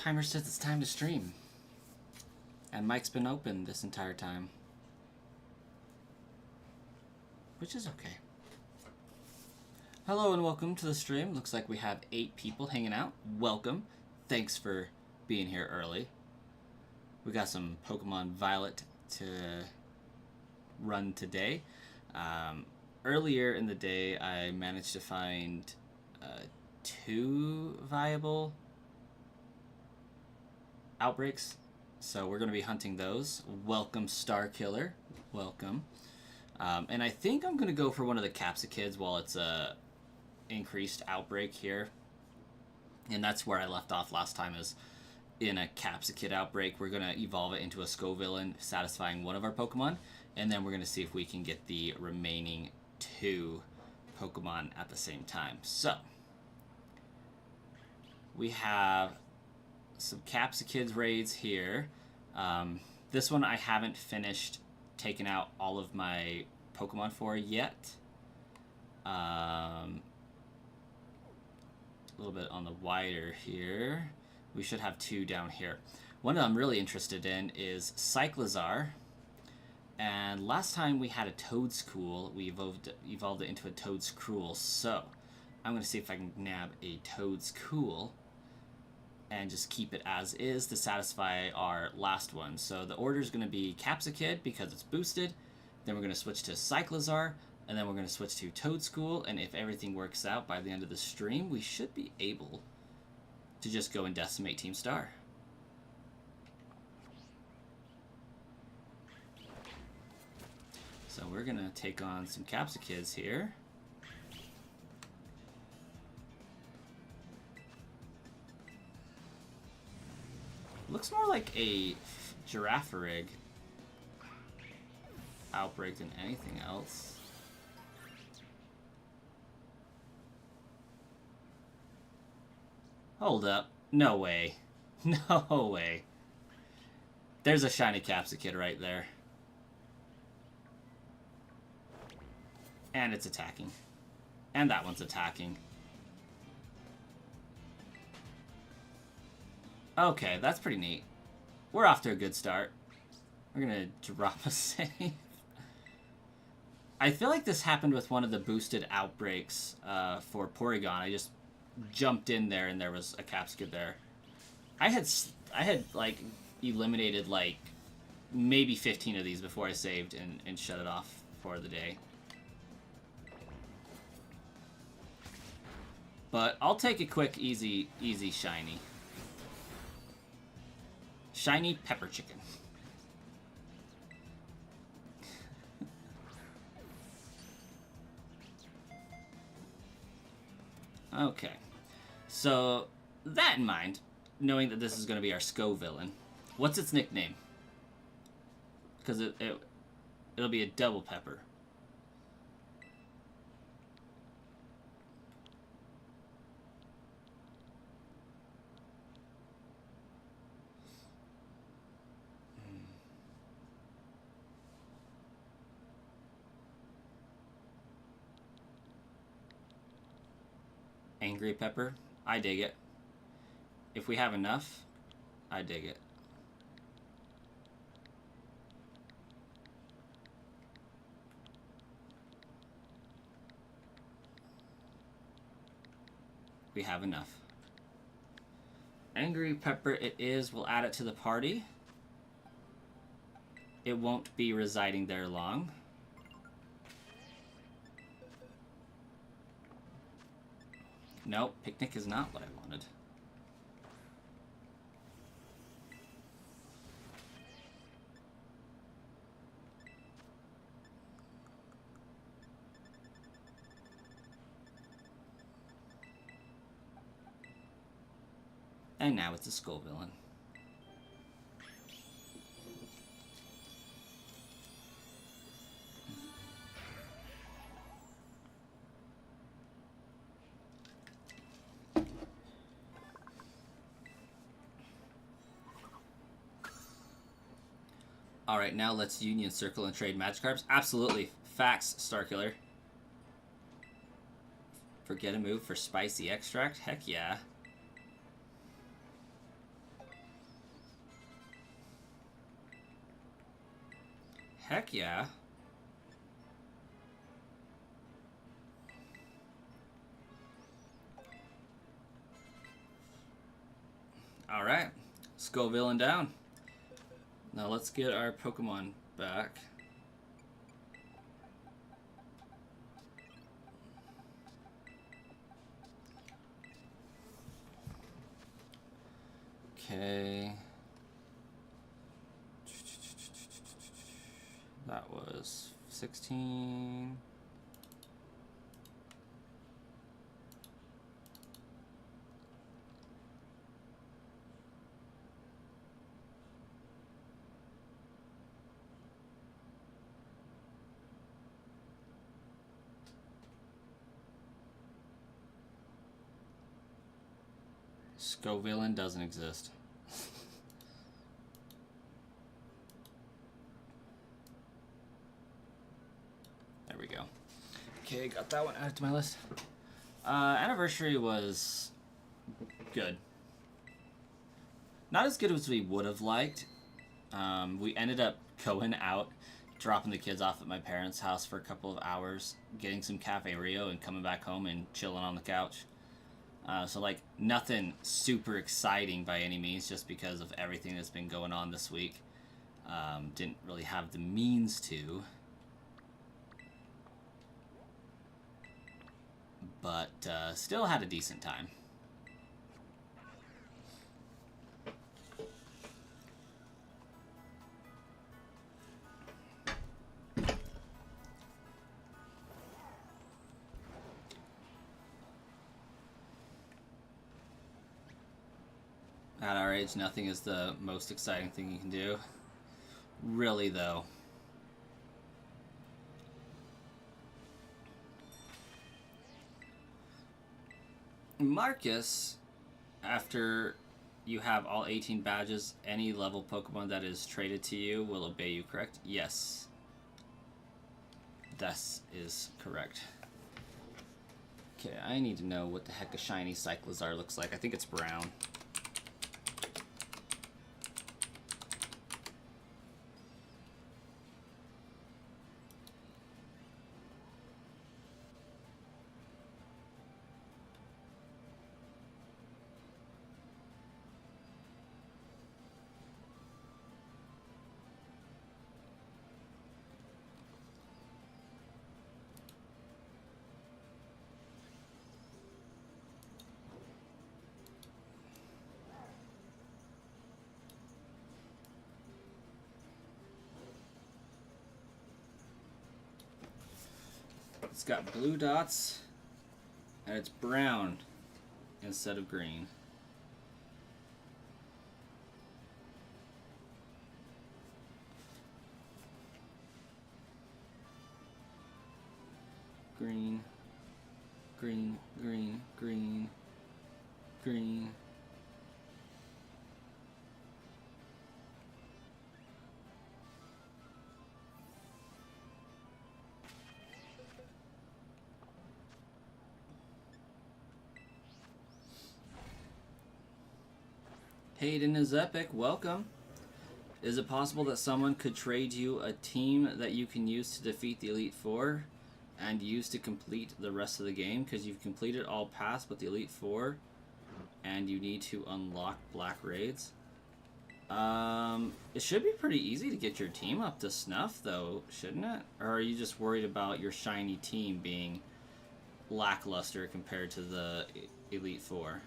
Timer says it's time to stream. And mic's been open this entire time. Which is okay. Hello and welcome to the stream. Looks like we have 8 people hanging out. Welcome. Thanks for being here early. We got some Pokemon Violet to run today. Earlier in the day, I managed to find 2 viable outbreaks. So we're going to be hunting those. Welcome, Star Killer. Welcome. And I think I'm going to go for one of the Capsikids while it's a increased outbreak here. And that's where I left off last time, is in a Capsikid outbreak. We're going to evolve it into a Scovillain, satisfying one of our Pokemon. And then we're going to see if we can get the remaining 2 Pokemon at the same time. So, we have some Capsikids raids here. This one I haven't finished taking out all of my Pokemon for yet. A little bit on the wider here. We should have 2 down here. One that I'm really interested in is Cyclazar. And last time we had a Toedscool, we evolved it into a Toedscruel. So I'm going to see if I can nab a Toedscool and just keep it as is to satisfy our last one. So the order is going to be Capsikid because it's boosted. Then we're going to switch to Cyclazar. And then we're going to switch to Toedscool. And if everything works out by the end of the stream, we should be able to just go and decimate Team Star. So we're going to take on some Capsikids here. Looks more like a Girafarig outbreak than anything else. Hold up. No way. No way. There's a shiny Capsikid right there. And it's attacking. And that one's attacking. Okay, that's pretty neat. We're off to a good start. We're gonna drop a save. I feel like this happened with one of the boosted outbreaks for Porygon. I just jumped in there and there was a Capsikid there. I had like eliminated like maybe 15 of these before I saved and shut it off for the day. But I'll take a quick, easy shiny. Shiny pepper chicken. Okay. So, that in mind, knowing that this is going to be our Scovillain, what's its nickname? Because it'll be a double pepper. Angry pepper. I dig it. If we have enough, I dig it. We have enough. Angry pepper it is. We'll add it to the party. It won't be residing there long. Nope, picnic is not what I wanted. And now it's a Scovillain. Alright, now let's Union Circle and trade Magikarps. Absolutely. Facts, Starkiller. Forget a move for Spicy Extract? Heck yeah. Heck yeah. Alright. Scoville and down. Now let's get our Pokemon back. Okay. That was 16. Scoville doesn't exist. There we go. Okay, got that one added to my list. Anniversary was good. Not as good as we would have liked. We ended up going out, dropping the kids off at my parents' house for a couple of hours, getting some Cafe Rio, and coming back home and chilling on the couch. So, like, nothing super exciting by any means, just because of everything that's been going on this week. Didn't really have the means to. But still had a decent time. At our age, nothing is the most exciting thing you can do. Really, though. Marcus, after you have all 18 badges, any level Pokemon that is traded to you will obey you, correct? Yes. That is correct. Okay, I need to know what the heck a shiny Cyclazar looks like. I think it's brown. It's got blue dots, and it's brown instead of green. Green, green, green, green, green. Hayden is epic, welcome. Is it possible that someone could trade you a team that you can use to defeat the Elite Four and use to complete the rest of the game? Because you've completed all paths but the Elite Four and you need to unlock Black Raids. It should be pretty easy to get your team up to snuff though, shouldn't it? Or are you just worried about your shiny team being lackluster compared to the Elite Four?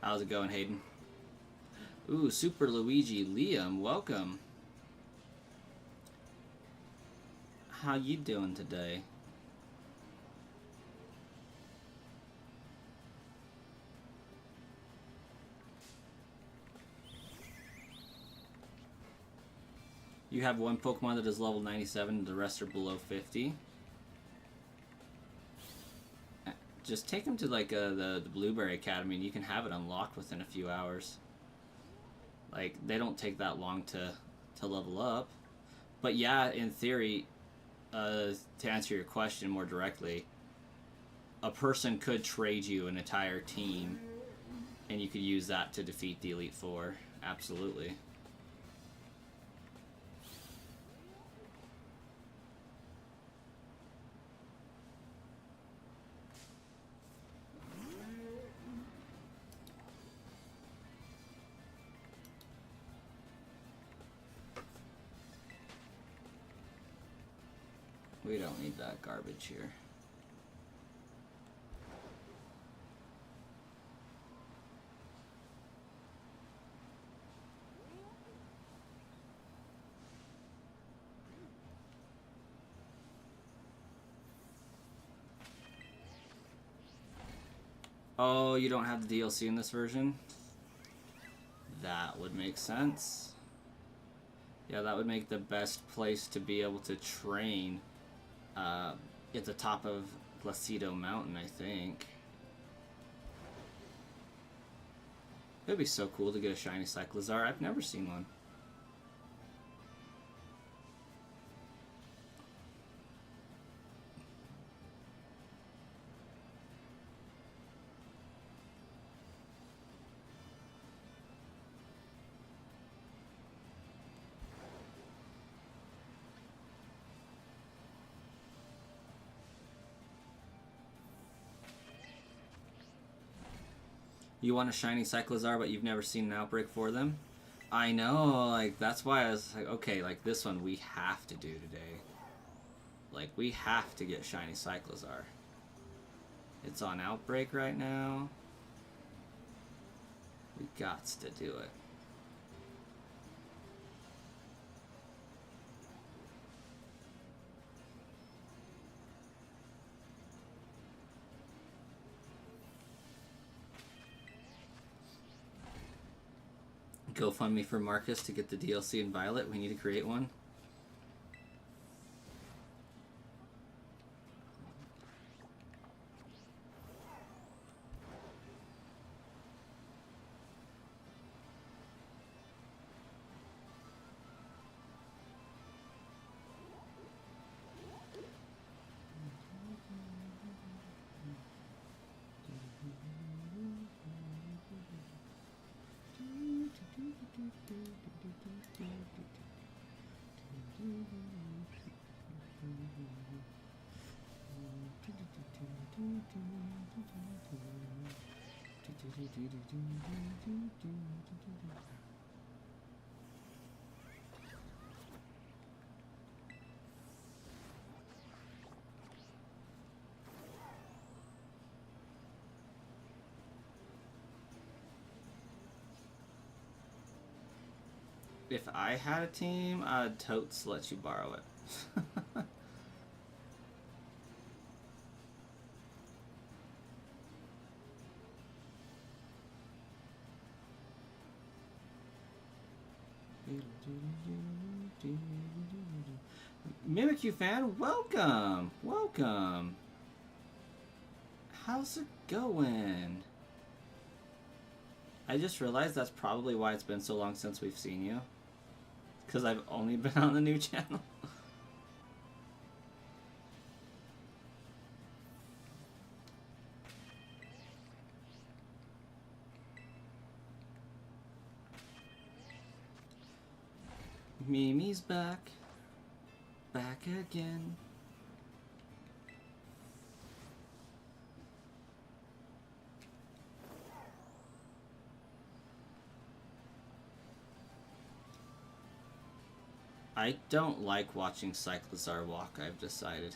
How's it going, Hayden? Ooh, Super Luigi Liam, welcome. How you doing today? You have one Pokemon that is level 97 and the rest are below 50. Just take him to like the Blueberry Academy and you can have it unlocked within a few hours. Like, they don't take that long to level up. But yeah, in theory, to answer your question more directly, a person could trade you an entire team and you could use that to defeat the Elite Four absolutely. We don't need that garbage here. Oh, you don't have the DLC in this version? That would make sense. Yeah, that would make the best place to be able to train at the top of Placido Mountain, I think. It would be so cool to get a shiny Cyclazar. I've never seen one. You want a shiny Cyclazar, but you've never seen an outbreak for them? I know, like, that's why I was like, okay, like, this one we have to do today. Like, we have to get shiny Cyclazar. It's on outbreak right now. We gots to do it. GoFundMe for Marcus to get the DLC in Violet. We need to create one. If I had a team, I'd totes let you borrow it. Mimikyu fan, welcome! Welcome! How's it going? I just realized that's probably why it's been so long since we've seen you. Because I've only been on the new channel. Mimi's back. Back again. I don't like watching Cyclazar walk, I've decided.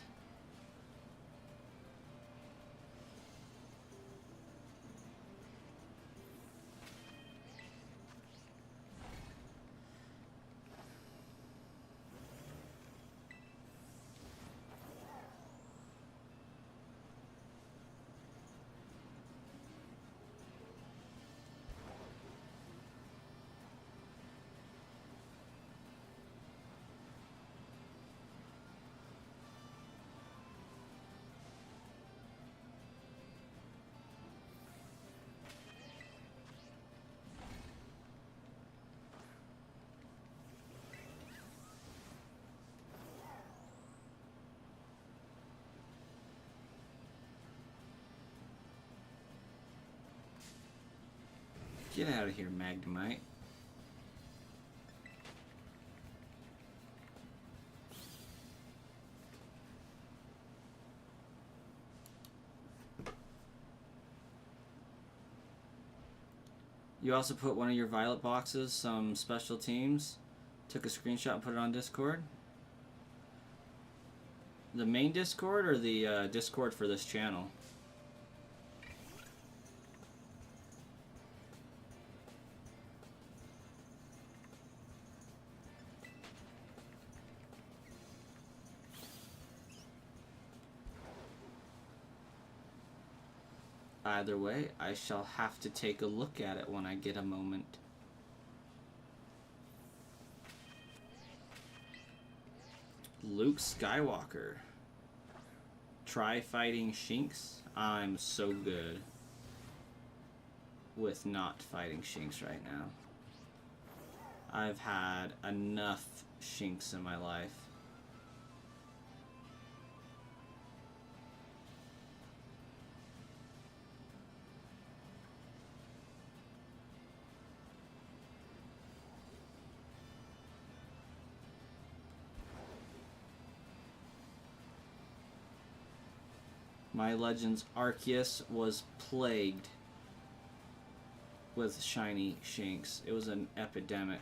Get out of here, Magnemite. You also put one of your Violet boxes, some special teams. Took a screenshot and put it on Discord. The main Discord or the Discord for this channel? Either way, I shall have to take a look at it when I get a moment. Luke Skywalker. Try fighting Shinx. I'm so good with not fighting Shinx right now. I've had enough Shinx in my life. My Legends Arceus was plagued with shiny Shinx. It was an epidemic.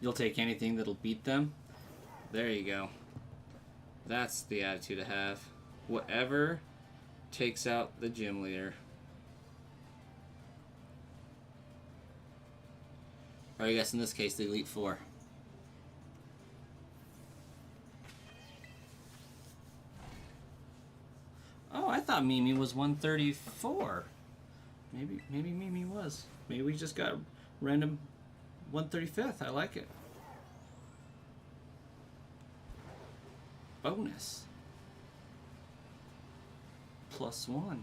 You'll take anything that'll beat them? There you go. That's the attitude to have. Whatever takes out the gym leader. Or I guess in this case, the Elite Four. Oh, I thought Mimi was 134. Maybe Mimi was. Maybe we just got random 135th. I like it. Bonus. +1.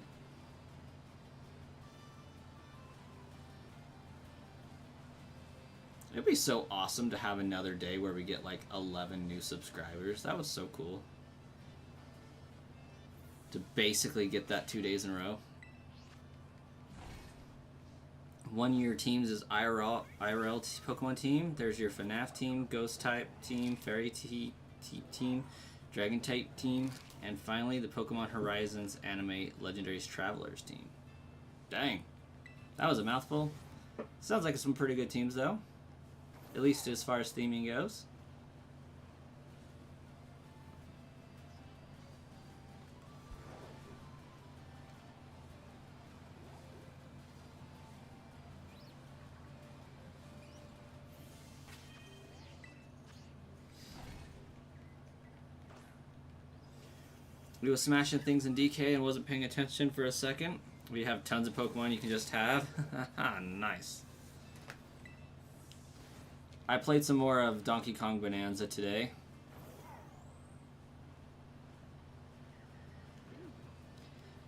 It'd be so awesome to have another day where we get like 11 new subscribers. That was so cool. To basically get that 2 days in a row. One of your teams is IRL Pokemon team. There's your FNAF team, Ghost type team, Fairy team, Dragon type team, and finally the Pokemon Horizons Anime Legendaries Travelers team. Dang. That was a mouthful. Sounds like some pretty good teams though. At least as far as theming goes. We was smashing things in DK and wasn't paying attention for a second. We have tons of Pokemon you can just have. Nice. I played some more of Donkey Kong Bonanza today.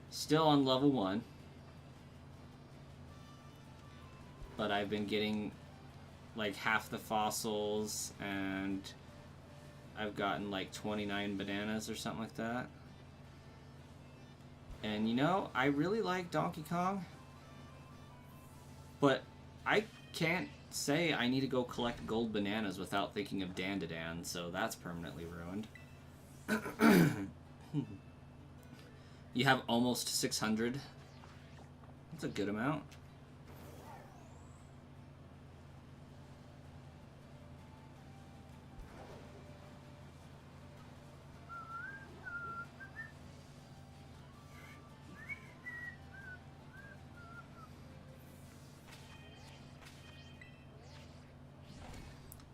Still on level 1. But I've been getting like half the fossils and I've gotten like 29 bananas or something like that. And you know, I really like Donkey Kong, but I can't say I need to go collect gold bananas without thinking of Dandadan, so that's permanently ruined. You have almost 600. That's a good amount.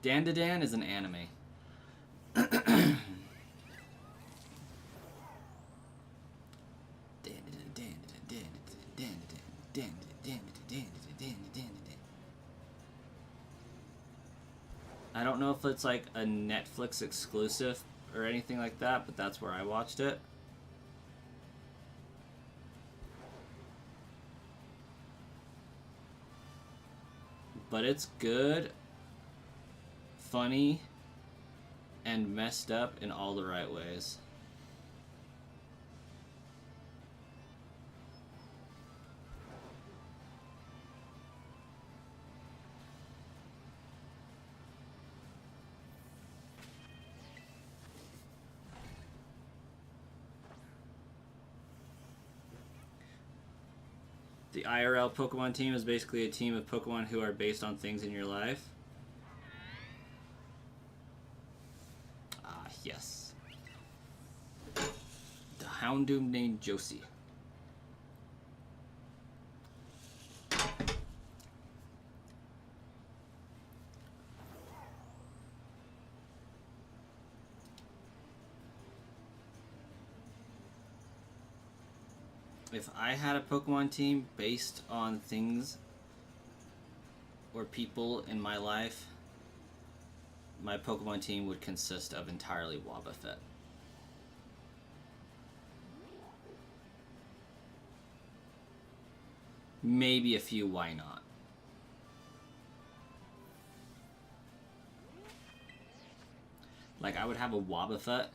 Dandadan is an anime. I don't know if it's like a Netflix exclusive or anything like that, but that's where I watched it. But it's good, funny, and messed up in all the right ways. The IRL Pokemon team is basically a team of Pokemon who are based on things in your life. Ah, yes. The Houndoom named Josie. If I had a Pokemon team based on things or people in my life, my Pokemon team would consist of entirely Wobbuffet. Maybe a few why not. Like, I would have a Wobbuffet.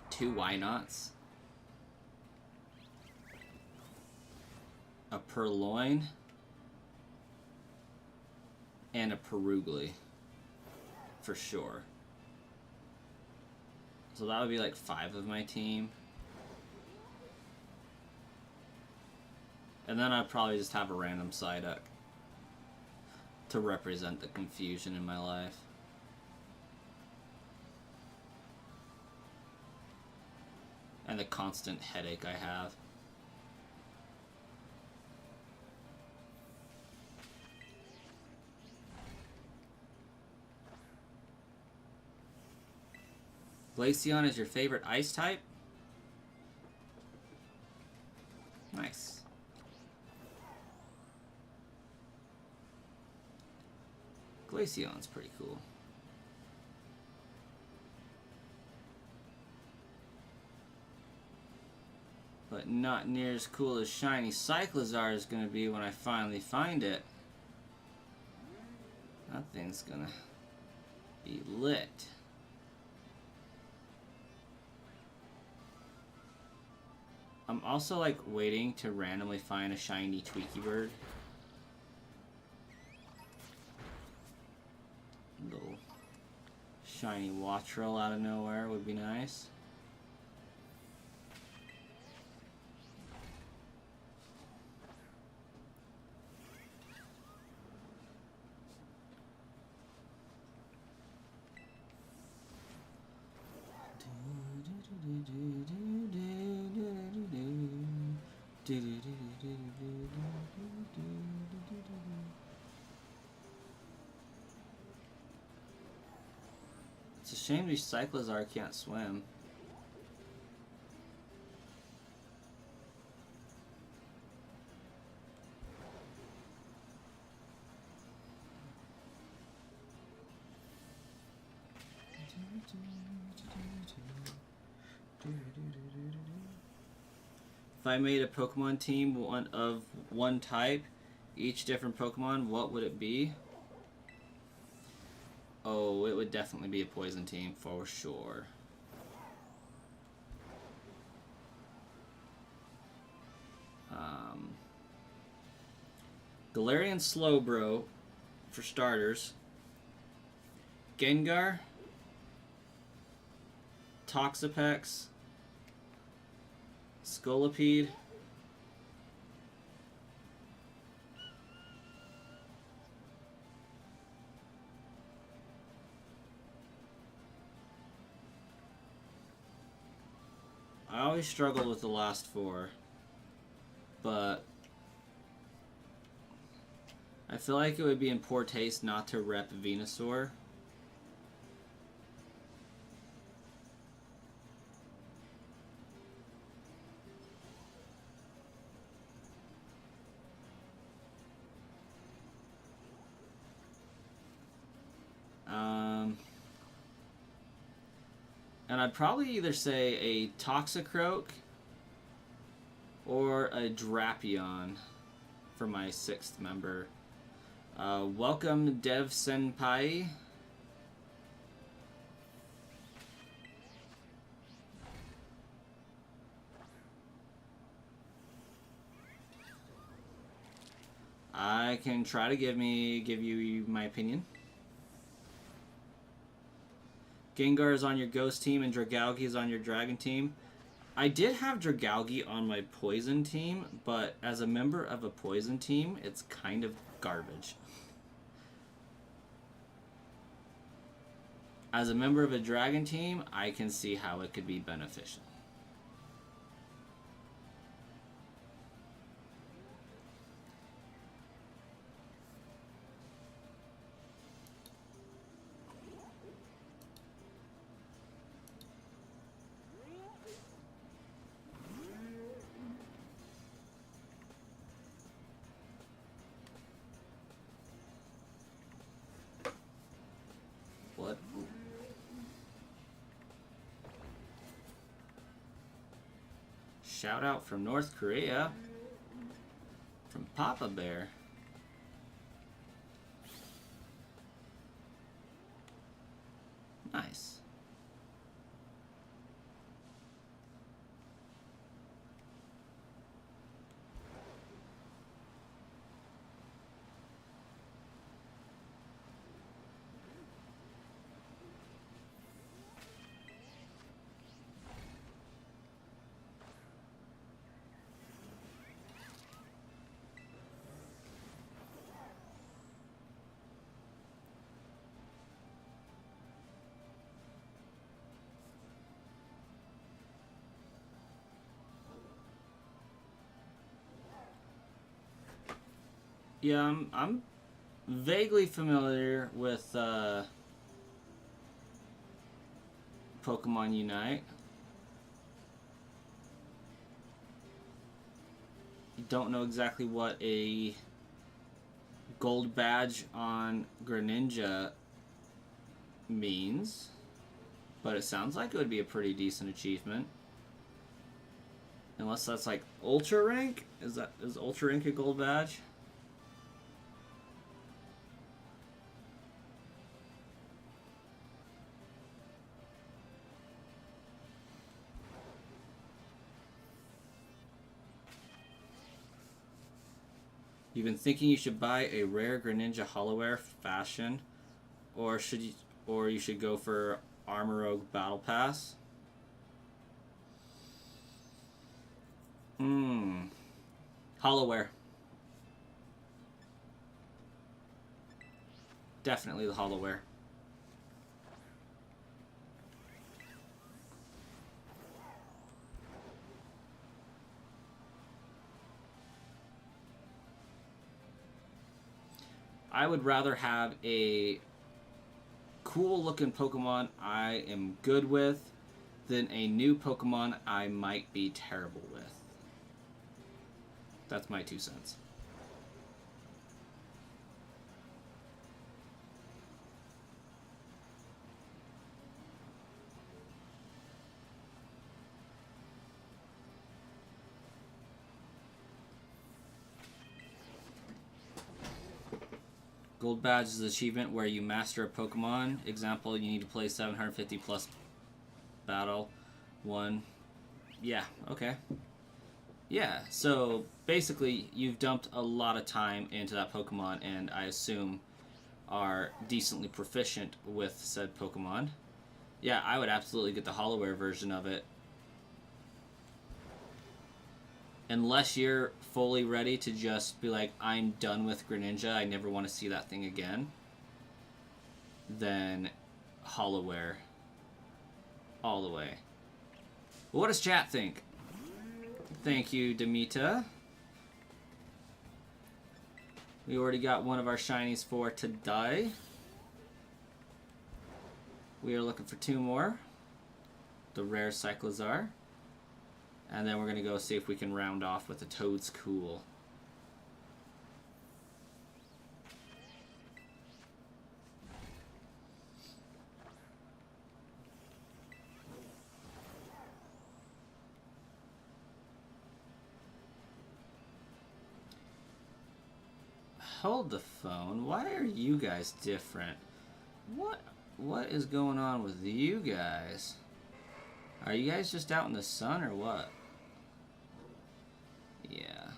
Two why nots. A Purloin. And a Perugly. For sure. So that would be like 5 of my team. And then I'd probably just have a random Psyduck to represent the confusion in my life. And the constant headache I have. Glaceon is your favorite ice type? Nice. Glaceon's pretty cool. But not near as cool as Shiny Cyclazar is going to be when I finally find it. That thing's going to be lit. I'm also like waiting to randomly find a shiny Tweaky Bird. Little shiny Wattrel out of nowhere would be nice. It's a shame these Cyclazar can't swim. If I made a Pokemon team of one type, each different Pokemon, what would it be? Oh, it would definitely be a poison team for sure. Galarian Slowbro for starters. Gengar. Toxapex. Scolipede. I always struggle with the last 4, but I feel like it would be in poor taste not to rep Venusaur. And I'd probably either say a Toxicroak or a Drapion for my 6th member. Welcome, Dev Senpai. I can try to give you my opinion. Gengar is on your Ghost team and Dragalge is on your Dragon team. I did have Dragalge on my Poison team, but as a member of a Poison team, it's kind of garbage. As a member of a Dragon team, I can see how it could be beneficial. What? Shout out from North Korea. From Papa Bear. Nice. Yeah, I'm vaguely familiar with Pokemon Unite. Don't know exactly what a gold badge on Greninja means, but it sounds like it would be a pretty decent achievement. Unless that's like Ultra Rank? Is Ultra Rank a gold badge? You've been thinking you should buy a rare Greninja Hollowware fashion, or you should go for Armorogue Battle Pass. Hollowware. Definitely the Hollowware. I would rather have a cool looking Pokemon I am good with than a new Pokemon I might be terrible with. That's my 2 cents. Gold badge is an achievement where you master a Pokemon. Example, you need to play 750 plus battle 1. Yeah, okay. Yeah, so basically you've dumped a lot of time into that Pokemon and I assume are decently proficient with said Pokemon. Yeah, I would absolutely get the Hollowware version of it. Unless you're fully ready to just be like, I'm done with Greninja, I never want to see that thing again, then Hollowware all the way. But what does chat think? Thank you, Demita. We already got one of our shinies for today. We are looking for 2 more. The rare Cyclazar. And then we're going to go see if we can round off with the Toad's Cool. Hold the phone. Why are you guys different? What is going on with you guys? Are you guys just out in the sun or what? Yeah.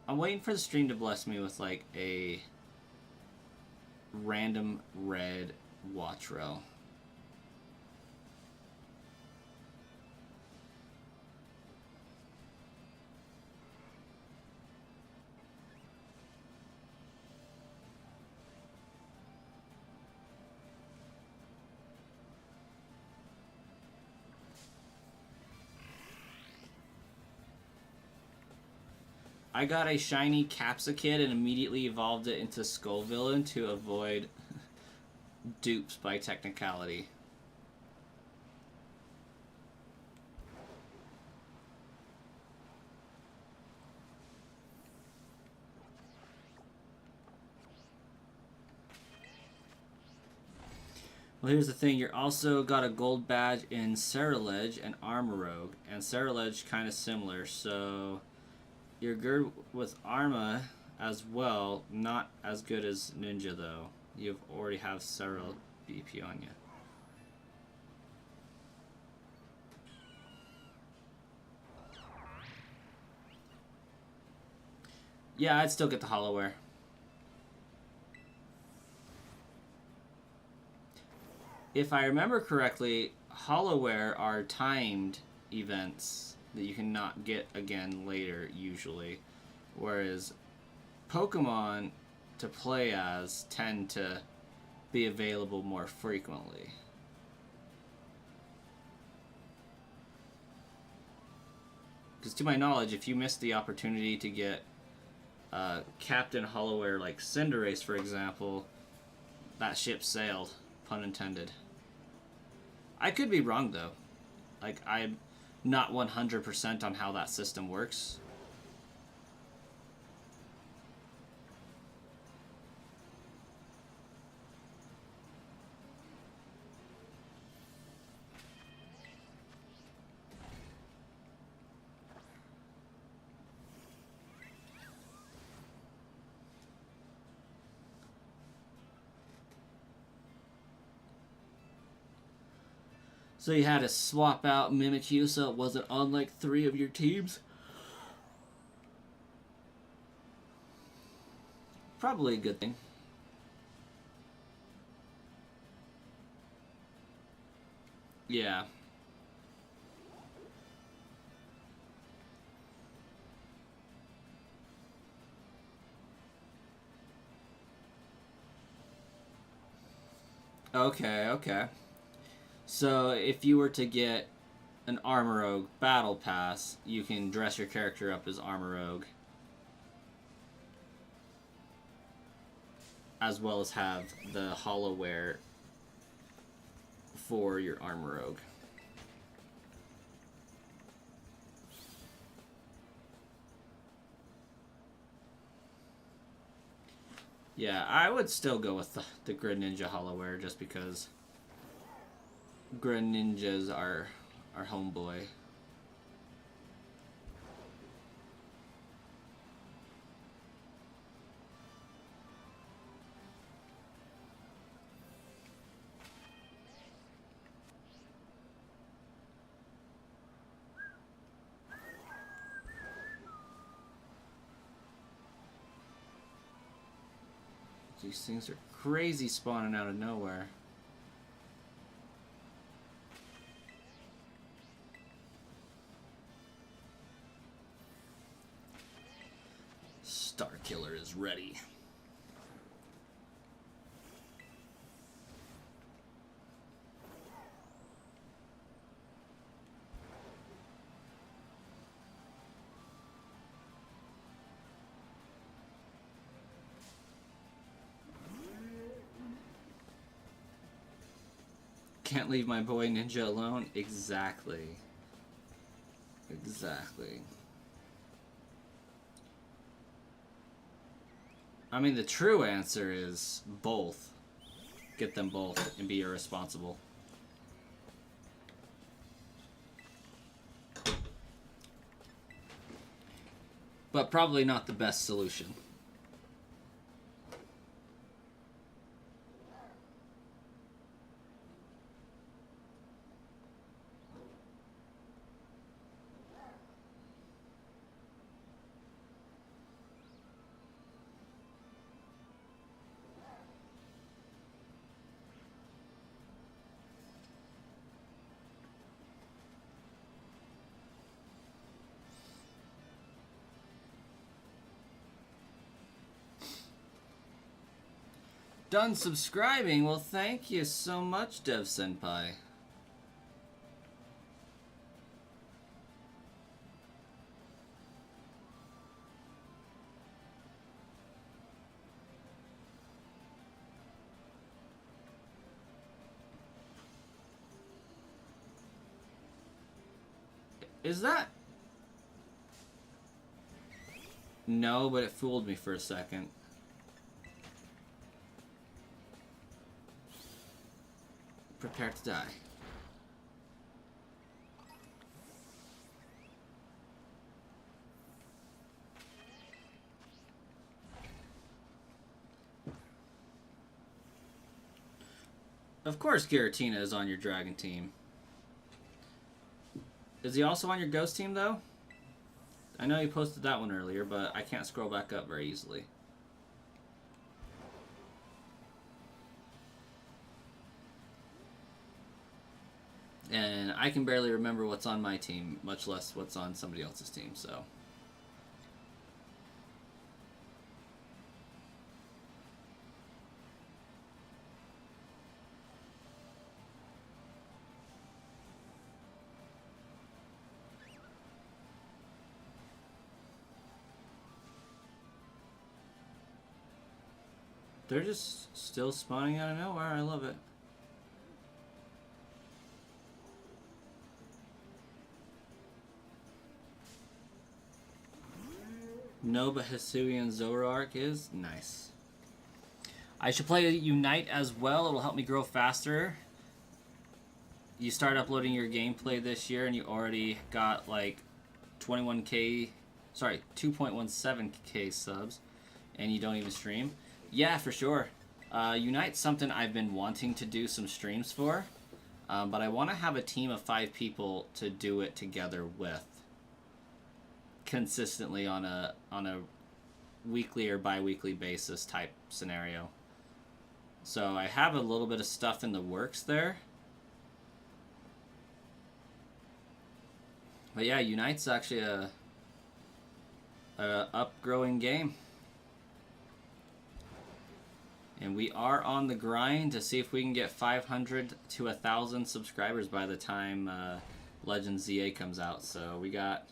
I'm waiting for the stream to bless me with like a random red watch row. I got a shiny Capsakid and immediately evolved it into Skull Villain to avoid dupes by technicality. Well, here's the thing. You're also got a gold badge in Ceruledge and Armorogue. And Ceruledge kind of similar, so you're good with Arma as well. Not as good as Ninja, though. You already have Cerul BP on you. Yeah, I'd still get the Hollowware. If I remember correctly, Hollowware are timed events that you cannot get again later, usually. Whereas Pokemon to play as tend to be available more frequently. Because to my knowledge, if you missed the opportunity to get Captain Hollowware like Cinderace, for example, that ship sailed, pun intended. I could be wrong, though. Like, I'm not 100% on how that system works. So you had to swap out Mimikyu so it wasn't on like 3 of your teams? Probably a good thing. Yeah. Okay, okay. So if you were to get an Armorogue Battle Pass, you can dress your character up as Armorogue, as well as have the Hollowware for your Armorogue. Yeah, I would still go with the Greninja Hollowware just because Greninjas are our homeboy. These things are crazy spawning out of nowhere. Starkiller is ready. Can't leave my boy Ninja alone. Exactly. Exactly. I mean, the true answer is both. Get them both and be irresponsible. But probably not the best solution. Done subscribing? Well, thank you so much, Dev Senpai. Is that... No, but it fooled me for a second. Prepare to die. Of course Giratina is on your dragon team. Is he also on your ghost team, though? I know you posted that one earlier, but I can't scroll back up very easily. And I can barely remember what's on my team, much less what's on somebody else's team, so... They're just still spawning out of nowhere. I love it. No, but Hisuian Zoroark is nice. I should play Unite as well. It'll help me grow faster. You start uploading your gameplay this year and you already got like 21k, sorry, 2.17k subs, and you don't even stream. Yeah, for sure. Unite's something I've been wanting to do some streams for, but I want to have a team of 5 people to do it together with, consistently on a weekly or bi-weekly basis type scenario. So I have a little bit of stuff in the works there. But yeah, Unite's actually a upgrowing game. And we are on the grind to see if we can get 500 to 1,000 subscribers by the time Legend ZA comes out. So we got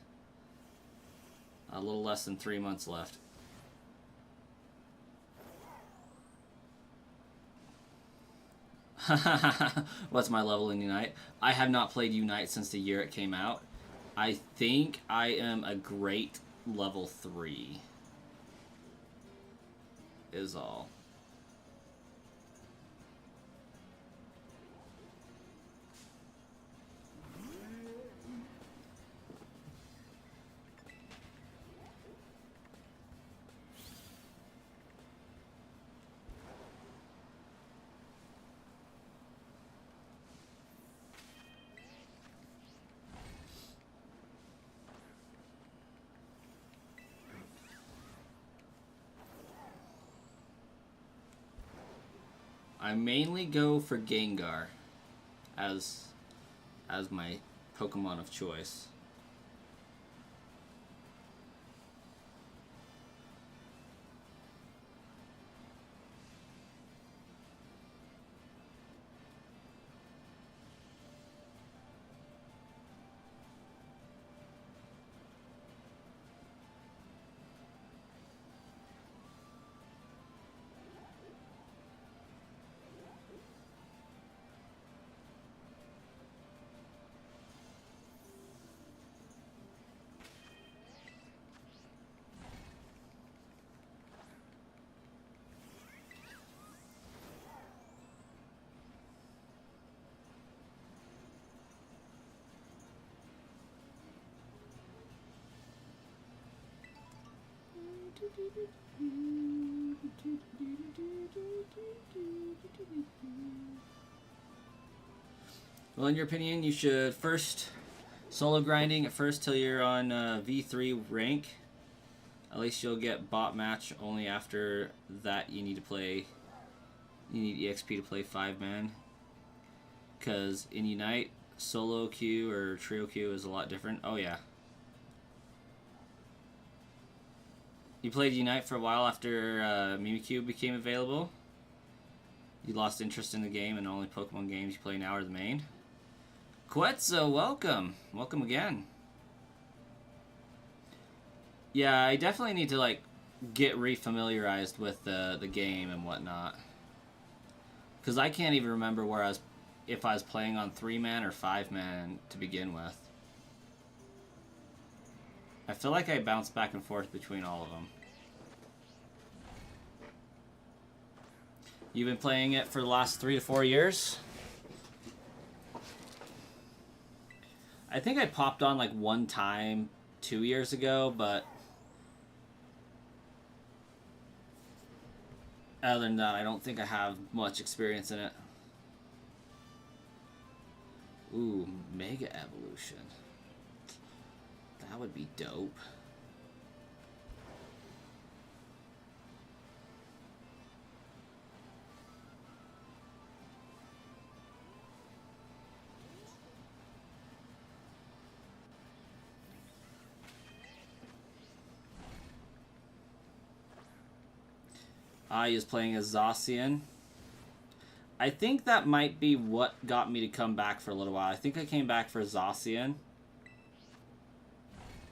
a little less than 3 months left. What's my level in Unite? I have not played Unite since the year it came out. I think I am a great level 3. Is all. I mainly go for Gengar as my Pokemon of choice. Well, in your opinion, you should first solo grinding at first till you're on V3 rank. At least you'll get bot match. Only after that you need to play. You need EXP to play 5-man. Because in Unite, solo queue or trio queue is a lot different. Oh yeah. You played Unite for a while after Mimikyu became available. You lost interest in the game and the only Pokemon games you play now are the main. Quetzal, welcome. Welcome again. Yeah, I definitely need to like get refamiliarized with the game and whatnot. Because I can't even remember where if I was playing on 3-man or 5-man to begin with. I feel like I bounce back and forth between all of them. You've been playing it for the last 3 to 4 years? I think I popped on like one time 2 years ago, but other than that, I don't think I have much experience in it. Ooh, Mega Evolution. That would be dope. I was playing as Zacian. I think that might be what got me to come back for a little while. I think I came back for Zacian.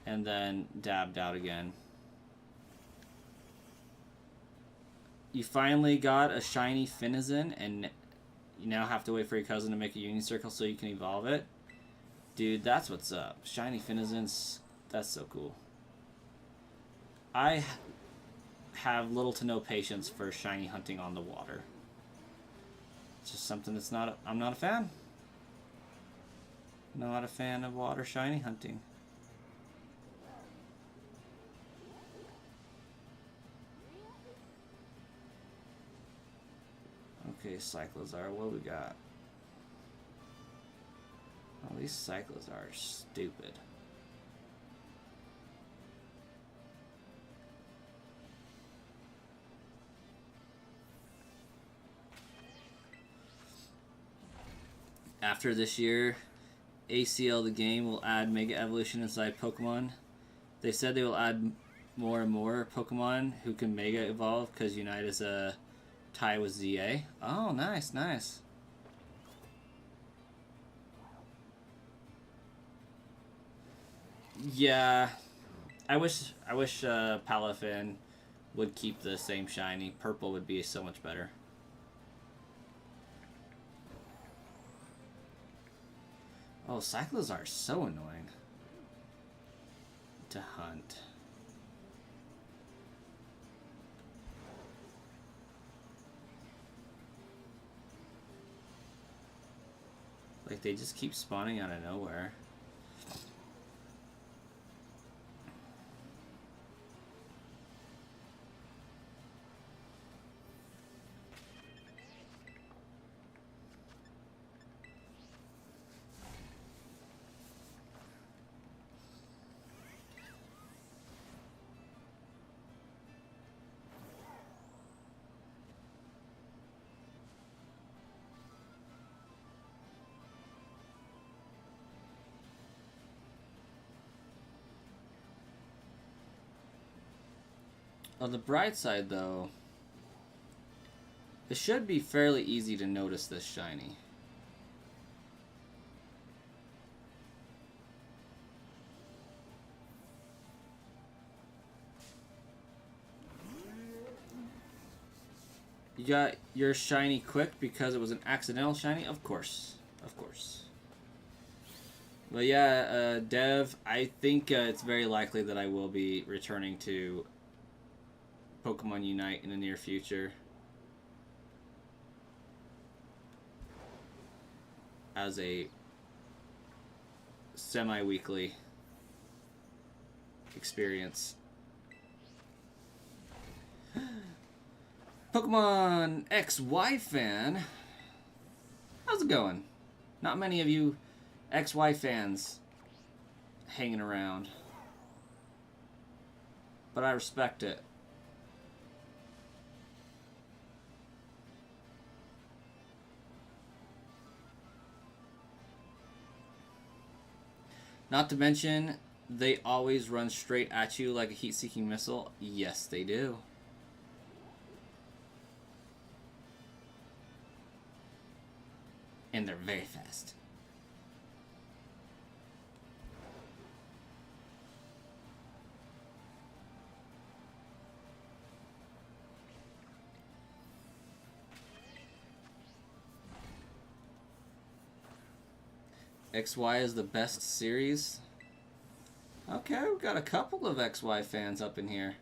And then dabbed out again. You finally got a shiny Finizen, and you now have to wait for your cousin to make a Union Circle so you can evolve it. Dude, that's what's up. Shiny Finizens, that's so cool. I have little to no patience for shiny hunting on the water. It's just something that's I'm not a fan. Not a fan of water shiny hunting. Okay, Cyclazar, what do we got? Oh, these Cyclazar are stupid. After this year, ACL the game will add Mega Evolution inside Pokemon. They said they will add more and more Pokemon who can Mega Evolve because Unite is a tie with ZA. Oh, nice, nice. Yeah, I wish Palafin would keep the same shiny. Purple would be so much better. Oh, Cyclazar is so annoying to hunt. Like, they just keep spawning out of nowhere. On the bright side, though, it should be fairly easy to notice this shiny. You got your shiny quick because it was an accidental shiny? Of course. Of course. But yeah, Dev, I think it's very likely that I will be returning to Pokemon Unite in the near future as a semi-weekly experience. Pokemon XY fan, how's it going? Not many of you XY fans hanging around, but I respect it. Not to mention, they always run straight at you like a heat-seeking missile. Yes, they do. And they're very fast. XY is the best series. Okay, we've got a couple of XY fans up in here.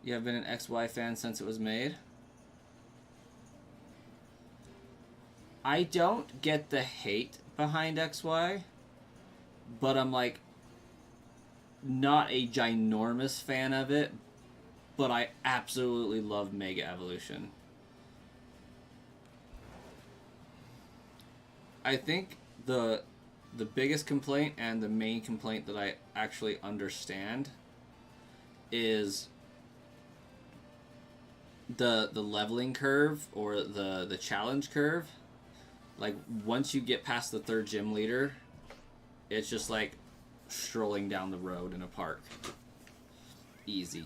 You have been an XY fan since it was made? I don't get the hate behind XY, but I'm like not a ginormous fan of it, but I absolutely love Mega Evolution. I think the biggest complaint and the main complaint that I actually understand is the leveling curve or the challenge curve. Like once you get past the third gym leader, it's just like strolling down the road in a park. Easy.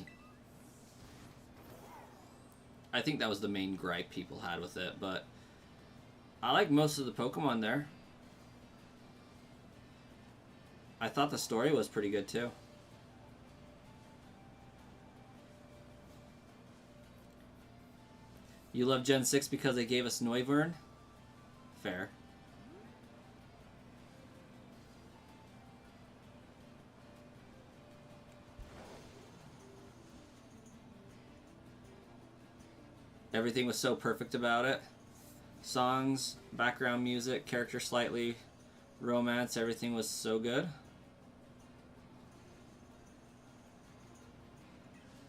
I think that was the main gripe people had with it, but I like most of the Pokemon there. I thought the story was pretty good too. You love Gen 6 because they gave us Noivern? Fair. Everything was so perfect about it. Songs, background music, character slightly, romance, everything was so good.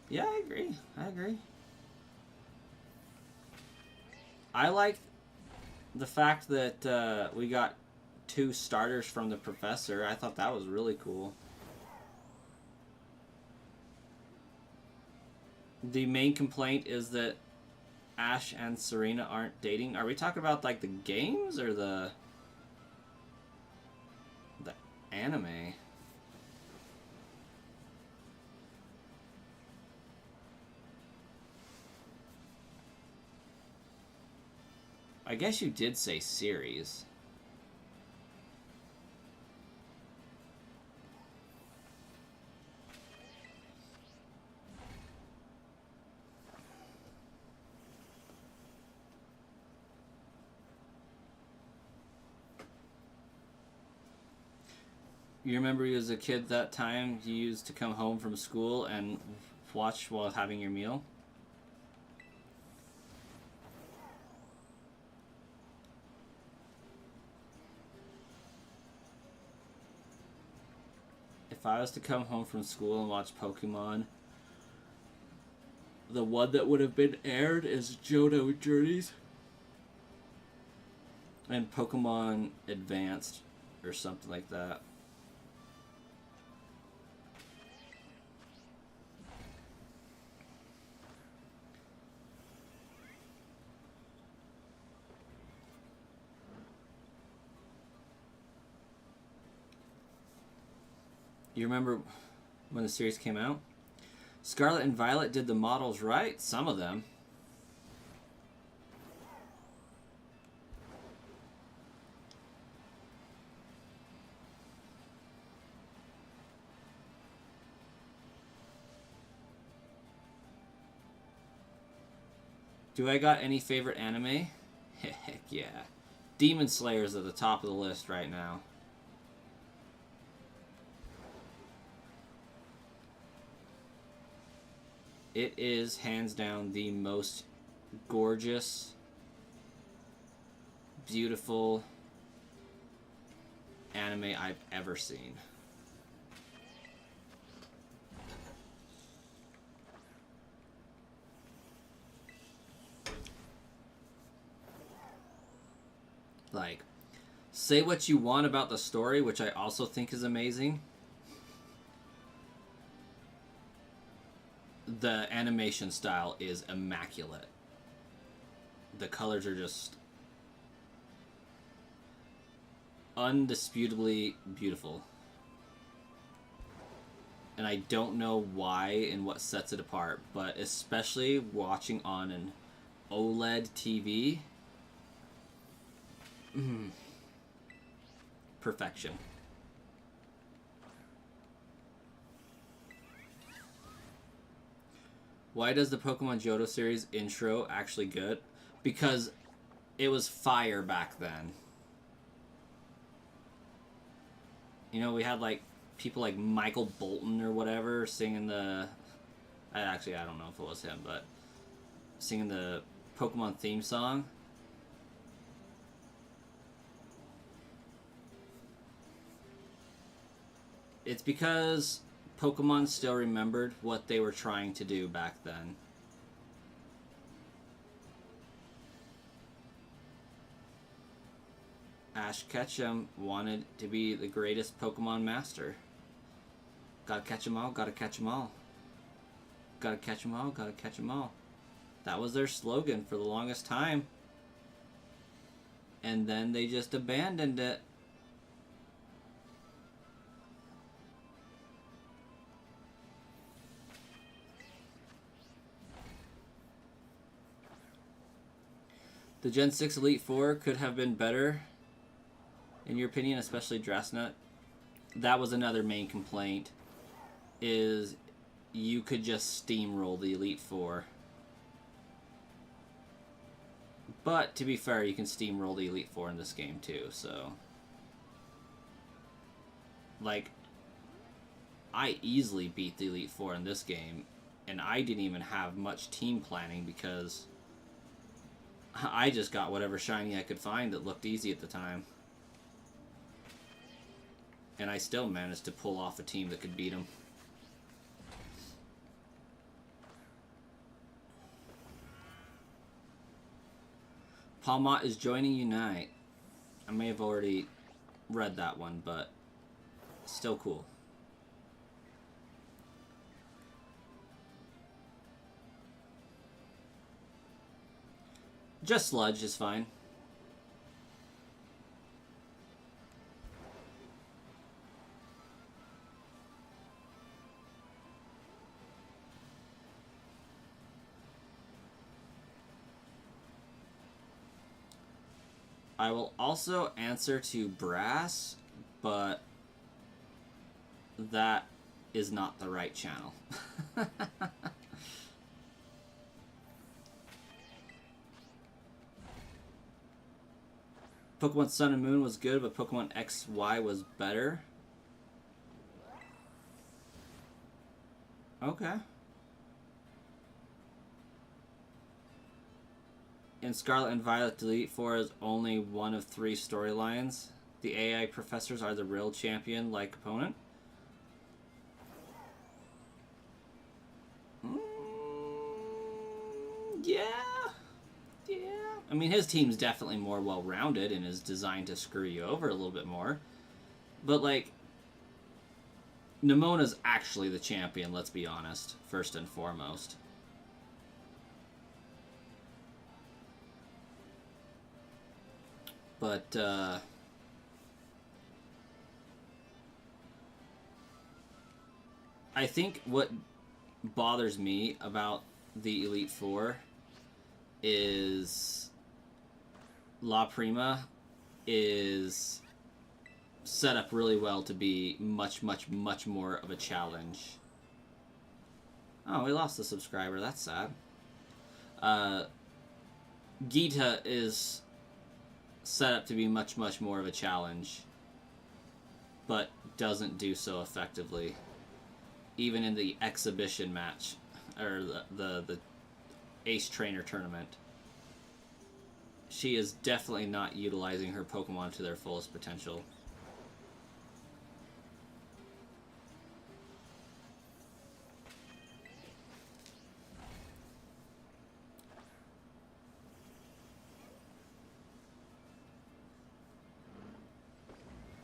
Yeah, I agree. I agree. I like the fact that we got 2 starters from the professor. I thought that was really cool. The main complaint is that Ash and Serena aren't dating. Are we talking about like the games or the anime? I guess you did say series. You remember you as a kid that time you used to come home from school and watch while having your meal? If I was to come home from school and watch Pokemon, the one that would have been aired is Johto Journeys and Pokemon Advanced or something like that. You remember when the series came out? Scarlet and Violet did the models right, some of them. Do I got any favorite anime? Heck yeah. Demon Slayer's at the top of the list right now. It is hands down the most gorgeous, beautiful anime I've ever seen. like, say what you want about the story, which I also think is amazing. The animation style is immaculate. The colors are just undisputably beautiful. And I don't know why and what sets it apart, but especially watching on an OLED TV, perfection. Why does the Pokemon Johto series intro actually good? Because it was fire back then. You know, we had like people like Michael Bolton or whatever singing the... I don't know if it was him, but singing the Pokemon theme song. It's because Pokemon still remembered what they were trying to do back then. Ash Ketchum wanted to be the greatest Pokemon master. Gotta catch 'em all, gotta catch 'em all. Gotta catch 'em all, gotta catch 'em all. That was their slogan for the longest time. And then they just abandoned it. The Gen 6 Elite Four could have been better, in your opinion, especially Dressnut. That was another main complaint, is you could just steamroll the Elite Four. But, to be fair, you can steamroll the Elite Four in this game, too, so... Like, I easily beat the Elite Four in this game, and I didn't even have much team planning because I just got whatever shiny I could find that looked easy at the time. And I still managed to pull off a team that could beat them. Palmot is joining Unite. I may have already read that one, but still cool. Just Sludge is fine. I will also answer to Brass, but that is not the right channel. Pokemon Sun and Moon was good, but Pokemon XY was better. Okay. In Scarlet and Violet, Elite Four is only one of 3 storylines. The AI professors are the real champion-like opponent. Yeah. I mean, his team's definitely more well-rounded and is designed to screw you over a little bit more. But, like, Nemona's actually the champion, let's be honest, first and foremost. But, I think what bothers me about the Elite Four is La Prima is set up really well to be much more of a challenge. Oh, we lost a subscriber. That's sad. Gita is set up to be much more of a challenge, but doesn't do so effectively. Even in the exhibition match, or the Ace Trainer tournament. She is definitely not utilizing her Pokemon to their fullest potential.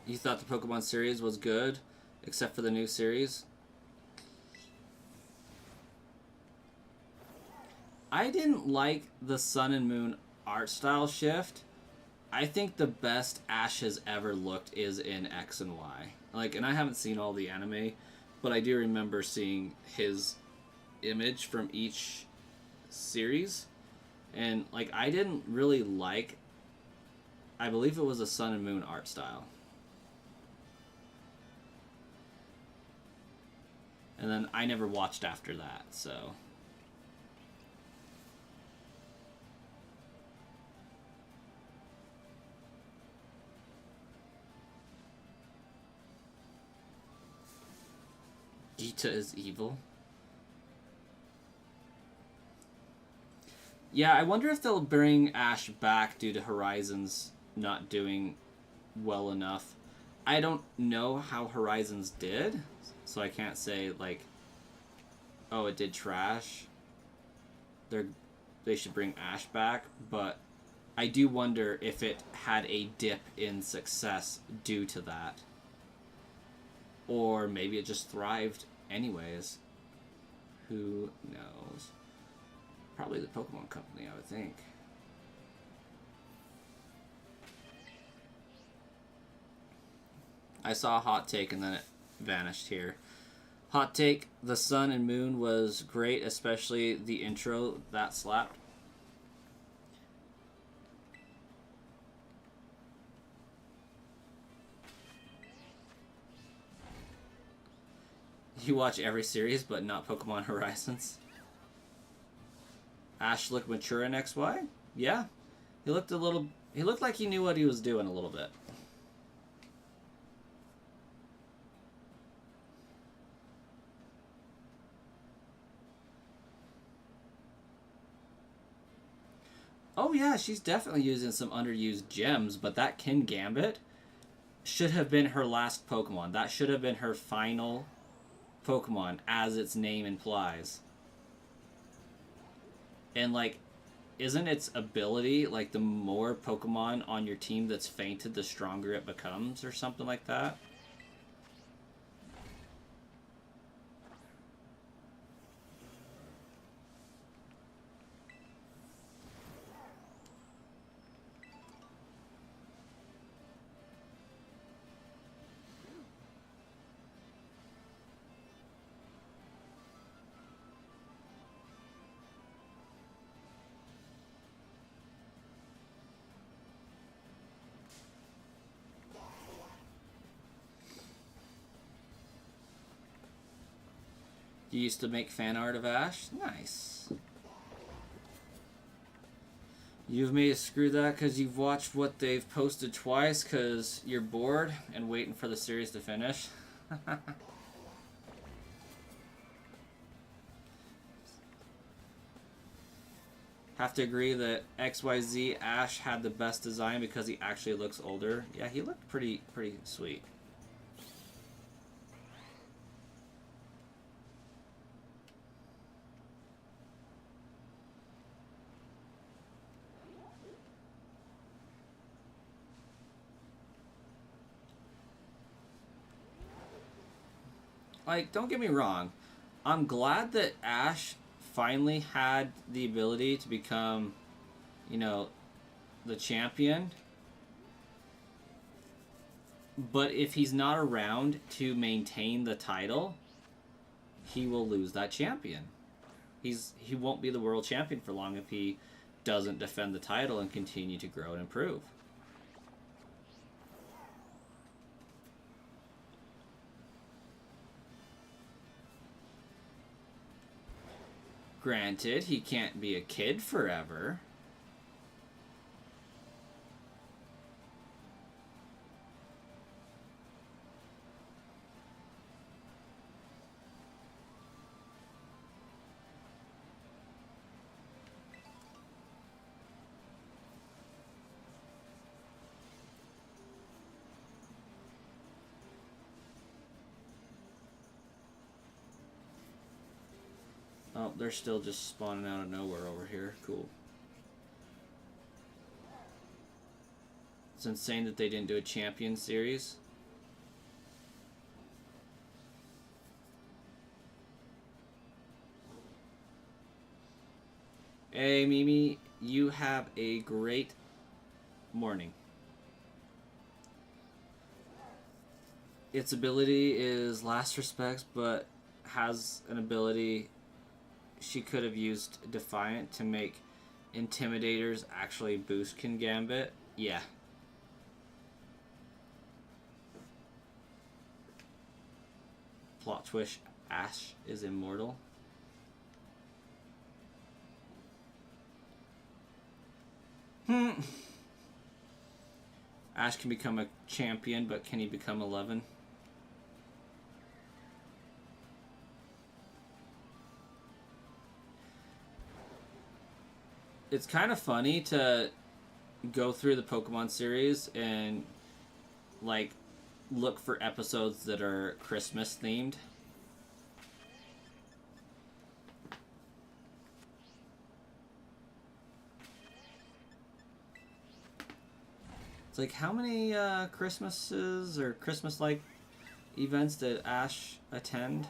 You thought the Pokemon series was good, except for the new series? I didn't like the Sun and Moon art style shift. I think the best Ash has ever looked is in X and Y. Like, and I haven't seen all the anime, but I do remember seeing his image from each series. And, like, I didn't really like, I believe it was a Sun and Moon art style. And then I never watched after that, so... Gita is evil. Yeah, I wonder if they'll bring Ash back due to Horizons not doing well enough. I don't know how Horizons did, so I can't say, like, oh, it did trash. They should bring Ash back, but I do wonder if it had a dip in success due to that. Or maybe it just thrived anyways. Who knows? Probably the Pokemon Company, I would think. I saw a hot take and then it vanished here. Hot take, the Sun and Moon was great, especially the intro. That slapped. You watch every series, but not Pokemon Horizons. Ash looked mature in XY? Yeah. He looked like he knew what he was doing a little bit. Oh yeah, she's definitely using some underused gems, but that Kingambit should have been her last Pokemon. That should have been her final Pokemon, as its name implies. And, like, isn't its ability, like, the more Pokemon on your team that's fainted, the stronger it becomes, or something like that? You used to make fan art of Ash? Nice. You've made a screw that because you've watched what they've posted twice because you're bored and waiting for the series to finish. Have to agree that XYZ Ash had the best design because he actually looks older. Yeah, he looked pretty sweet. Like, don't get me wrong. I'm glad that Ash finally had the ability to become, you know, the champion. But if he's not around to maintain the title, he will lose that champion. He won't be the world champion for long if he doesn't defend the title and continue to grow and improve. Granted, he can't be a kid forever. Oh, they're still just spawning out of nowhere over here. Cool. It's insane that they didn't do a champion series. Hey, Mimi, you have a great morning. Its ability is Last Respects, but has an ability she could have used Defiant to make Intimidators actually boost Kingambit. Yeah. Plot twist, Ash is immortal. Ash can become a champion, but can he become 11? It's kind of funny to go through the Pokemon series and like look for episodes that are Christmas themed. It's like, how many Christmases or Christmas-like events did Ash attend?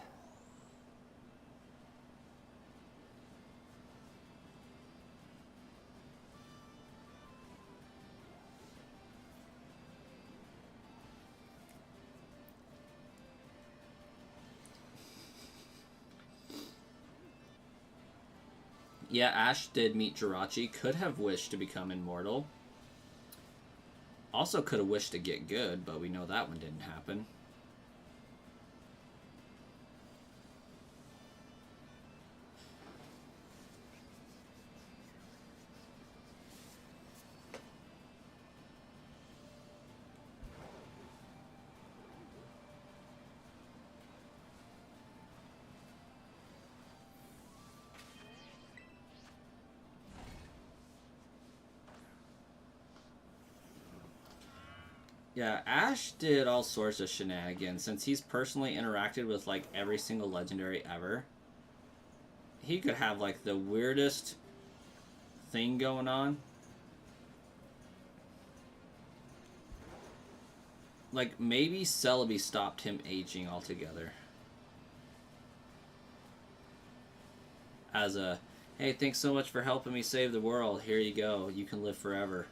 Yeah, Ash did meet Jirachi, could have wished to become immortal. Also could have wished to get good, but we know that one didn't happen. Yeah, Ash did all sorts of shenanigans since he's personally interacted with like every single legendary ever. He could have like the weirdest thing going on. Like maybe Celebi stopped him aging altogether. As a, hey, thanks so much for helping me save the world. Here you go. You can live forever.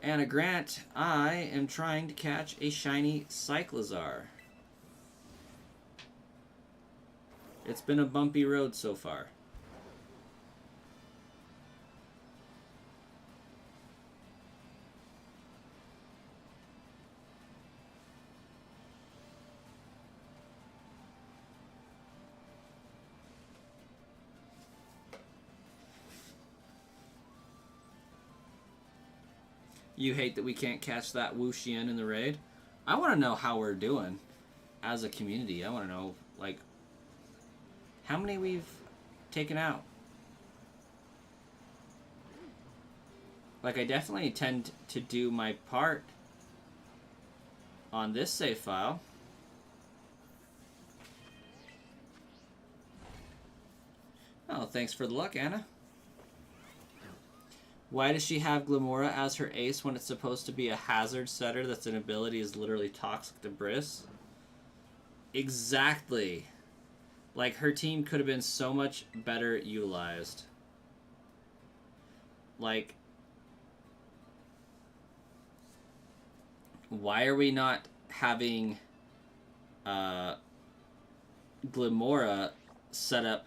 Anna Grant, I am trying to catch a shiny Cyclazar. It's been a bumpy road so far. You hate that we can't catch that Wuxian in the raid? I want to know how we're doing as a community. I want to know, like, how many we've taken out. Like, I definitely tend to do my part on this save file. Oh, thanks for the luck, Anna. Why does she have Glamora as her ace when it's supposed to be a hazard setter that's an ability is literally toxic to Briss? Exactly. Like, her team could have been so much better utilized. Like, why are we not having Glamora set up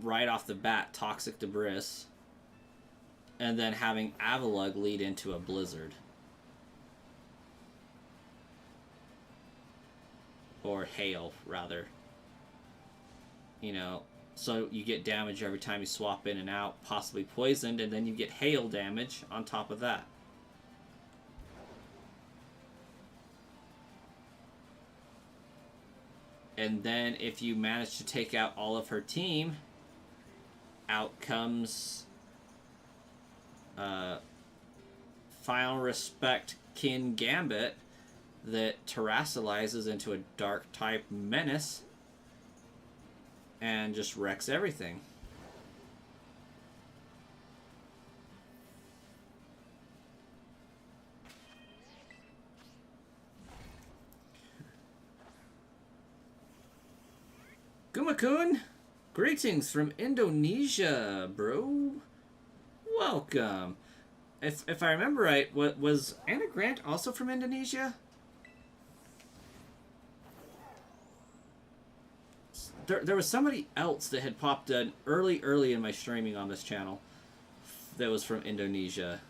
right off the bat toxic to Briss? And then having Avalugg lead into a Blizzard. Or Hail, rather. You know, so you get damage every time you swap in and out, possibly poisoned, and then you get Hail damage on top of that. And then if you manage to take out all of her team, out comes... Final Respect Kingambit that terrestrializes into a dark type menace and just wrecks everything. Kimakun, greetings from Indonesia, bro. Welcome. If I remember right, was Anna Grant also from Indonesia? There was somebody else that had popped in early in my streaming on this channel that was from Indonesia.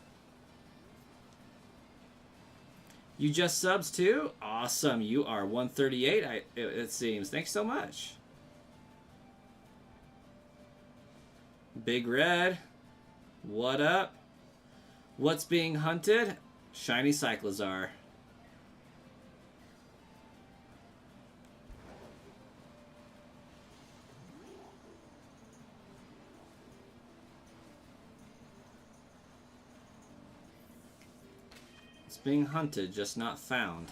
You just subs too? Awesome. You are 138, it seems. Thanks so much. Big Red. What up? What's being hunted? Shiny Cyclazar. It's being hunted, just not found.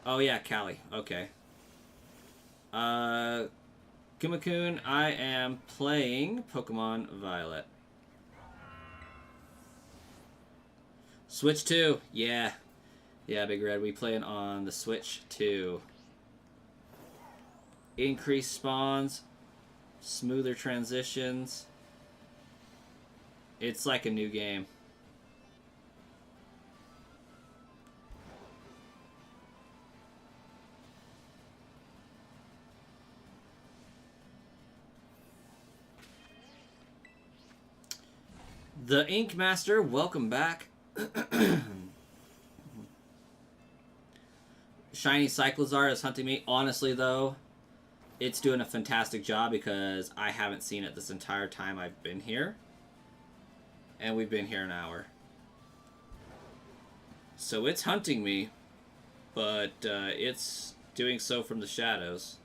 Oh yeah, Callie. Okay. Kimakun, I am playing Pokemon Violet. Switch 2. Yeah. Yeah, Big Red. We playing on the Switch 2. Increased spawns. Smoother transitions. It's like a new game. The Ink Master, welcome back. Shiny Cyclazar is hunting me. Honestly, though, it's doing a fantastic job because I haven't seen it this entire time I've been here. And we've been here an hour. So it's hunting me, but it's doing so from the shadows.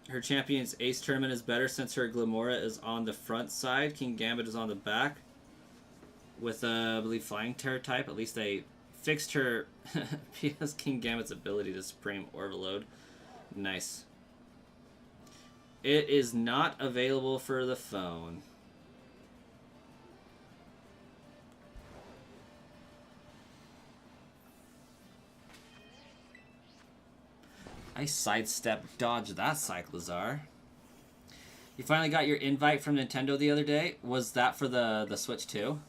Her champion's ace tournament is better since her Glamora is on the front side. King Gambit is on the back. With, I believe, Flying Terror type. At least they fixed her because King Gambit's ability to Supreme Overload. Nice. It is not available for the phone. I sidestep dodged that Cyclazar. You finally got your invite from Nintendo the other day. Was that for the Switch 2?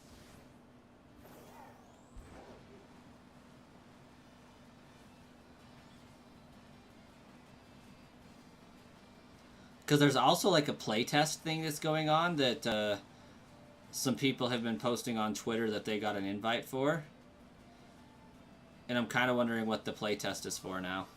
Because there's also like a playtest thing that's going on that some people have been posting on Twitter that they got an invite for. And I'm kind of wondering what the playtest is for now.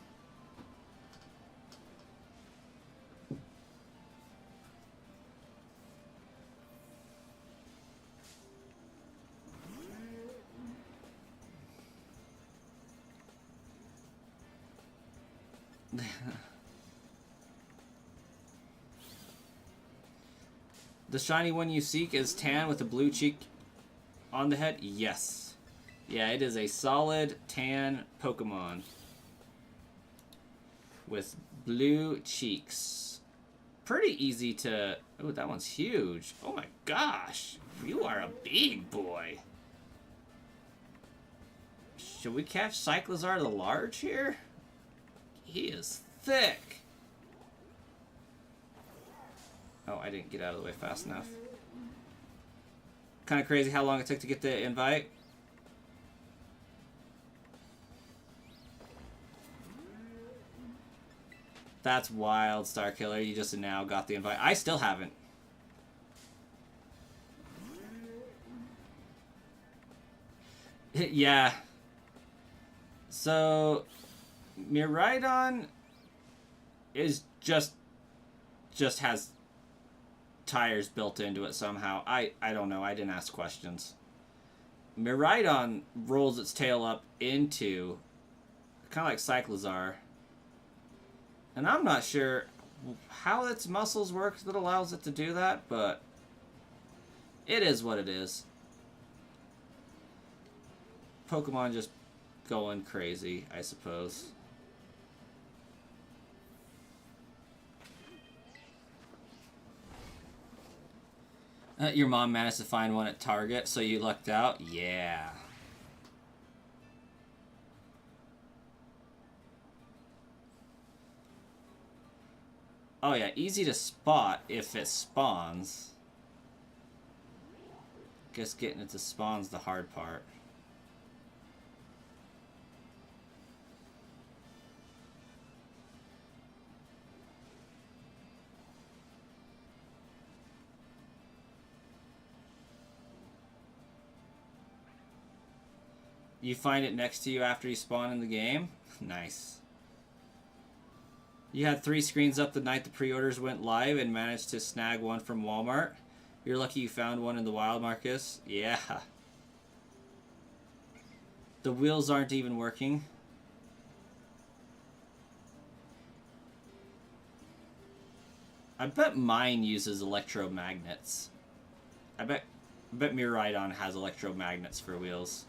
The shiny one you seek is tan with a blue cheek on the head? Yes. Yeah, it is a solid tan Pokemon with blue cheeks. Pretty easy to... Oh, that one's huge. Oh my gosh. You are a big boy. Should we catch Cyclazar the Large here? He is thick. Oh, I didn't get out of the way fast enough. Kind of crazy how long it took to get the invite. That's wild, Starkiller. You just now got the invite. I still haven't. Yeah. So, Miraidon is just has tires built into it somehow. I don't know. I didn't ask questions. Miraidon rolls its tail up into kind of like Cyclazar. And I'm not sure how its muscles work that allows it to do that, but it is what it is. Pokemon just going crazy, I suppose. Your mom managed to find one at Target, so you lucked out? Yeah. Oh yeah, easy to spot if it spawns. Guess getting it to spawn's the hard part. You find it next to you after you spawn in the game? Nice. You had 3 screens up the night the pre-orders went live and managed to snag one from Walmart. You're lucky you found one in the wild, Marcus. Yeah. The wheels aren't even working. I bet mine uses electromagnets. I bet Miraidon has electromagnets for wheels.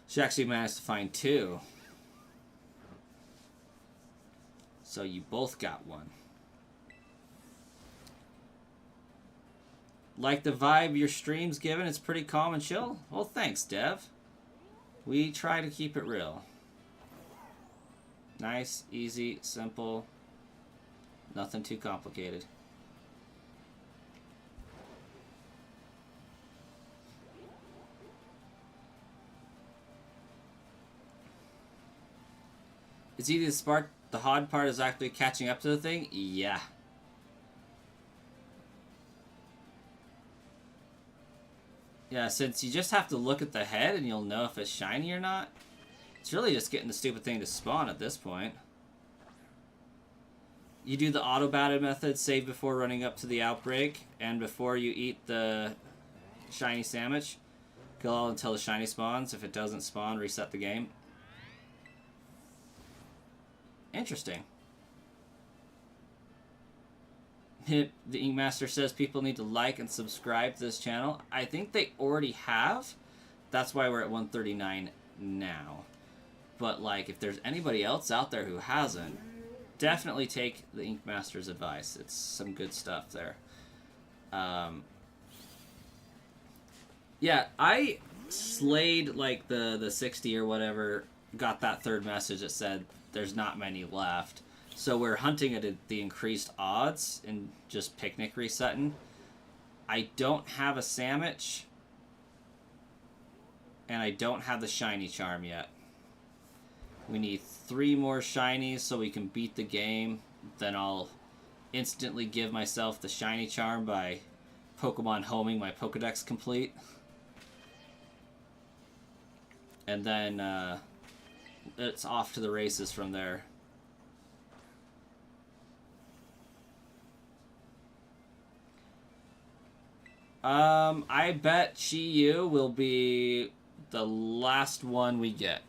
She actually managed to find 2. So you both got one. Like the vibe your stream's given, it's pretty calm and chill? Well, thanks, Dev. We try to keep it real. Nice, easy, simple. Nothing too complicated. It's easy to spark. The hard part is actually catching up to the thing. Yeah. Yeah, since you just have to look at the head and you'll know if it's shiny or not. It's really just getting the stupid thing to spawn at this point. You do the auto-batted method, save before running up to the outbreak, and before you eat the shiny sandwich. Go all until the shiny spawns. If it doesn't spawn, reset the game. Interesting. The Inkmaster says people need to like and subscribe to this channel. I think they already have. That's why we're at 139 now. But, like, if there's anybody else out there who hasn't, definitely take the Inkmaster's advice. It's some good stuff there. Yeah, I slayed, like, the 60 or whatever, got that third message that said there's not many left. So we're hunting at the increased odds and just picnic resetting. I don't have a sandwich. And I don't have the shiny charm yet. We need 3 more shinies so we can beat the game. Then I'll instantly give myself the shiny charm by Pokemon homing my Pokedex complete. And then it's off to the races from there. I bet Chi-Yu will be the last one we get.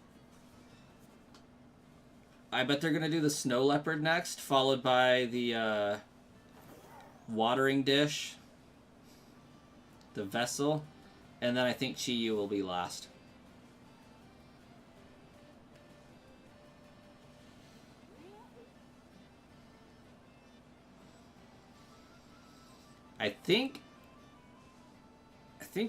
I bet they're going to do the Snow Leopard next, followed by the Watering Dish, the Vessel, and then I think Chi-Yu will be last. I think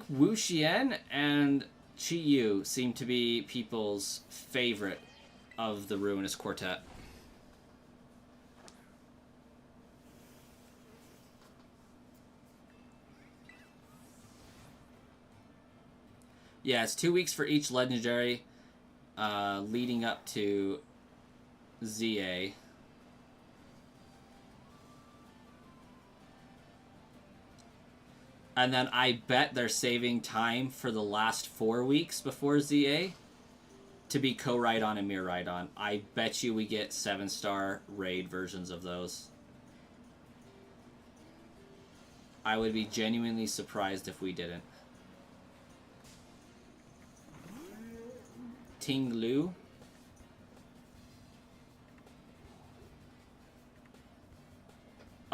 Wu Xian and Chi-Yu seem to be people's favorite of the Ruinous Quartet. Yeah, it's 2 weeks for each legendary, leading up to ZA. And then I bet they're saving time for the last 4 weeks before ZA to be Koraidon and Miraidon. I bet you we get 7-star raid versions of those. I would be genuinely surprised if we didn't. Ting Lu.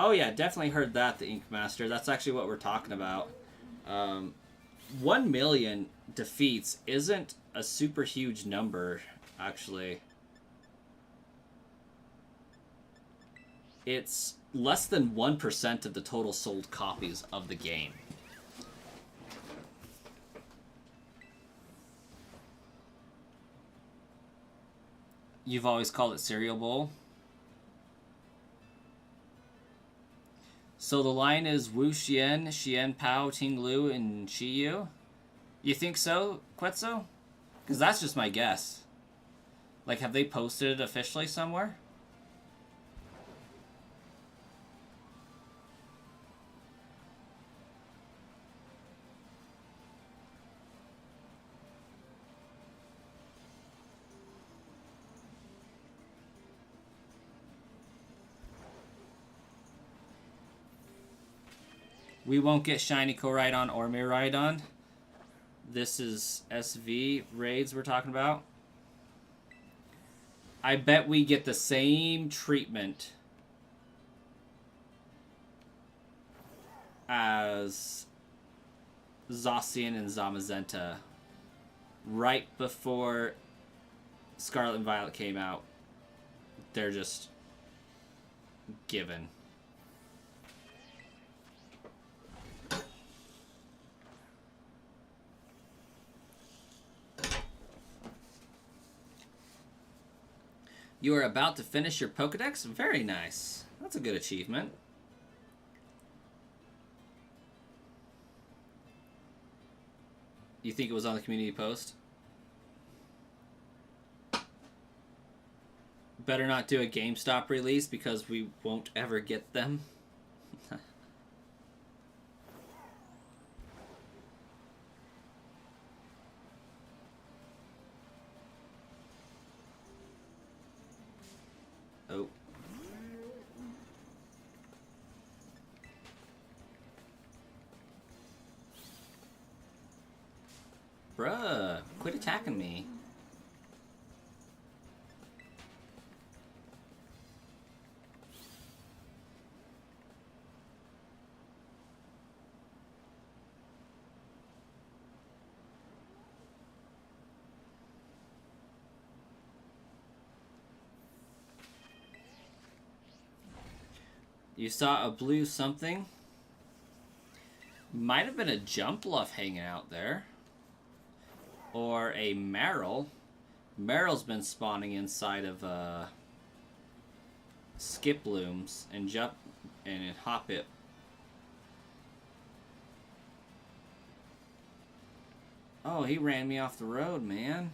Oh yeah, definitely heard that, the Ink Master. That's actually what we're talking about. 1 million defeats isn't a super huge number, actually. It's less than 1% of the total sold copies of the game. You've always called it Cereal Bowl. So the line is Wu Xian, Xian Pao, Ting Lu, and Shiyu? You think so, Quetzal? Because that's just my guess. Like, have they posted it officially somewhere? We won't get Shiny Koraidon or Miraidon. This is SV raids we're talking about. I bet we get the same treatment as Zacian and Zamazenta right before Scarlet and Violet came out. They're just given. You are about to finish your Pokedex? Very nice. That's a good achievement. You think it was on the community post? Better not do a GameStop release because we won't ever get them. Oh. Bruh, quit attacking me. You saw a blue something? Might have been a Jumpluff hanging out there. Or a Marill. Marill's been spawning inside of Skiplooms and Hoppip. Oh, he ran me off the road, man.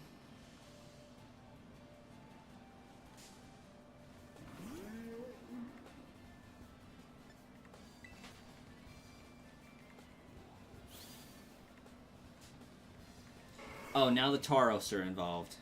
Oh, now the Tauros are involved.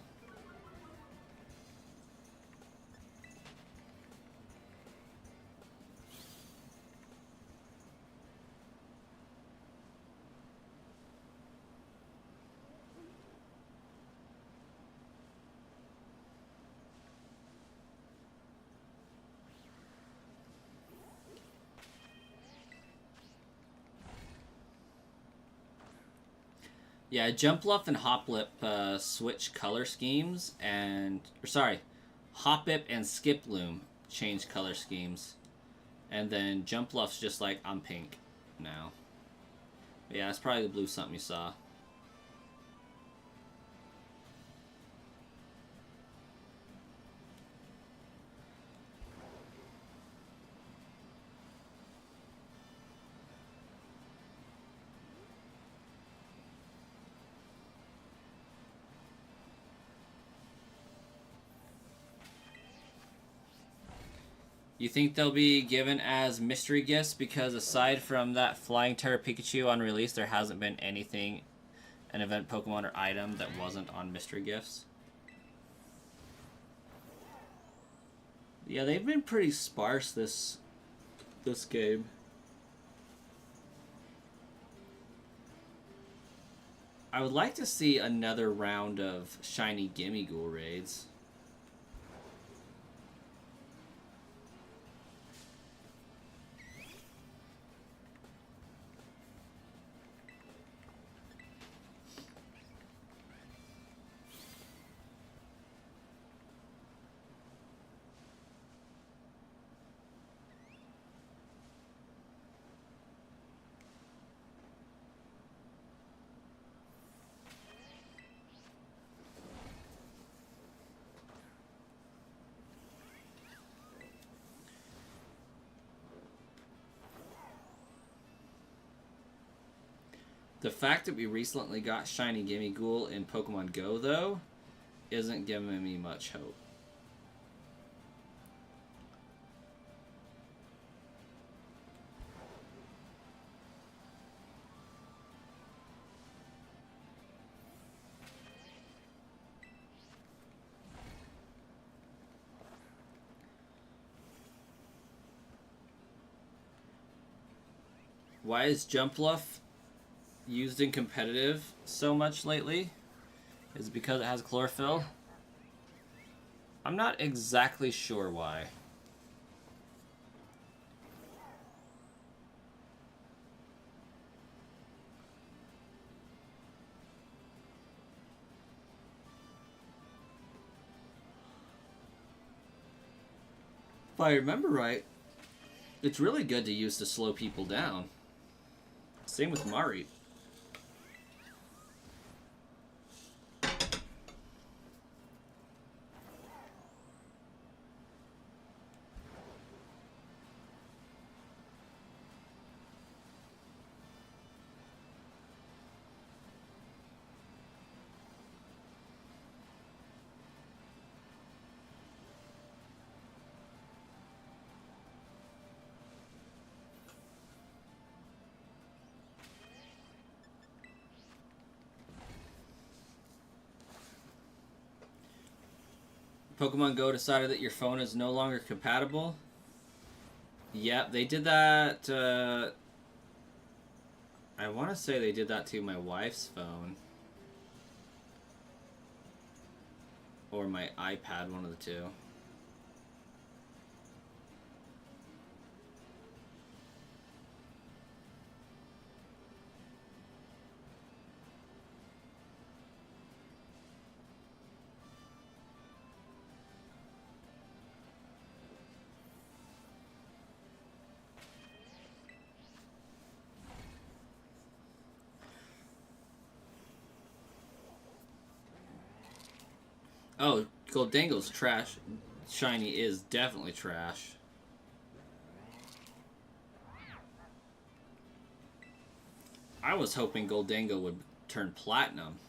Yeah, Jumpluff and Hoplip switch color schemes, Hoppip and Skiploom change color schemes. And then Jumpluff's just like, I'm pink now. But yeah, it's probably the blue something you saw. You think they'll be given as mystery gifts? Because aside from that Flying Terra Pikachu on release, there hasn't been anything, an event Pokemon or item that wasn't on mystery gifts. Yeah, they've been pretty sparse this game. I would like to see another round of Shiny Gimmighoul raids. The fact that we recently got Shiny Gimmighoul in Pokemon Go, though, isn't giving me much hope. Why is Jumpluff used in competitive so much lately? Is it because it has chlorophyll? I'm not exactly sure why. If I remember right, it's really good to use to slow people down. Same with Mari. Pokemon Go decided that your phone is no longer compatible. Yep, they did that. I want to say they did that to my wife's phone. Or my iPad, one of the two. Oh, Goldango's trash. Shiny is definitely trash. I was hoping Goldango would turn platinum.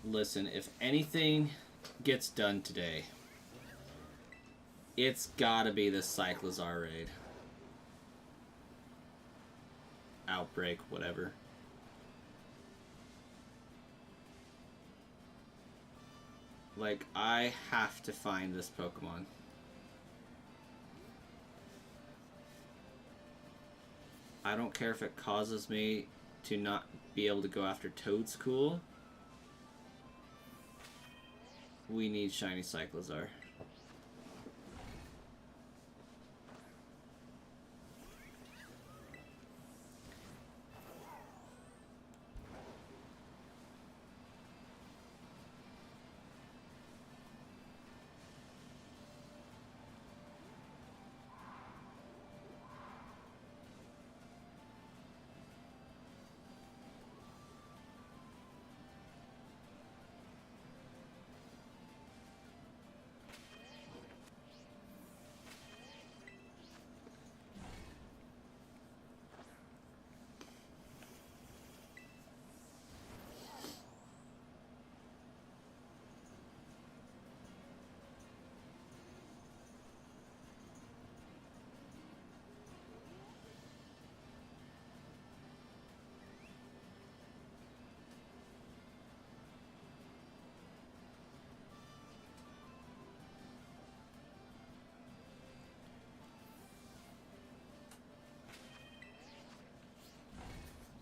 Listen, if anything gets done today, it's gotta be this Cyclazar raid. Outbreak, whatever. Like, I have to find this Pokemon. I don't care if it causes me to not be able to go after Toadstool. We need Shiny Cyclazar.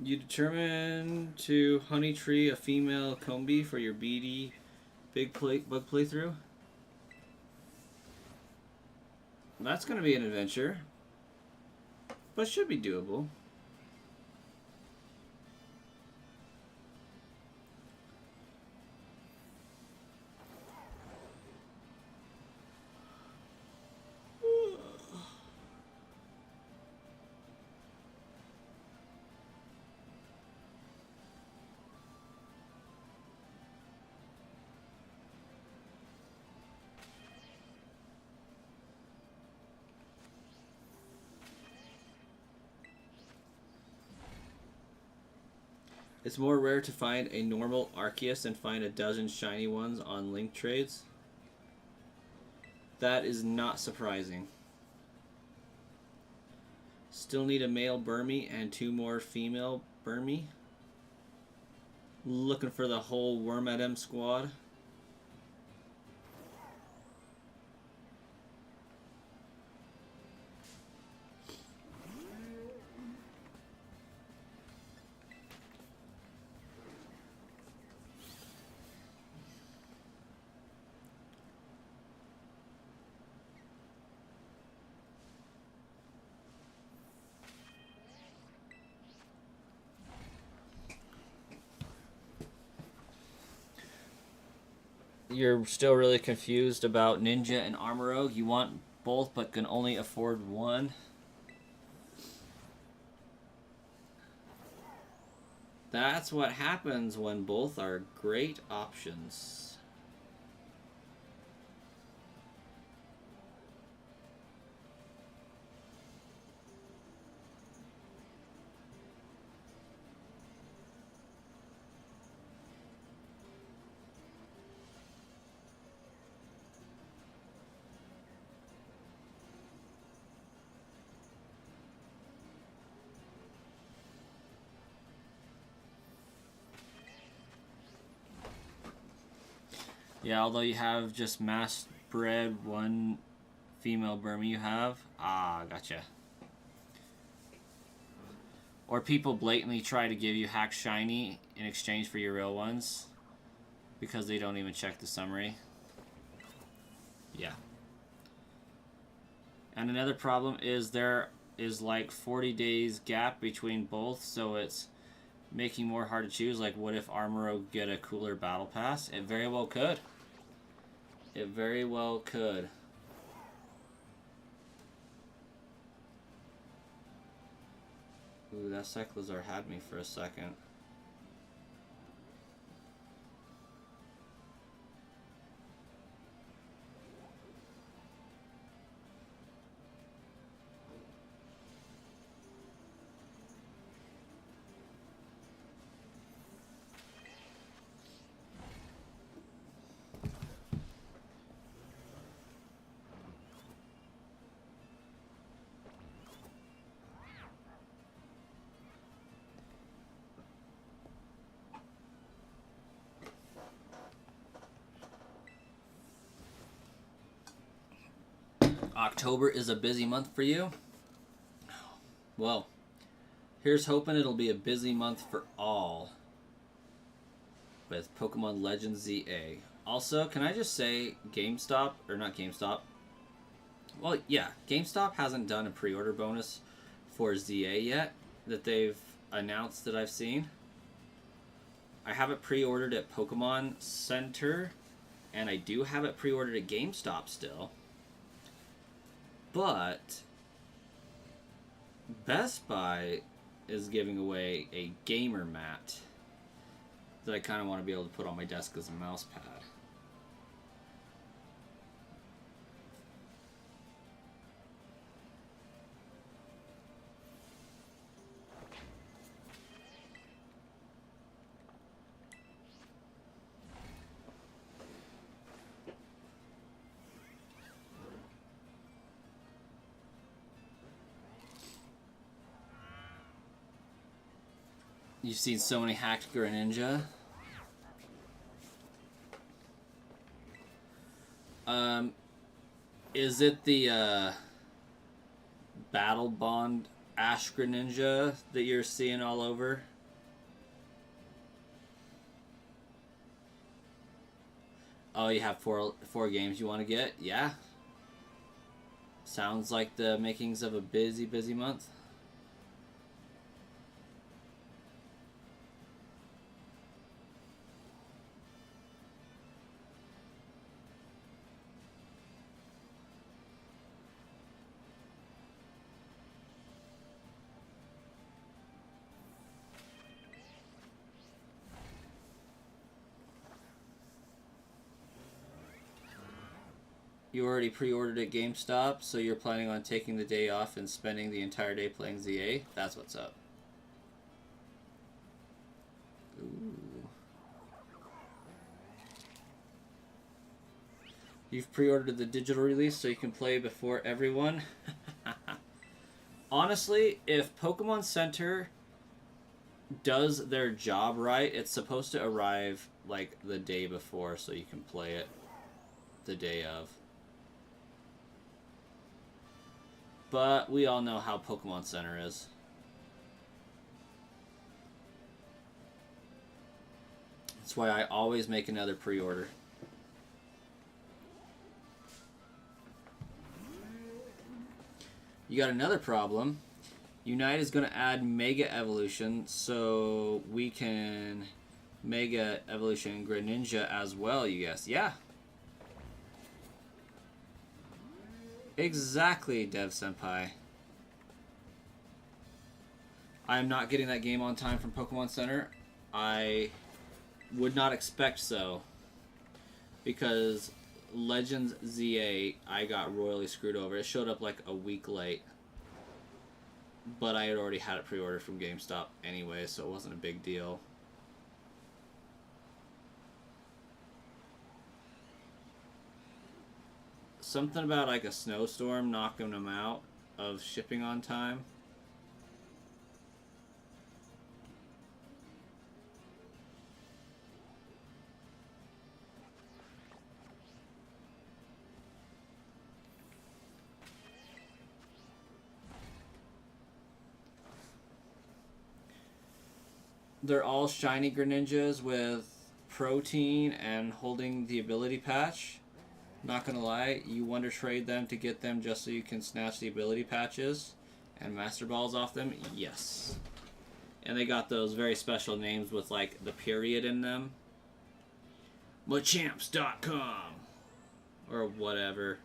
You determine to honey tree a female Combi for your BD bug playthrough. That's going to be an adventure, but should be doable. It's more rare to find a normal Arceus than find a dozen shiny ones on link trades. That is not surprising. Still need a male Burmy and 2 more female Burmy. Looking for the whole Wormadam squad. You're still really confused about Ninja and Armorogue. You want both but can only afford one. That's what happens when both are great options. Yeah, although you have just mass bred one female Burmy you have. Ah, gotcha. Or people blatantly try to give you hack shiny in exchange for your real ones because they don't even check the summary. Yeah. And another problem is there is like 40 days gap between both, so it's making more hard to choose. Like, what if Armorogue get a cooler battle pass? It very well could. It very well could. Ooh, that Cyclazar had me for a second. October is a busy month for you? Well, here's hoping it'll be a busy month for all with Pokemon Legends ZA. Also, can I just say GameStop, or not GameStop, well, yeah, GameStop hasn't done a pre-order bonus for ZA yet that they've announced that I've seen. I have it pre-ordered at Pokemon Center, and I do have it pre-ordered at GameStop still. But Best Buy is giving away a gamer mat that I kind of want to be able to put on my desk as a mouse pad. You've seen so many hacked Greninja. Is it the Battle Bond Ash Greninja that you're seeing all over? Oh, you have four games you want to get? Yeah. Sounds like the makings of a busy, busy month. You already pre-ordered at GameStop, so you're planning on taking the day off and spending the entire day playing ZA? That's what's up. You've pre-ordered the digital release so you can play before everyone. Honestly, if Pokemon Center does their job right, it's supposed to arrive like the day before so you can play it the day of. But we all know how Pokemon Center is. That's why I always make another pre-order. You got another problem. Unite is going to add Mega Evolution, so we can Mega Evolution Greninja as well, you guess. Yeah. Exactly, Dev Senpai. I am not getting that game on time from Pokemon Center. I would not expect so. Because Legends ZA, I got royally screwed over. It showed up like a week late. But I had already had it pre-ordered from GameStop anyway, so it wasn't a big deal. Something about like a snowstorm knocking them out of shipping on time. They're all shiny Greninjas with protein and holding the ability patch. Not gonna lie, you wonder trade them to get them just so you can snatch the ability patches and master balls off them? Yes. And they got those very special names with like the period in them. Machamps.com or whatever.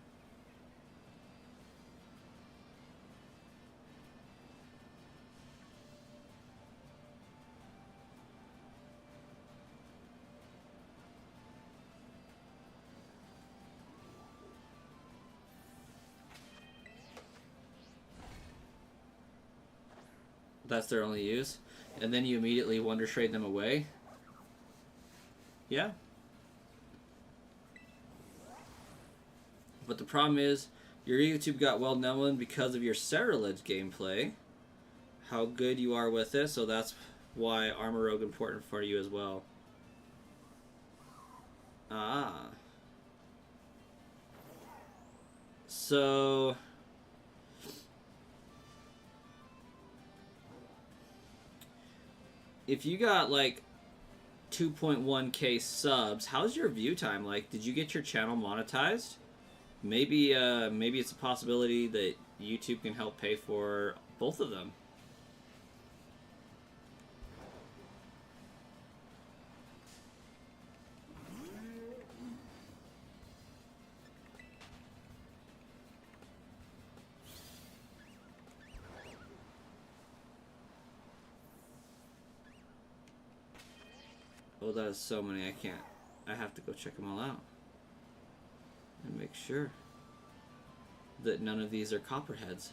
That's their only use. And then you immediately wonder trade them away. Yeah. But the problem is, your YouTube got well known because of your Cerulege gameplay. How good you are with it, so that's why Armor important for you as well. Ah. So... if you got like 2.1k subs, how's your view time like? Did you get your channel monetized? Maybe maybe it's a possibility that YouTube can help pay for both of them. Oh, that is so many. I can't. I have to go check them all out and make sure that none of these are copperheads.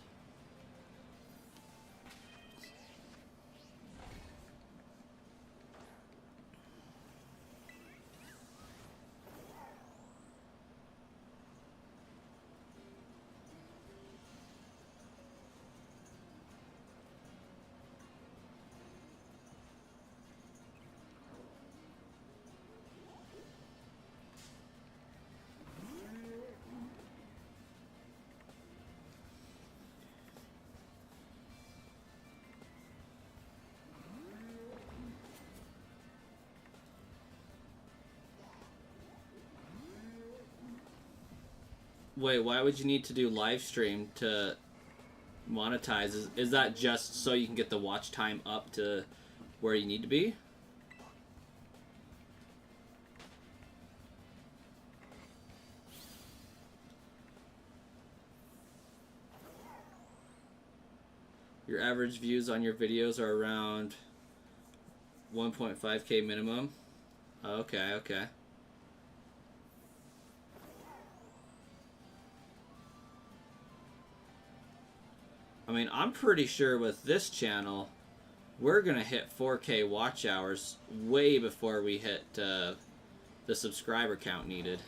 Wait, why would you need to do live stream to monetize? Is that just so you can get the watch time up to where you need to be? Your average views on your videos are around 1.5k minimum. Okay, okay. I mean, I'm pretty sure with this channel, we're going to hit 4K watch hours way before we hit the subscriber count needed.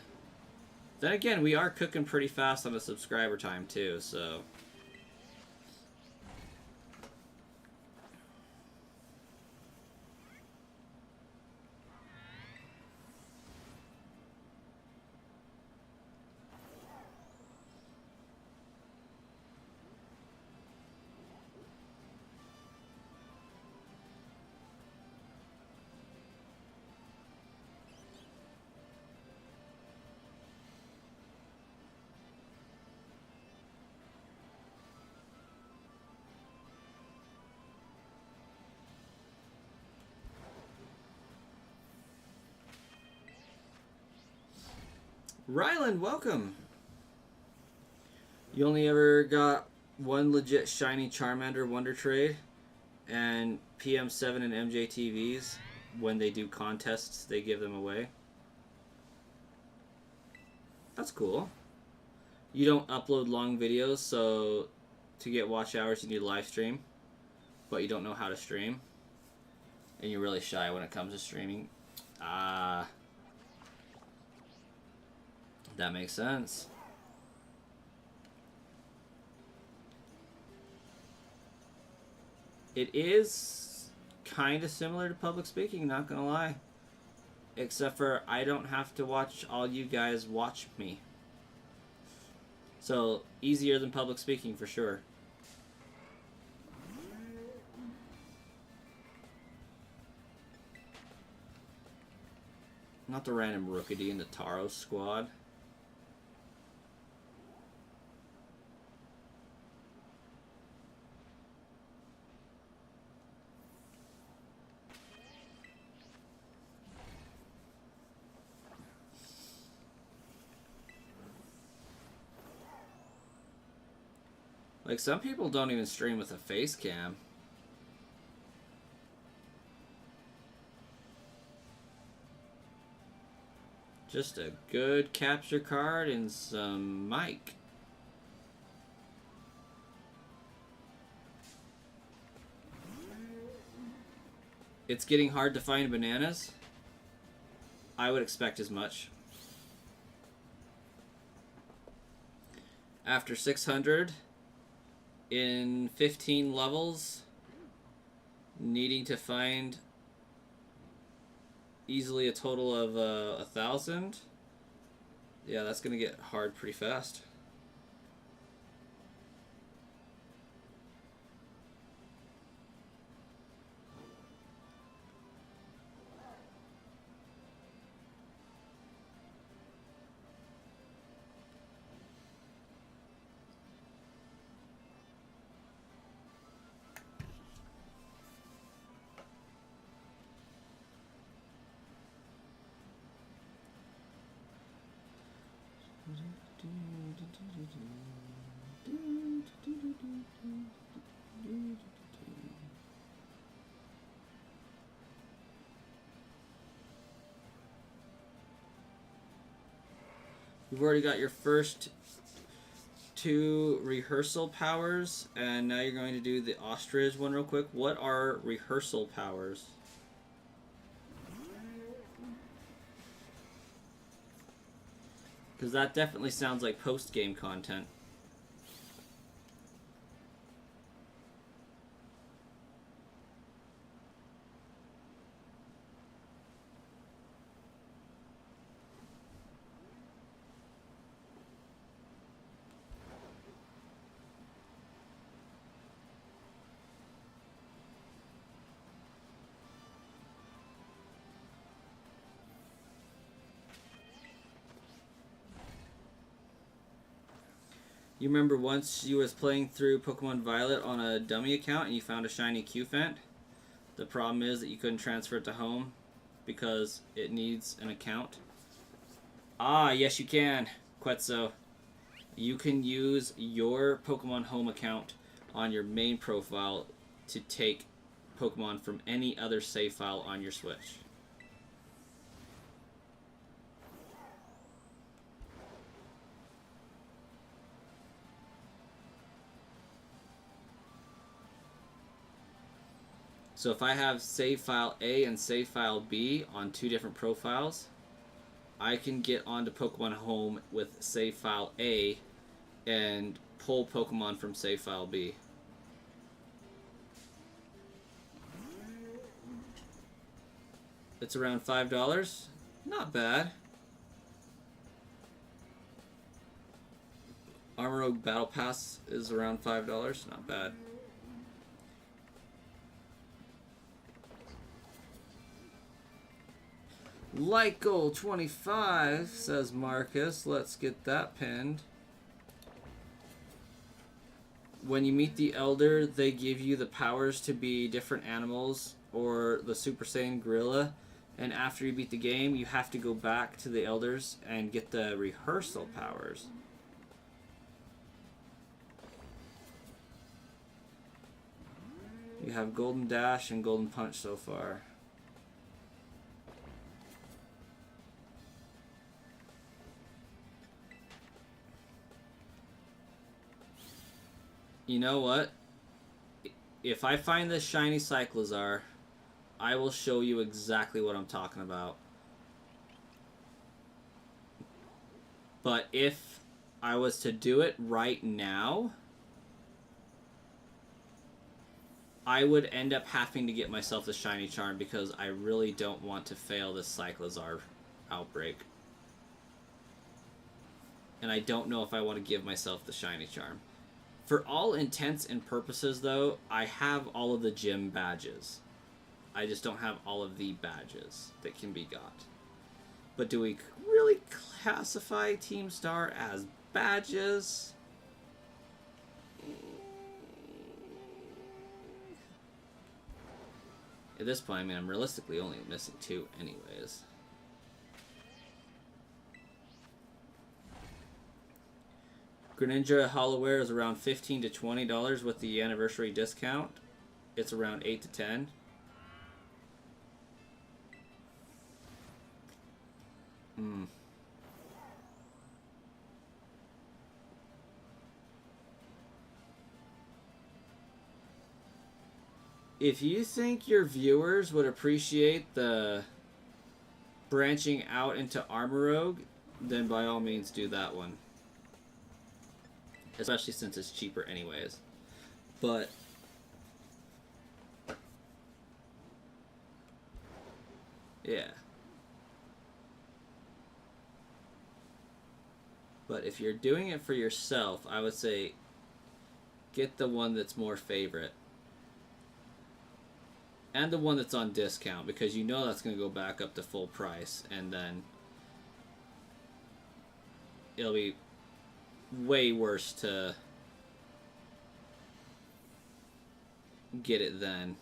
Then again, we are cooking pretty fast on the subscriber time too, so... Ryland, welcome! You only ever got one legit shiny Charmander Wonder Trade, and PM7 and MJTVs, when they do contests, they give them away. That's cool. You don't upload long videos, so to get watch hours you need a live stream, but you don't know how to stream, and you're really shy when it comes to streaming. Ah... That makes sense. It is kind of similar to public speaking, not gonna lie. Except for I don't have to watch all you guys watch me. So, easier than public speaking for sure. Not the random Rookity in the Taro squad. Like, some people don't even stream with a face cam. Just a good capture card and some mic. It's getting hard to find bananas. I would expect as much. After 600... in 15 levels, needing to find easily a total of 1,000. Yeah, that's gonna get hard pretty fast. You've already got your first 2 rehearsal powers, and now you're going to do the ostrich one real quick. What are rehearsal powers? Because that definitely sounds like post-game content. You remember once you was playing through Pokemon Violet on a dummy account and you found a shiny Q-Fent? The problem is that you couldn't transfer it to home because it needs an account. Ah, yes you can, Quetzal. You can use your Pokemon Home account on your main profile to take Pokemon from any other save file on your Switch. So if I have save file A and save file B on 2 different profiles, I can get onto Pokemon Home with save file A and pull Pokemon from save file B. It's around $5. Not bad. Armorogue Battle Pass is around $5. Not bad. Light goal 25, says Marcus. Let's get that pinned. When you meet the Elder, they give you the powers to be different animals or the Super Saiyan Gorilla. And after you beat the game, you have to go back to the Elders and get the rehearsal powers. You have Golden Dash and Golden Punch so far. You know what? If I find this shiny Cyclazar, I will show you exactly what I'm talking about. But if I was to do it right now, I would end up having to get myself the shiny charm because I really don't want to fail this Cyclazar outbreak. And I don't know if I want to give myself the shiny charm. For all intents and purposes, though, I have all of the gym badges. I just don't have all of the badges that can be got. But do we really classify Team Star as badges? At this point, I mean, I'm realistically only missing 2 anyways. Greninja Hollowware is around $15 to $20 with the anniversary discount. It's around $8 to $10. If you think your viewers would appreciate the branching out into Armorogue, then by all means do that one. Especially since it's cheaper anyways. But yeah. But if you're doing it for yourself, I would say get the one that's more favorite. And the one that's on discount, because you know that's going to go back up to full price, and then it'll be way worse to get it then.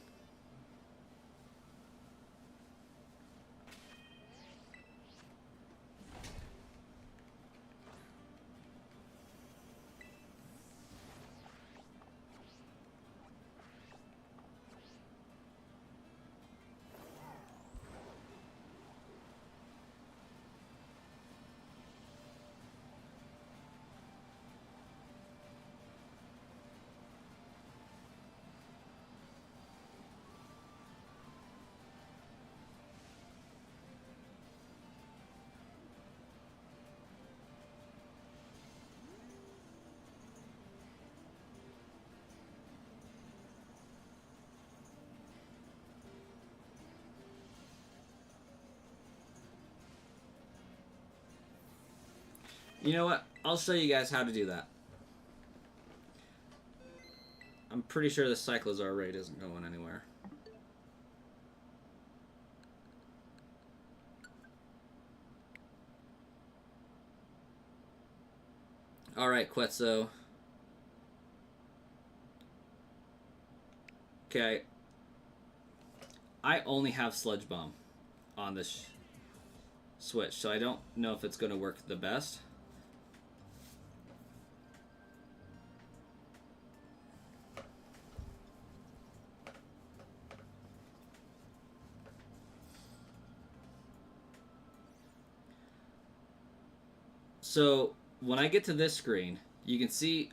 You know what? I'll show you guys how to do that. I'm pretty sure the Cyclazar raid isn't going anywhere. Alright, Quetzal. Okay. I only have Sludge Bomb on this Switch, so I don't know if it's going to work the best. So, when I get to this screen, you can see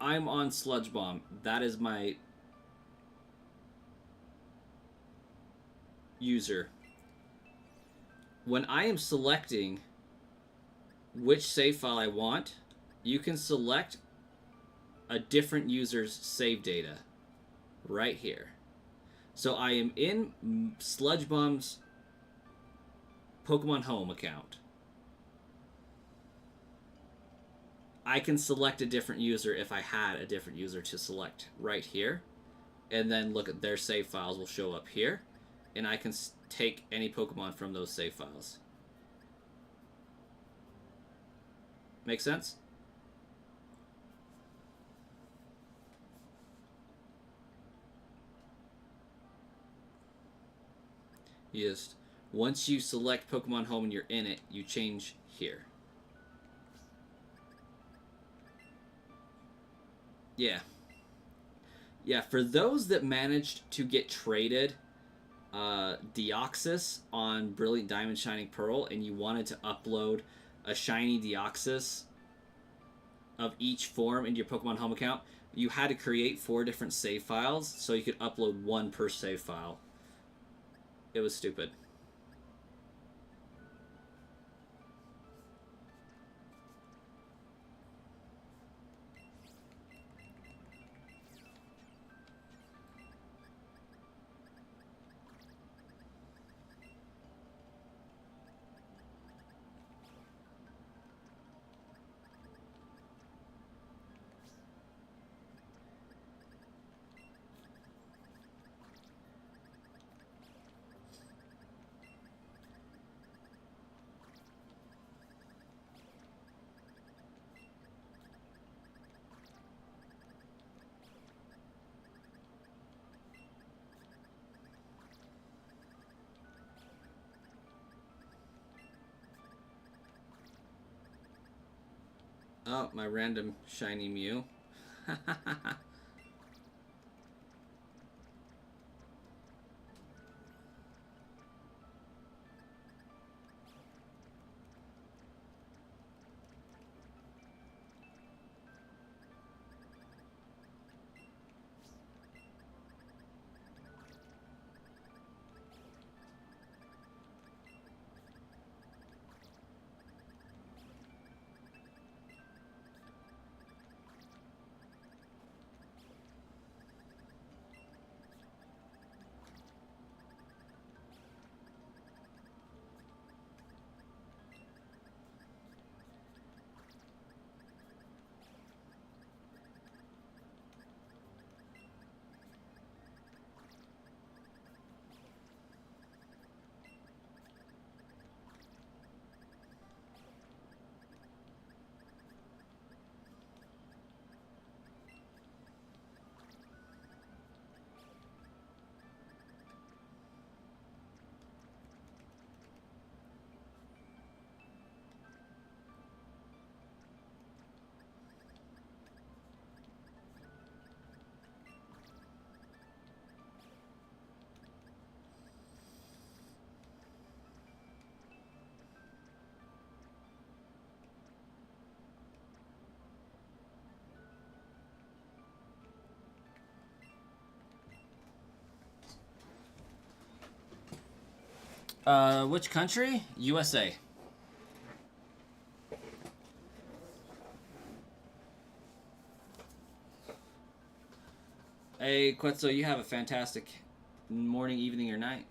I'm on Sludge Bomb. That is my user. When I am selecting which save file I want, you can select a different user's save data right here. So I am in Sludge Bomb's Pokemon Home account. I can select a different user if I had a different user to select right here. And then look at their save files will show up here. And I can take any Pokemon from those save files. Make sense? You just, once you select Pokemon Home and you're in it, you change here. Yeah. Yeah, for those that managed to get traded Deoxys on Brilliant Diamond Shining Pearl and you wanted to upload a shiny Deoxys of each form into your Pokemon Home account, you had to create 4 different save files so you could upload 1 per save file. It was stupid. Oh, my random shiny Mew. Which country? USA. Hey, Quetzal, you have a fantastic morning, evening, or night.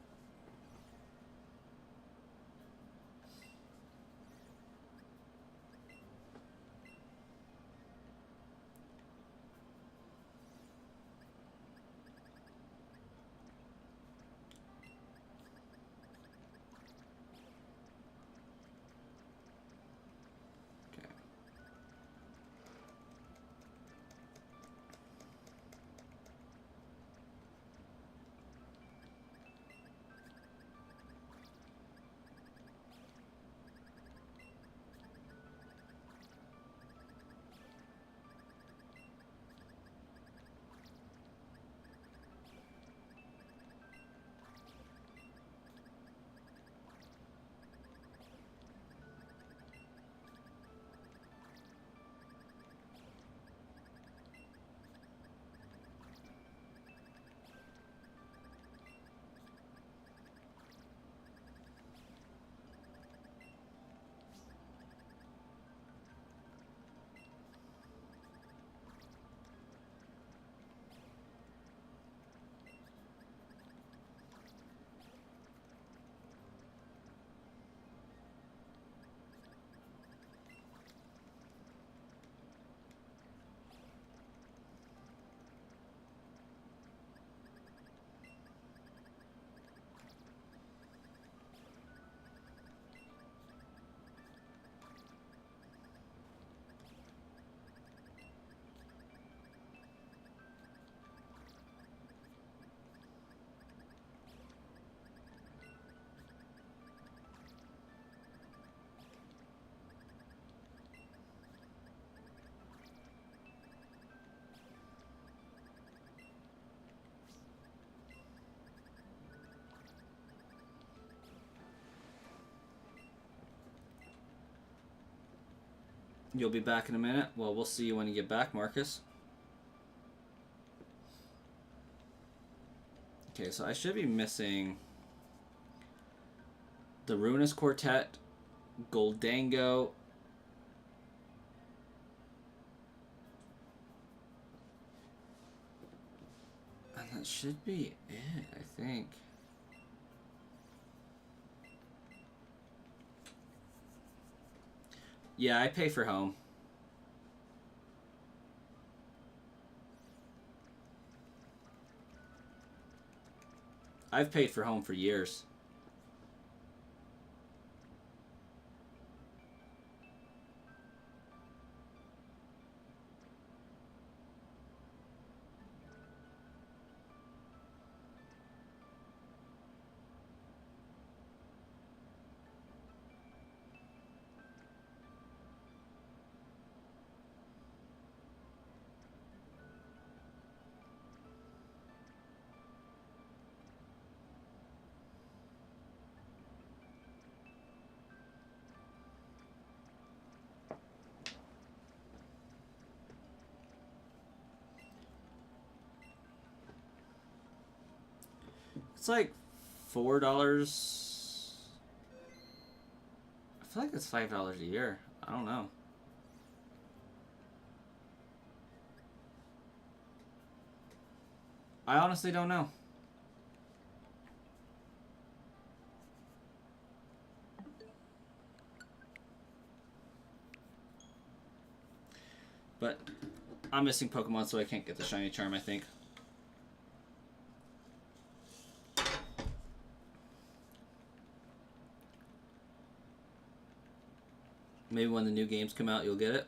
You'll be back in a minute? Well, we'll see you when you get back, Marcus. Okay, so I should be missing the Ruinous Quartet, Goldango, and that should be it, I think. Yeah, I pay for home. I've paid for home for years. It's like $4. I feel like it's $5 a year. I don't know. I honestly don't know. But I'm missing Pokemon, so I can't get the Shiny Charm, I think. Maybe when the new games come out, you'll get it.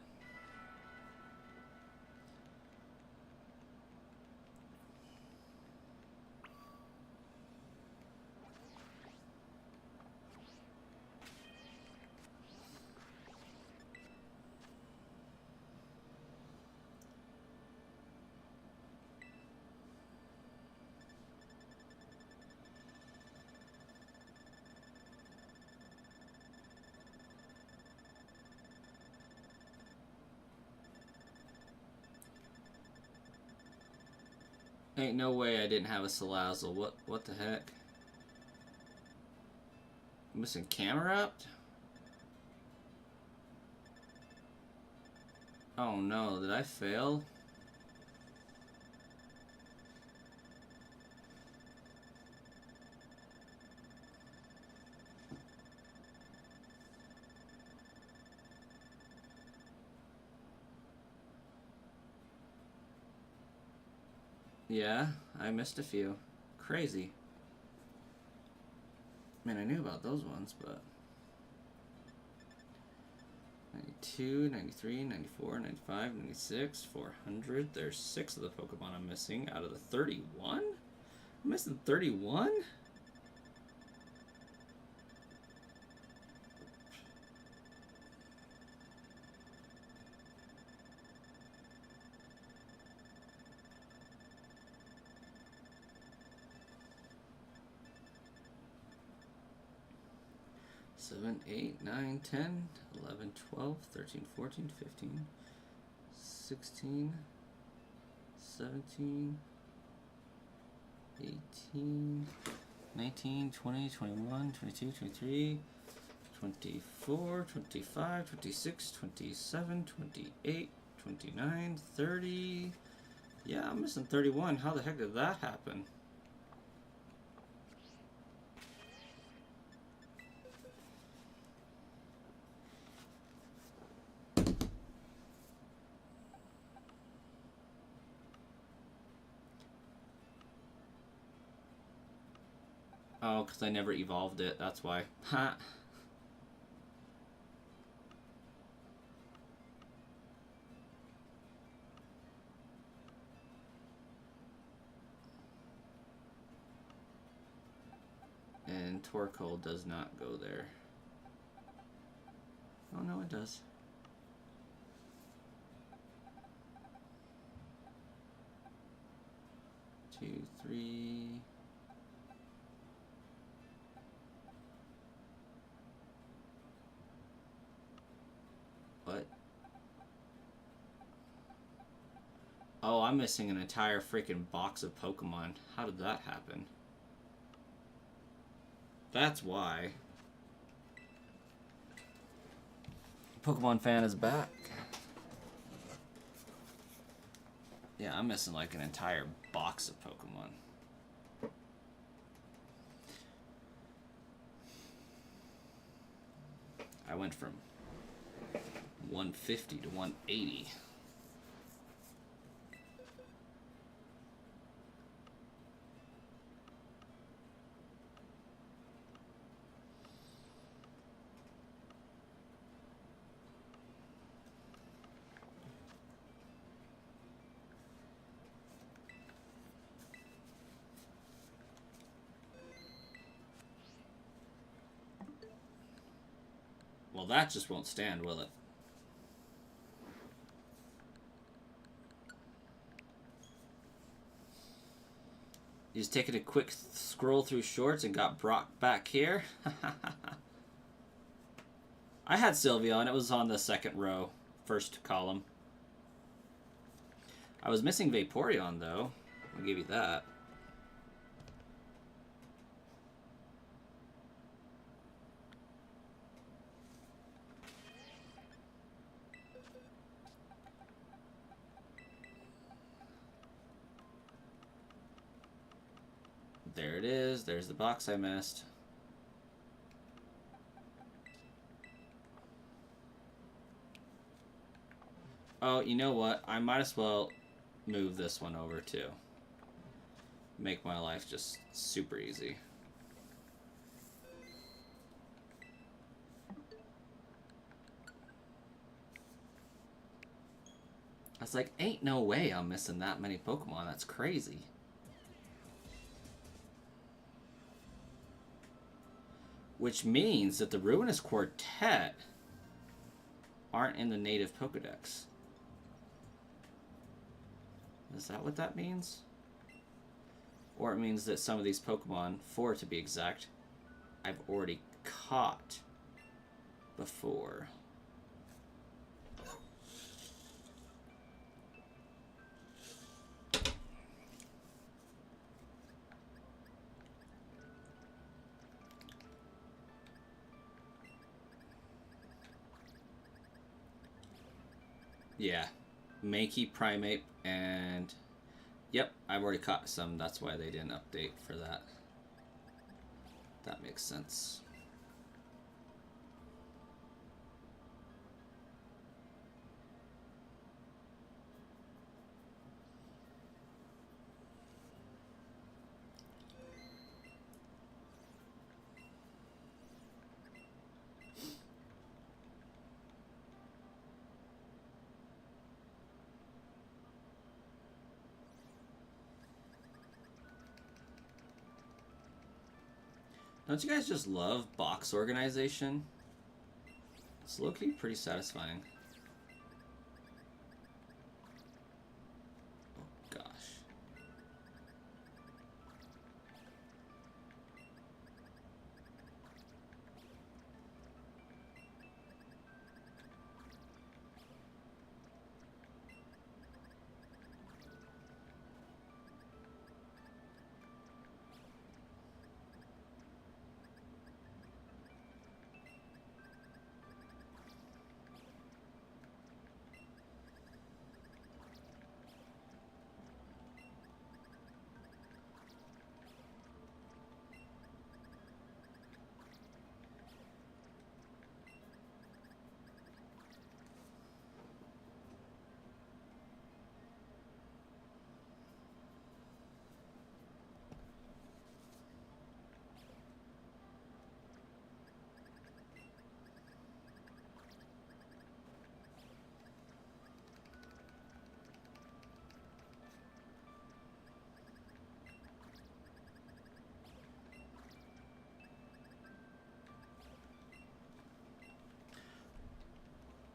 Ain't no way I didn't have a Cyclazar. What the heck? I'm missing Camerupt? Oh no, did I fail? Yeah, I missed a few. Crazy. Man, I knew about those ones, but... 92, 93, 94, 95, 96, 400. There's 6 of the Pokemon I'm missing out of the 31? I'm missing 31? Seven, 8, 9, 10, 11, 12, 13, 14, 15, 16, 17, 18, 19, 20, 21, 22, 23, 24, 25, 26, 27, 28, 29, 30. Yeah, I'm missing 31. How the heck did that happen? Oh, because I never evolved it, that's why. Ha! And Torkoal does not go there. Oh no, it does. Two, three... What? Oh, I'm missing an entire freaking box of Pokemon. How did that happen? That's why. Pokemon fan is back. Yeah, I'm missing like an entire box of Pokemon. I went from 150 to 180. Well, that just won't stand, will it? He's taking a quick scroll through shorts and got brought back here. I had Sylveon. It was on the second row, first column. I was missing Vaporeon, though. I'll give you that. There it is. There's the box I missed. Oh, you know what? I might as well move this one over too. Make my life just super easy. I was like, ain't no way I'm missing that many Pokemon. That's crazy. Which means that the Ruinous Quartet aren't in the native Pokedex. Is that what that means? Or it means that some of these Pokemon, 4 to be exact, I've already caught before. Yeah, Mankey, Primate, and yep, I've already caught some. That's why they didn't update for that. That makes sense. Don't you guys just love box organization? It's low-key pretty satisfying. Oh, gosh.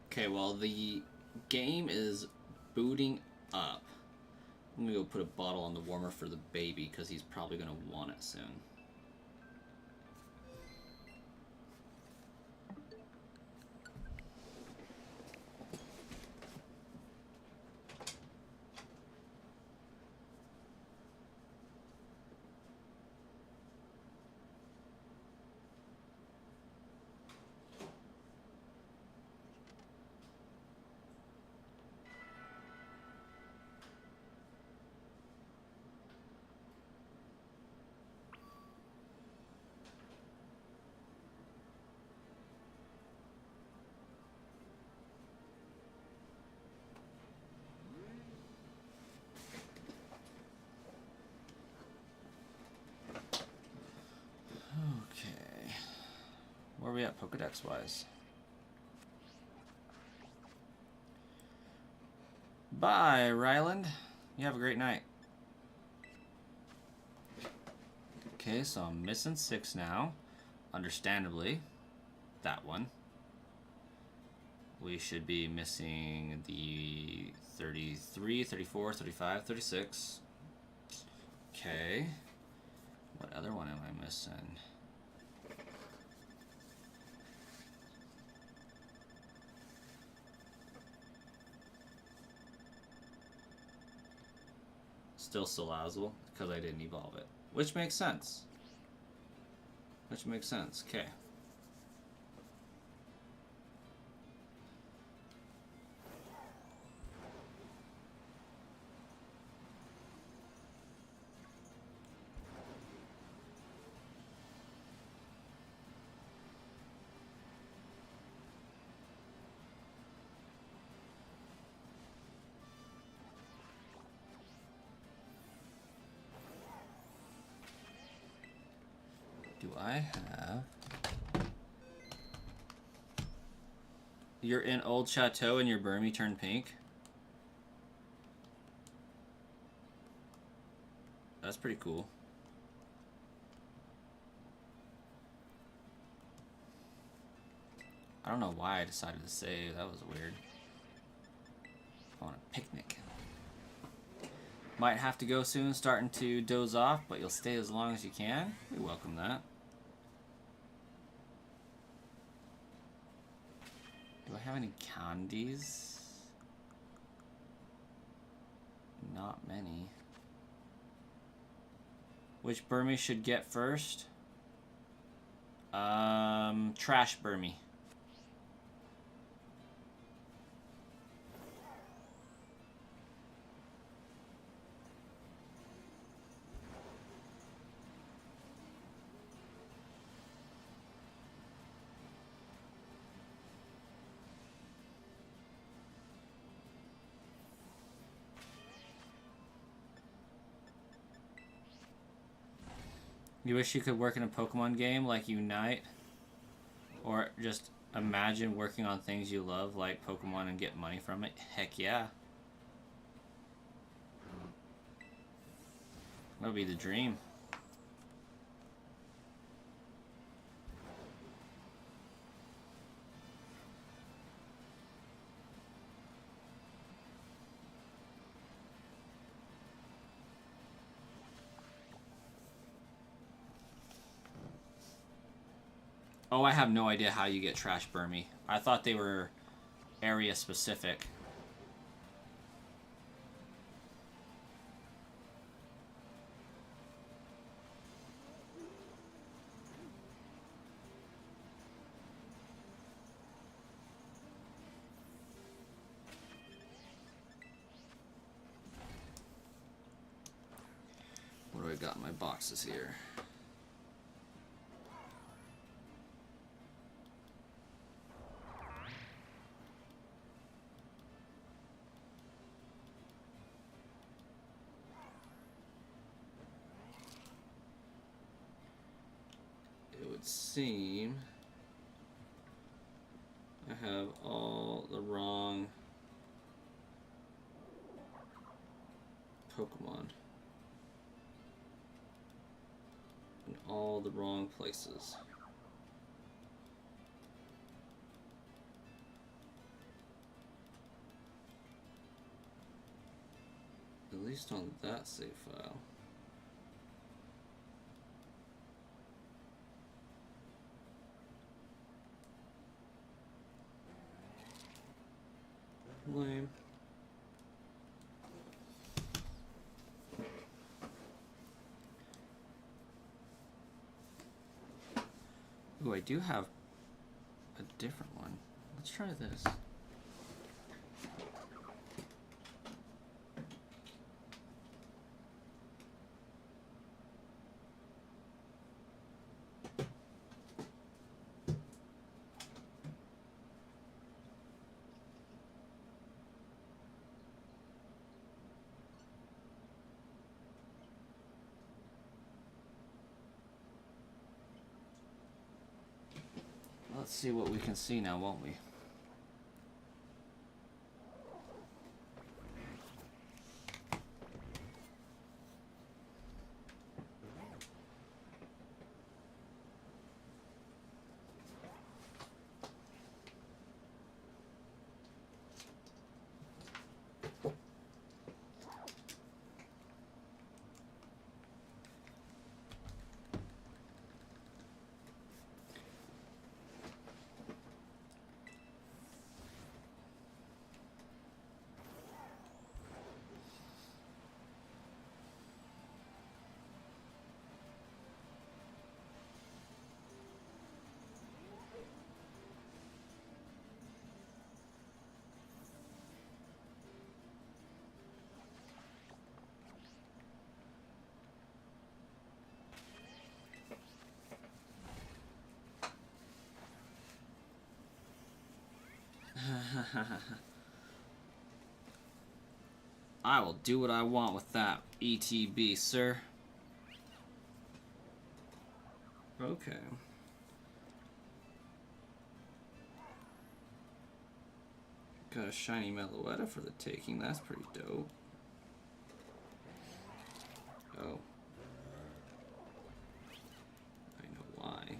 Okay, well, the game is booting up. I'm gonna go put a bottle on the warmer for the baby because he's probably gonna want it soon. Where are we at Pokedex wise? Bye, Ryland. You have a great night. Okay, so I'm missing 6 now. Understandably. That one. We should be missing the 33, 34, 35, 36. Okay. What other one am I missing? Still Cyclazar, because I didn't evolve it. Which makes sense. Okay. Do I have... You're in Old Chateau and your Burmy turned pink? That's pretty cool. I don't know why I decided to save. That was weird. I want a picnic. Might have to go soon, starting to doze off, but you'll stay as long as you can. We welcome that. Do I have any candies? Not many. Which Burmy should get first? Trash Burmy. You wish you could work in a Pokemon game like Unite? Or just imagine working on things you love like Pokemon and get money from it? Heck yeah. That would be the dream. Oh, I have no idea how you get Trash Burmy. I thought they were area specific. What do I got in my boxes here? Seem I have all the wrong Pokemon in all the wrong places. At least on that save file. Lame. Ooh, I do have a different one. Let's try this. let's see what we can see now, won't we? I will do what I want with that, ETB, sir. Okay. Got a shiny Meloetta for the taking. That's pretty dope. Oh. I know why.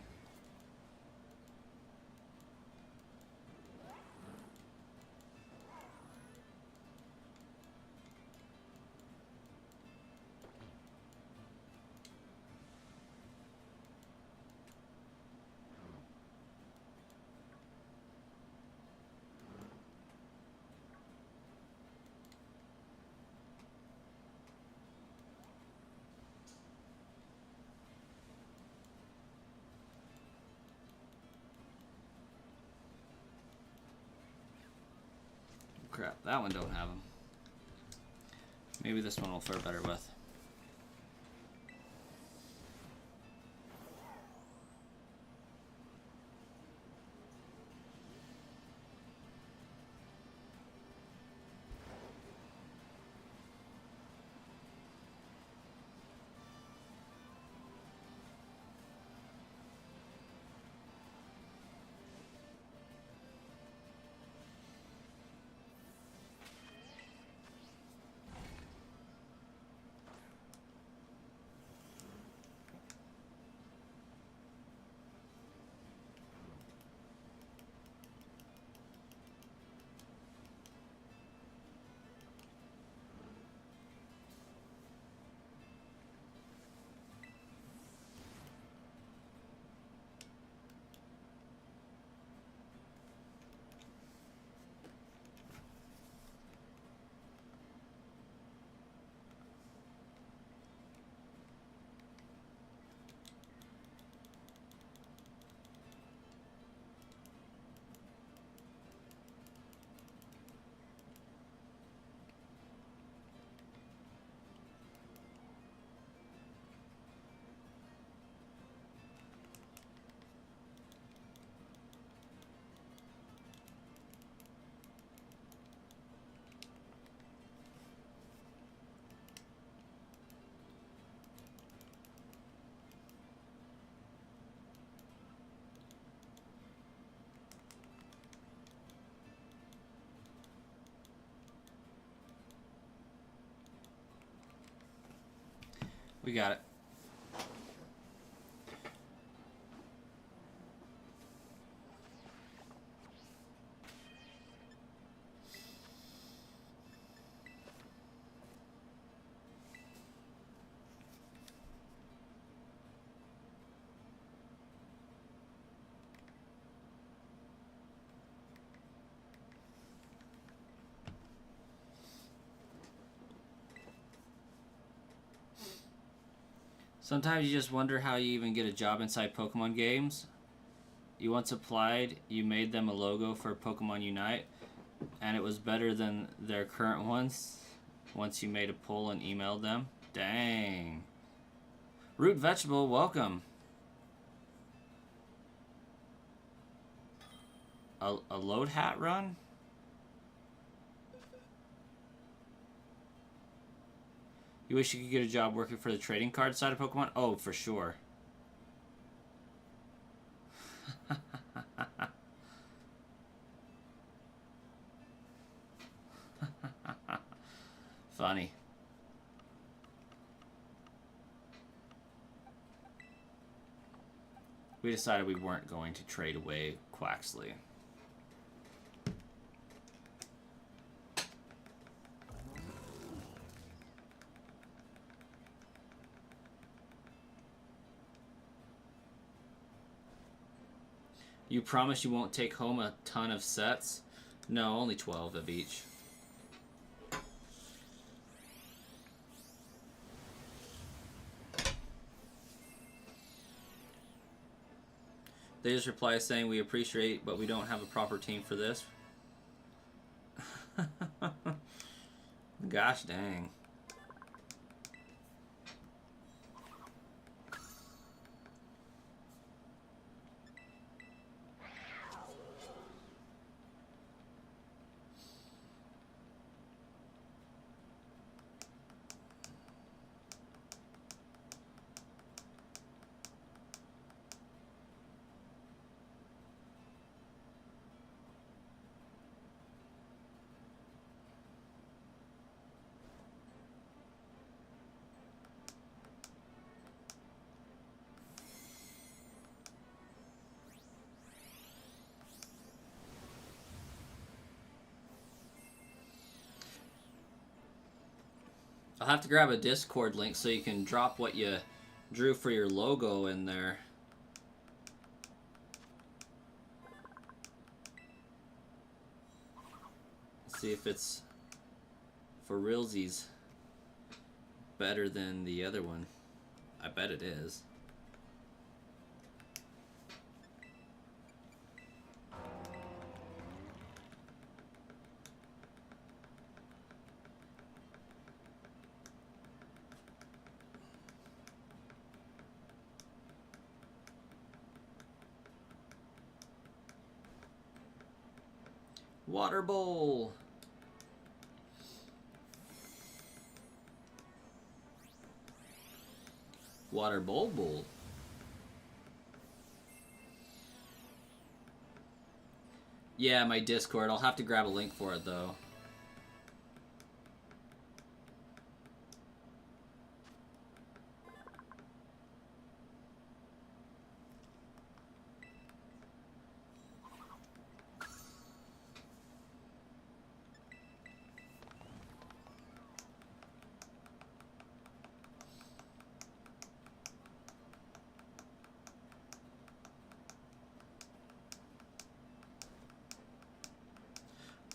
Crap, that one don't have them. Maybe this one will fare better with. We got it. Sometimes you just wonder how you even get a job inside Pokemon games. You once applied, you made them a logo for Pokemon Unite, and it was better than their current ones once you made a poll and emailed them. Dang. Root Vegetable, welcome. A load hat run? You wish you could get a job working for the trading card side of Pokemon? Oh, for sure. funny. We decided we weren't going to trade away Quaxley. You promise you won't take home a ton of sets? No, only 12 of each. They just reply saying, we appreciate, but we don't have a proper team for this. Gosh dang. I'll have to grab a Discord link so you can drop what you drew for your logo in there. See if it's for realsies better than the other one. I bet it is. Water bowl. Water bowl. Yeah, my Discord. I'll have to grab a link for it though.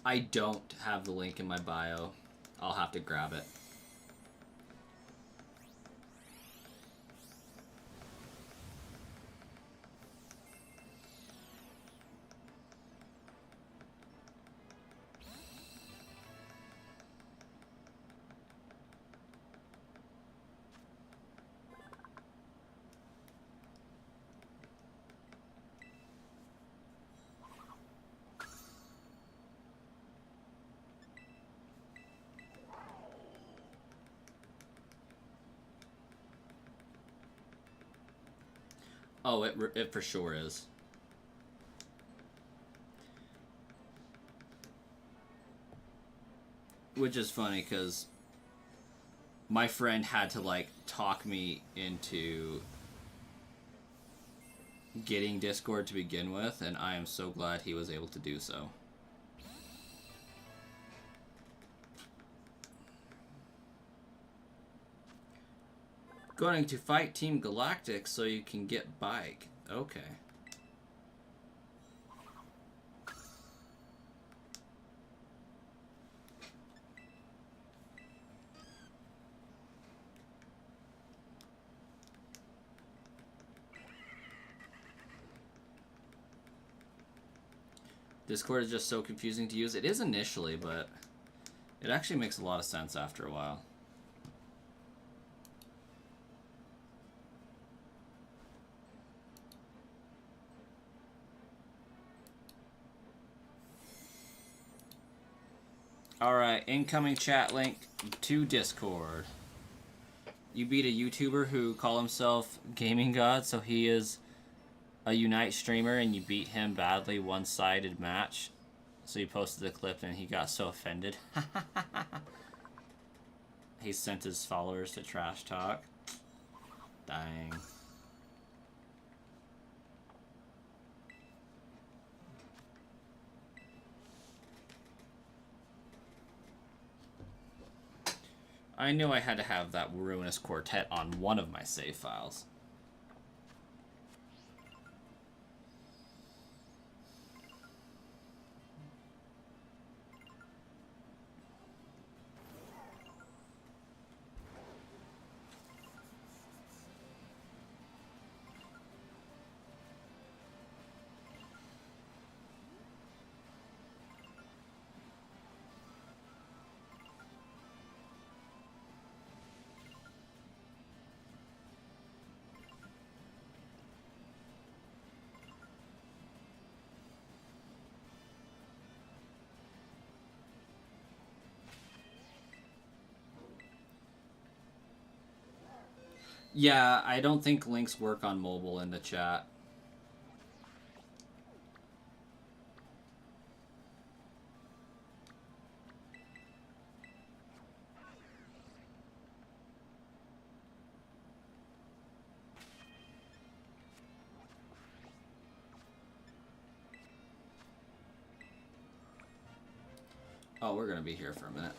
I don't have the link in my bio. I'll have to grab it. Oh, it for sure is. Which is funny because my friend had to like talk me into getting Discord to begin with, and I am so glad he was able to do so. Going to fight Team Galactic so you can get bike. Okay. Discord is just so confusing to use. It is initially, but it actually makes a lot of sense after a while. Alright, incoming chat link to Discord. You beat a YouTuber who called himself Gaming God, so he is a Unite streamer, and you beat him badly, one-sided match. So he posted the clip and he got so offended. He sent his followers to trash talk. Dang. I knew I had to have that Ruinous Quartet on one of my save files. Yeah, I don't think links work on mobile in the chat. Oh, we're gonna be here for a minute.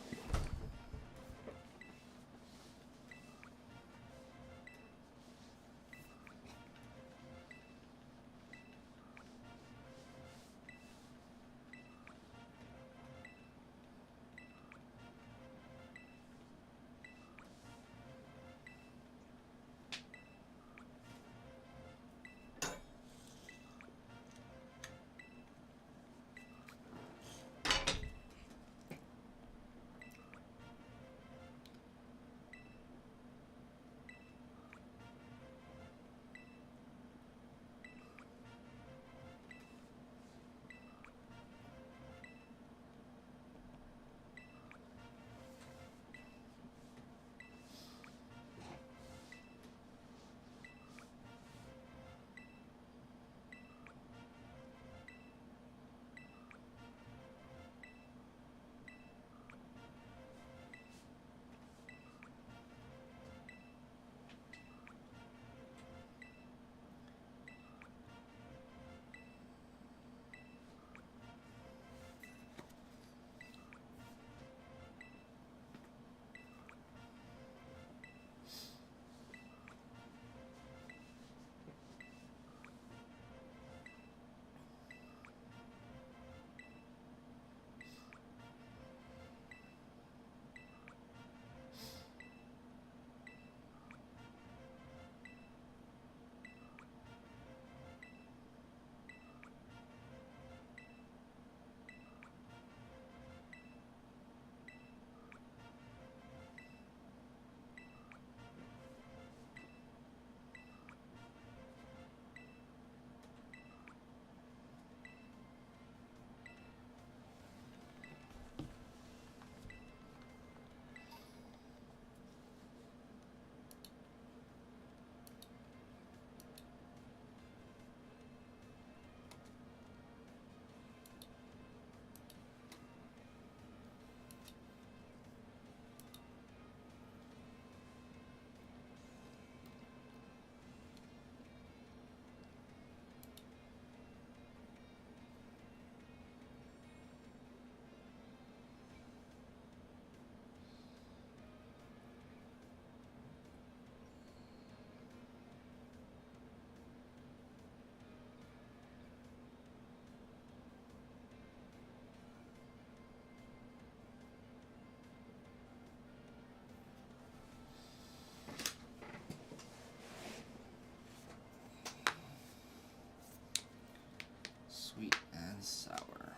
Sweet and sour.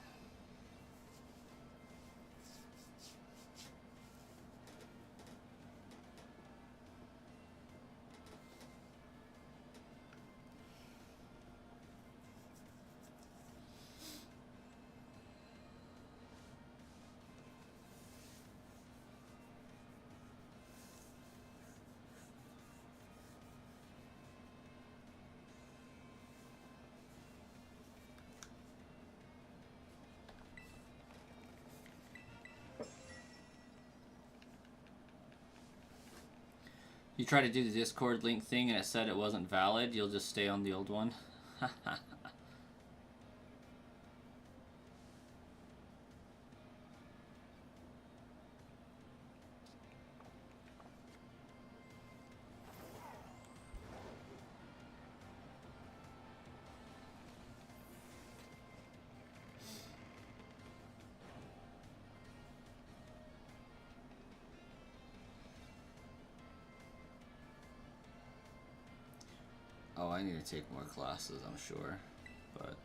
You try to do the Discord link thing and it said it wasn't valid, you'll just stay on the old one. Oh, I need to take more classes, I'm sure, but...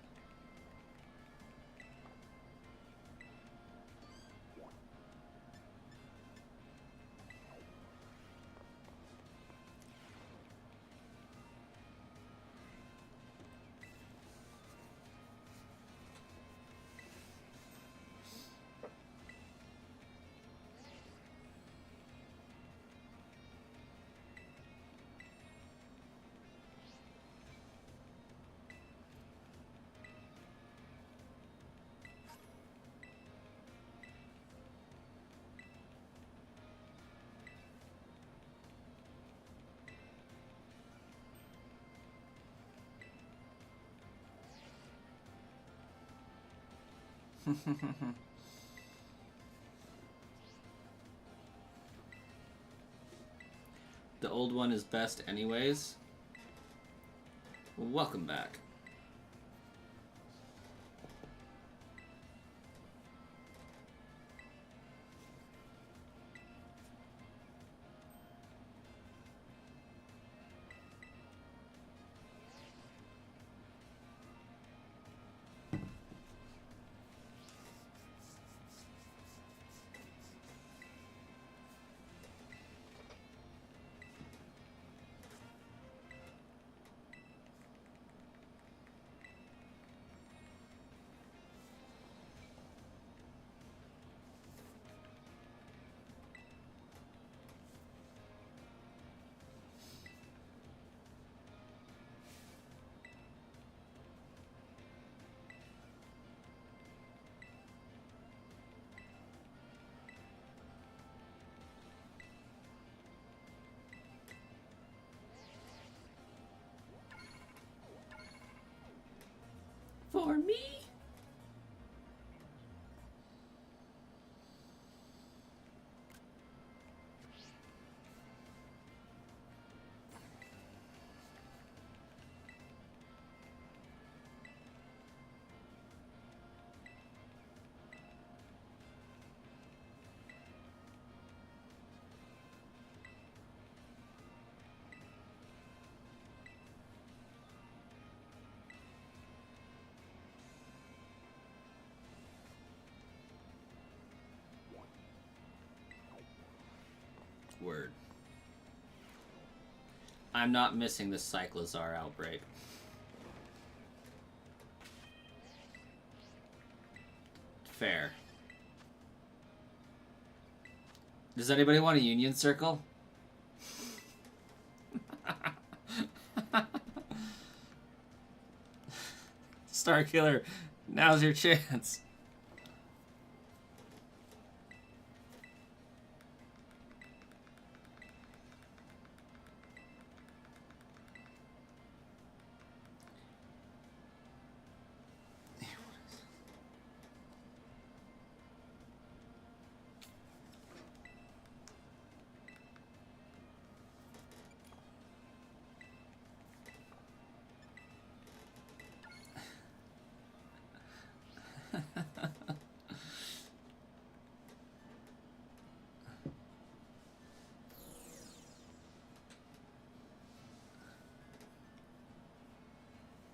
The old one is best anyways. Well, welcome back. For me? Word. I'm not missing the Cyclazar outbreak. Fair. Does anybody want a union circle? Star Killer, now's your chance.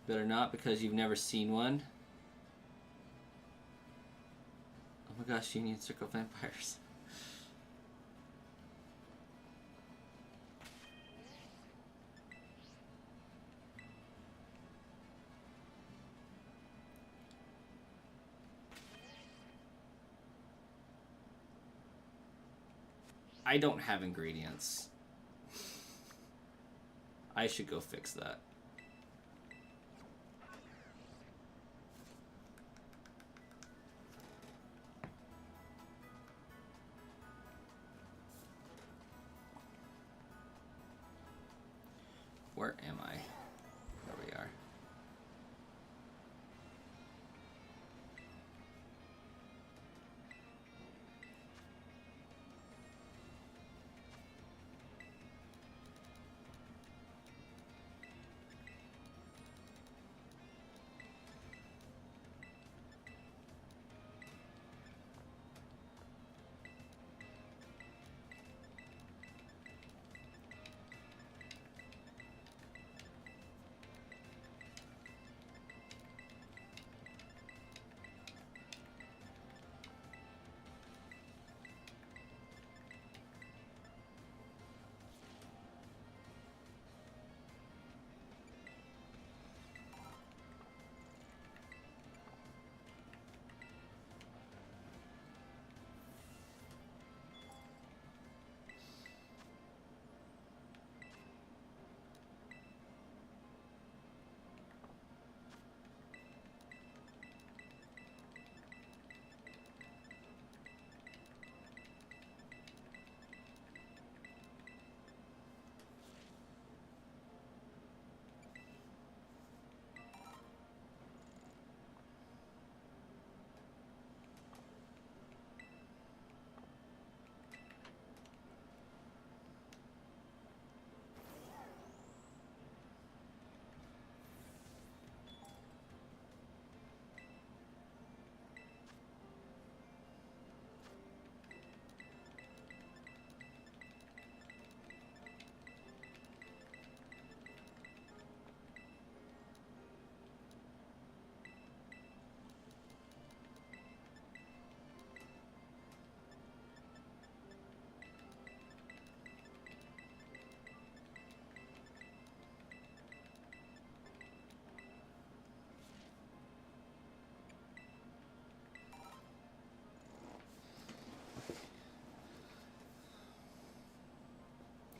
Better not, because you've never seen one. Oh my gosh, Union Circle Vampires. I don't have ingredients. I should go fix that. Where am I? There we are.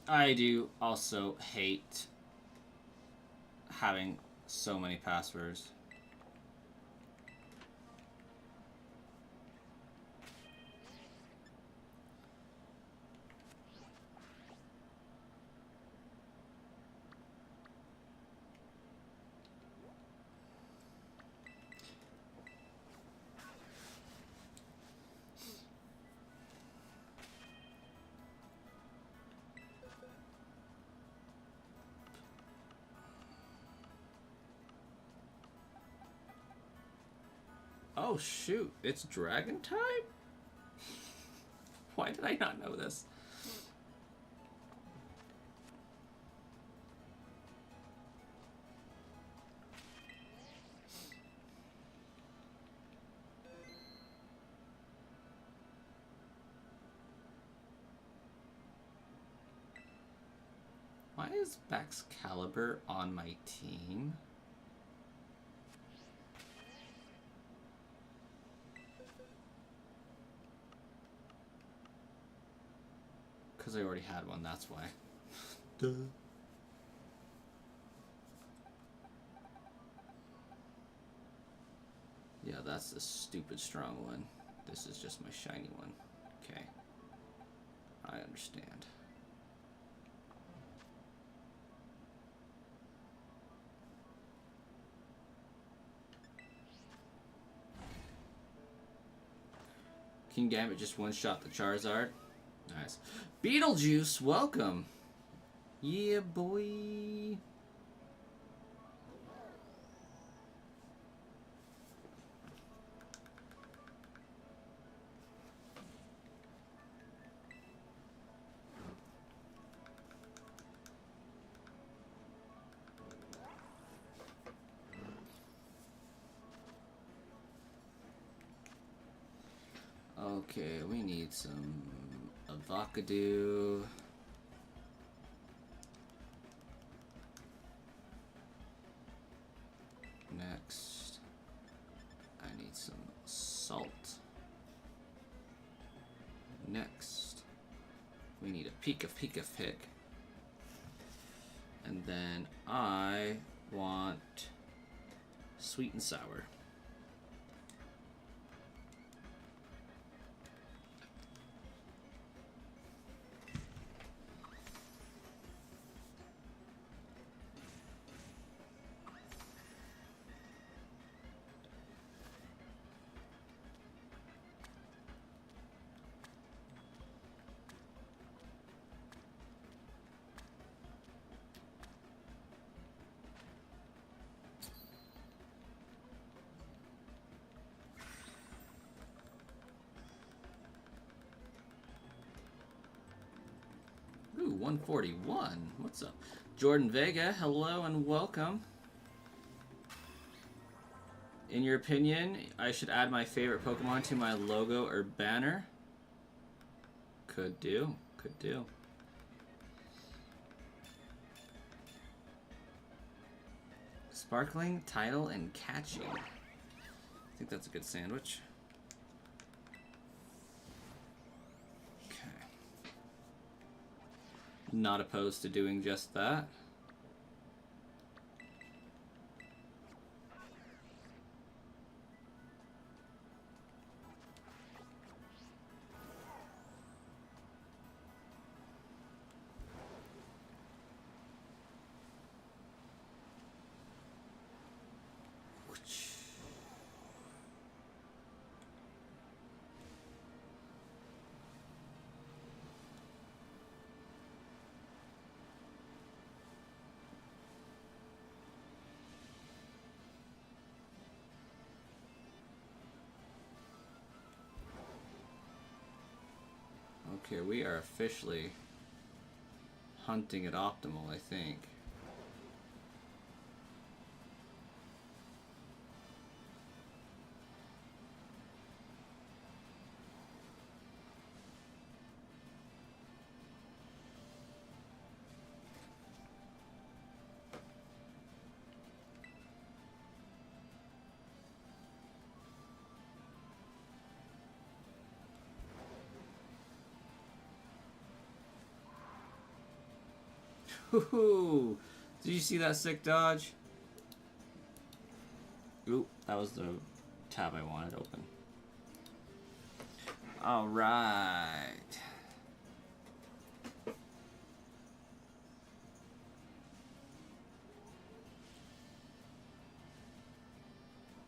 I do also hate having so many passwords. Oh shoot, it's dragon time? Why did I not know this? Why is Baxcalibur on my team? Because I already had one, that's why. Duh. Yeah, that's the stupid strong one. This is just my shiny one. Okay. I understand. King Gambit just one-shot the Charizard. Nice. Beetlejuice, welcome. Yeah, boy. Okay, we need some avocado. Next, I need some salt. Next, we need a Pika Pika pick. And then I want sweet and sour. 141. What's up? Jordan Vega, hello and welcome. In your opinion, I should add my favorite Pokemon to my logo or banner? Could do. Could do. Sparkling, tidal, and catchy. I think that's a good sandwich. Okay. Not opposed to doing just that. Okay, we are officially hunting at optimal, I think. Woohoo! Did you see that sick dodge? Oop, that was the tab I wanted open. Alright.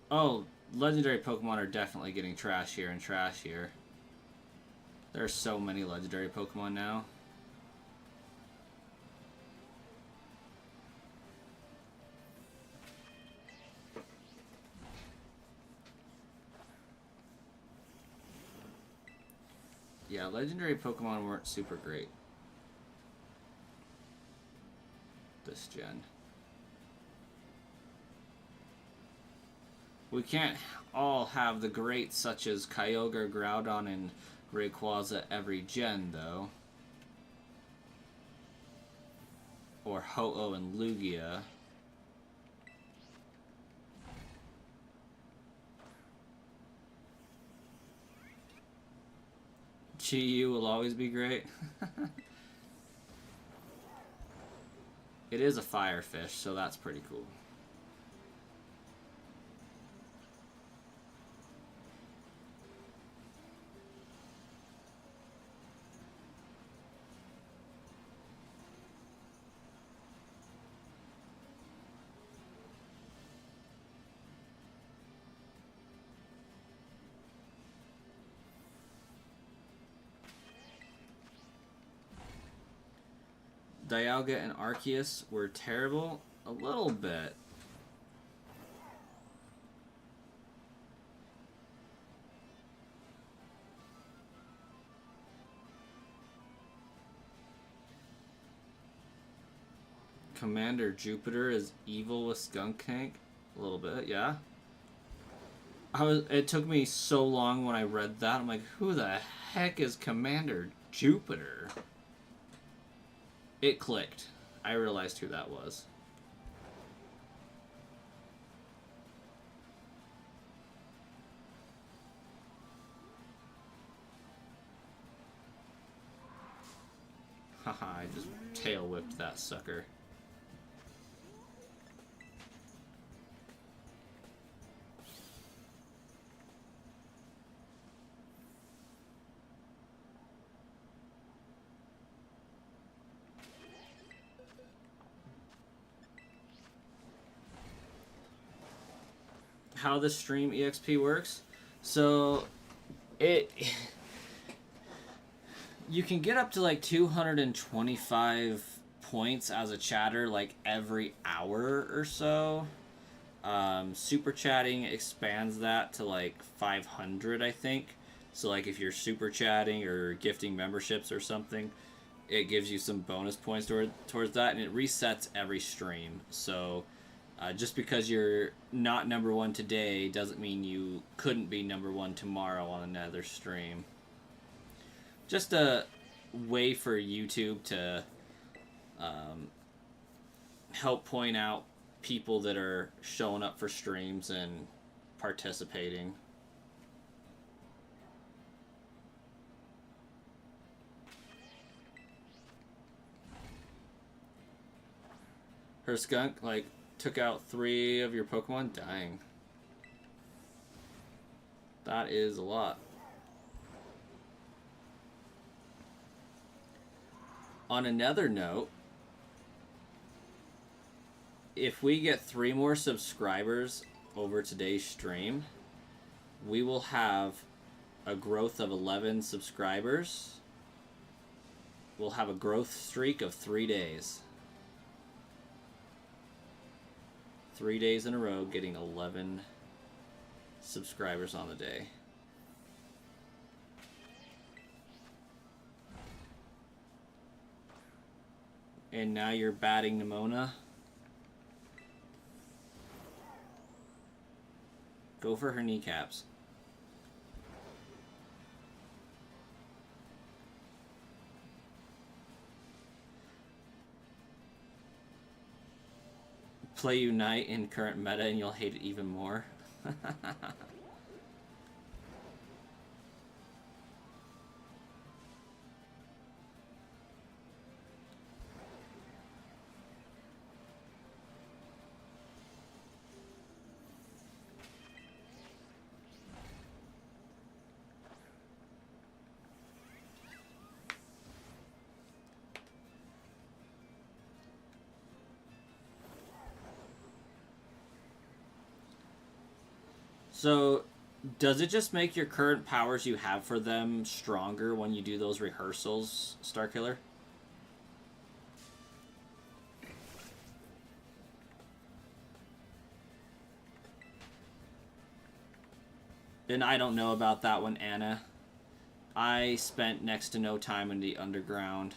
Oh, legendary Pokemon are definitely getting trashier and trashier. There are so many legendary Pokemon now. Yeah, legendary Pokemon weren't super great this gen. We can't all have the greats such as Kyogre, Groudon, and Rayquaza every gen, though. Or Ho-Oh and Lugia. Chi-Yu will always be great. It is a fire fish, so that's pretty cool. Dialga and Arceus were terrible? A little bit. Commander Jupiter is evil with Skunk Tank? A little bit, yeah. It took me so long when I read that. I'm like, who the heck is Commander Jupiter? It clicked. I realized who that was. Haha, I just tail whipped that sucker. How the stream EXP works. So you can get up to like 225 points as a chatter like every hour or so. Super chatting expands that to like 500, I think. So like if you're super chatting or gifting memberships or something, it gives you some bonus points towards that, and it resets every stream. So just because you're not number one today doesn't mean you couldn't be number one tomorrow on another stream. Just a way for YouTube to help point out people that are showing up for streams and participating. Her skunk, like, took out 3 of your Pokemon? Dang. That is a lot. On another note, if we get 3 more subscribers over today's stream, we will have a growth of 11 subscribers. We'll have a growth streak of 3 days. 3 days in a row getting 11 subscribers on the day. And now you're batting Nimona. Go for her kneecaps. Play Unite in current meta and you'll hate it even more. So, does it just make your current powers you have for them stronger when you do those rehearsals, Starkiller? And I don't know about that one, Anna. I spent next to no time in the underground.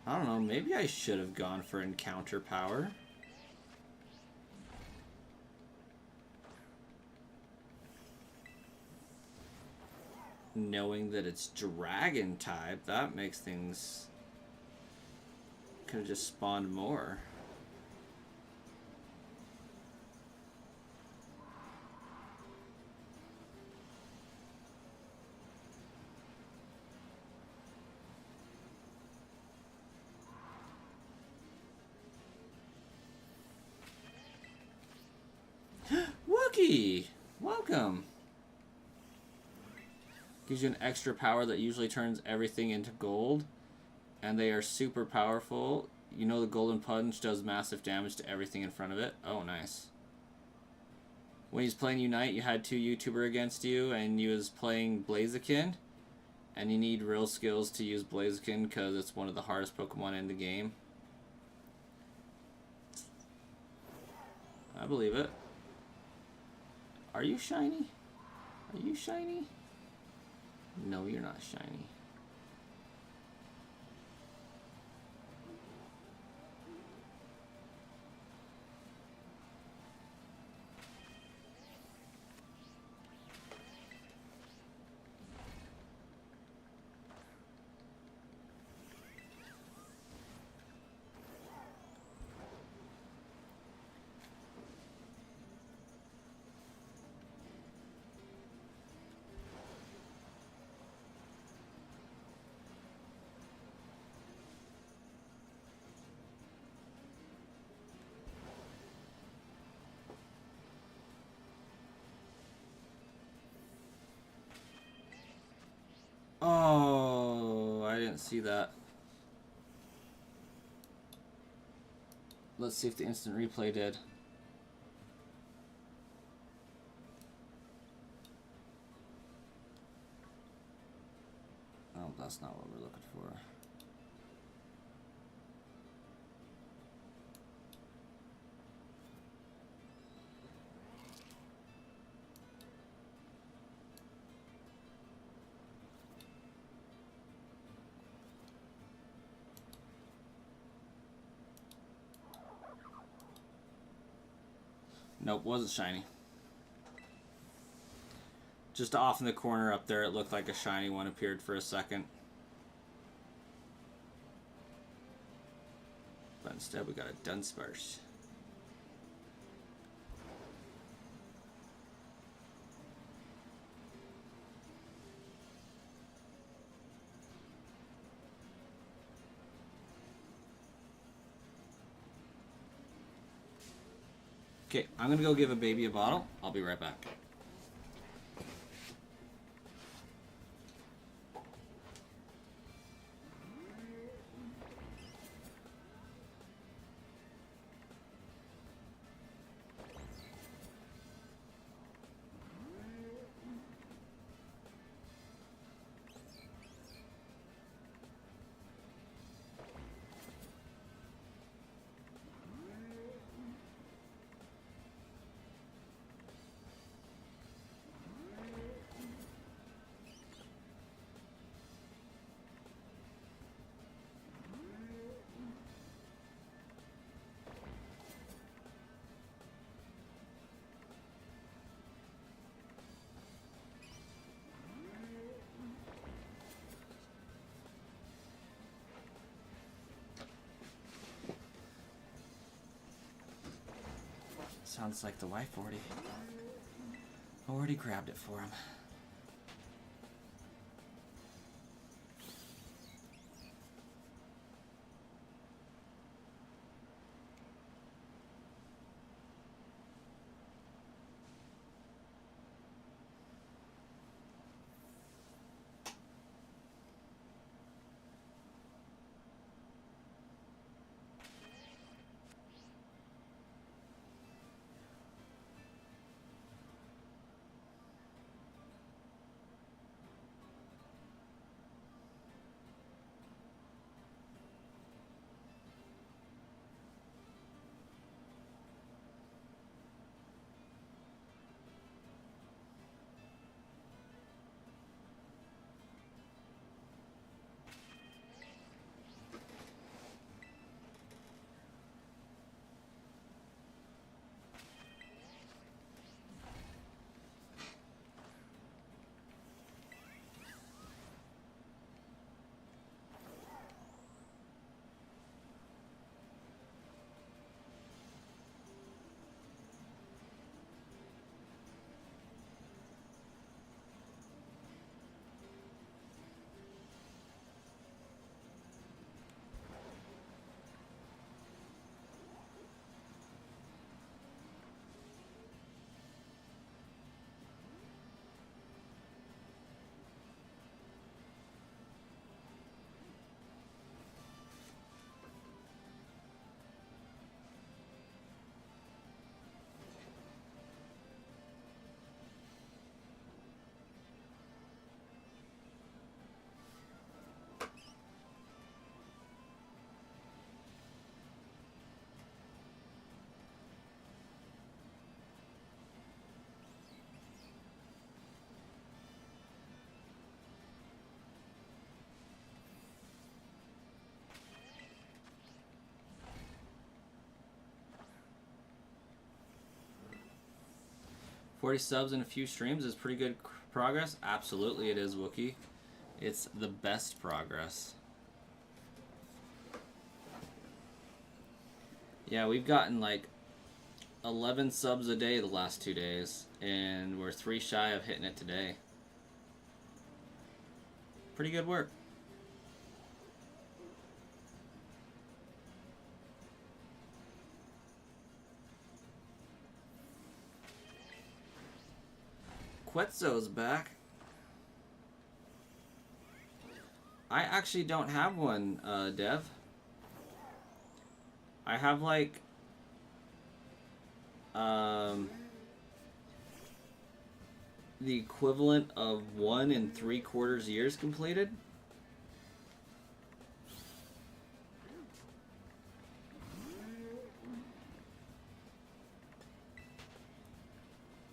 I don't know, maybe I should have gone for encounter power. Knowing that it's dragon type, that makes things... Could have just spawned more. Wookie! Welcome! Gives you an extra power that usually turns everything into gold. And they are super powerful. You know the Golden Punch does massive damage to everything in front of it. Oh, nice. When he's playing Unite, you had 2 YouTuber against you, and you was playing Blaziken. And you need real skills to use Blaziken, because it's one of the hardest Pokemon in the game. I believe it. Are you shiny? Are you shiny? No, you're not shiny. Oh, I didn't see that. Let's see if the instant replay did. that's not what we're looking for. Nope, wasn't shiny. Just off in the corner up there, it looked like a shiny one appeared for a second. But instead we got a Dunsparce. Okay, I'm gonna go give a baby a bottle. I'll be right back. Sounds like the wife already grabbed it for him. $40 subs in a few streams is pretty good progress. Absolutely it is, Wookie. It's the best progress. Yeah, we've gotten like 11 subs a day the last 2 days, and we're 3 shy of hitting it today. Pretty good work. Quetzal's back. I actually don't have one, Dev. I have like the equivalent of 1 3/4 years completed.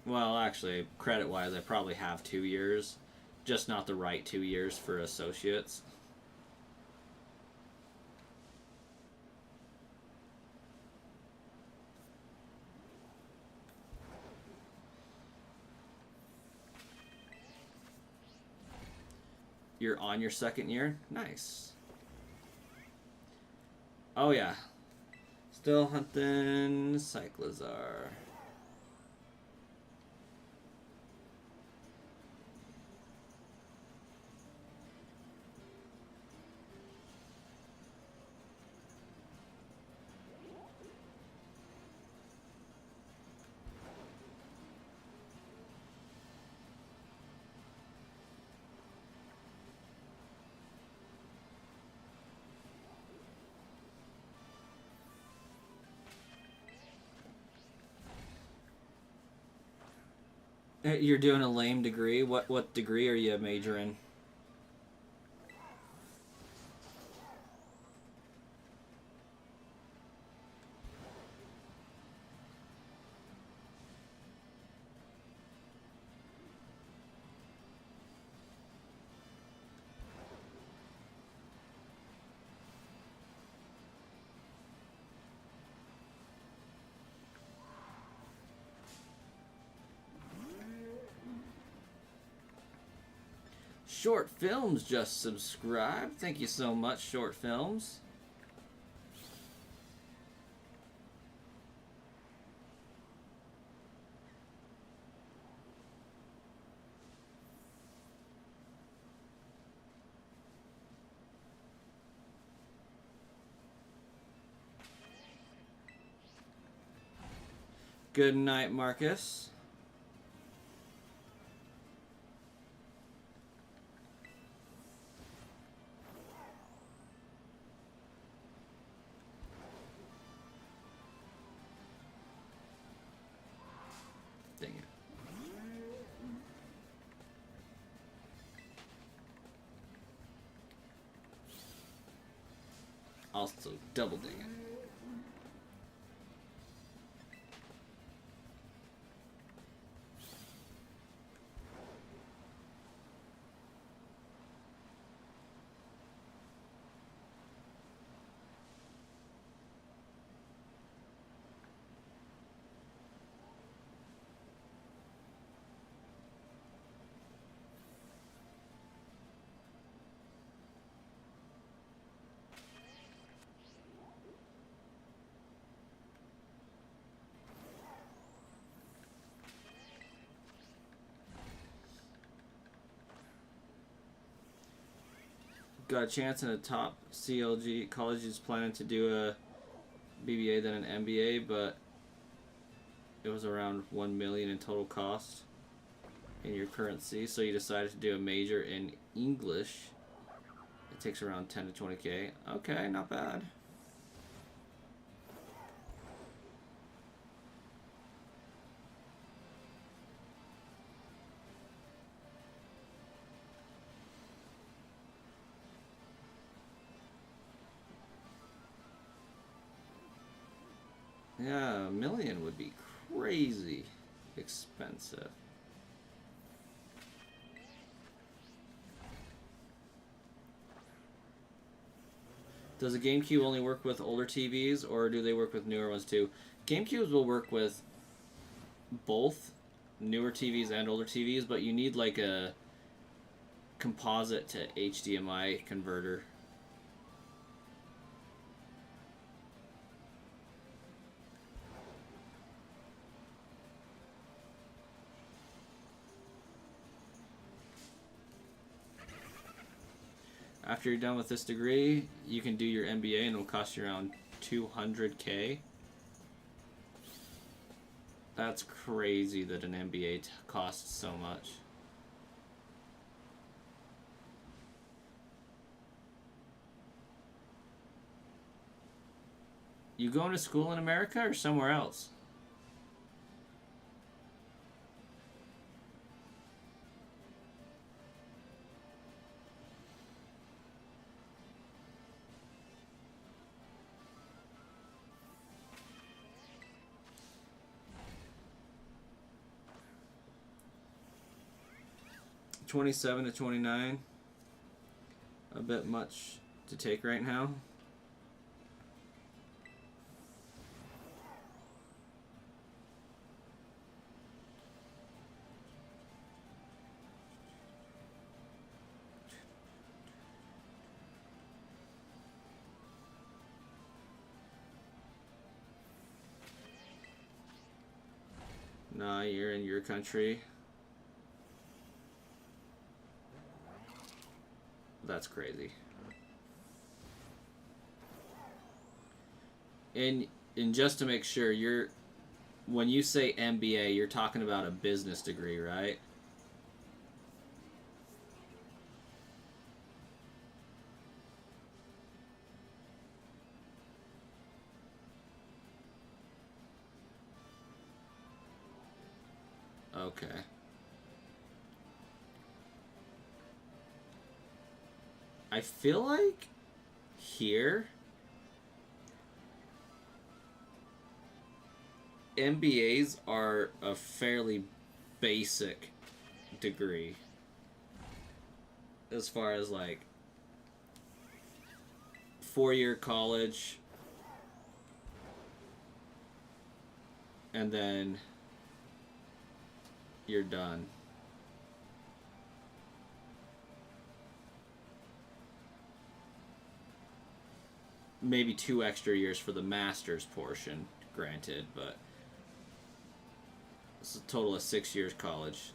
Well, actually, credit-wise, I probably have 2 years. Just not the right 2 years for associates. You're on your second year? Nice. Oh, yeah. Still hunting Cyclazar. You're doing a lame degree? What degree are you majoring? Short Films just subscribed. Thank you so much, Short Films. Good night, Marcus. Dang it. Also, double dang it. Got a chance in a top CLG college is planning to do a BBA then an MBA, but it was around 1 million in total cost in your currency, so you decided to do a major in English. It takes around 10 to 20k. Okay, not bad. Yeah, 1 million would be crazy expensive. Does a GameCube only work with older TVs, or do they work with newer ones too? GameCubes will work with both newer TVs and older TVs, but you need like a composite to HDMI converter. After you're done with this degree, you can do your MBA and it'll cost you around 200k. That's crazy that an MBA costs so much. You going to school in America or somewhere else? 27 to 29. A bit much to take right now. Nah, you're in your country. That's crazy. And just to make sure, when you say MBA, you're talking about a business degree, right? Okay. I feel like here MBAs are a fairly basic degree as far as like 4-year college and then you're done. Maybe 2 extra years for the master's portion, granted, but it's a total of 6 years college.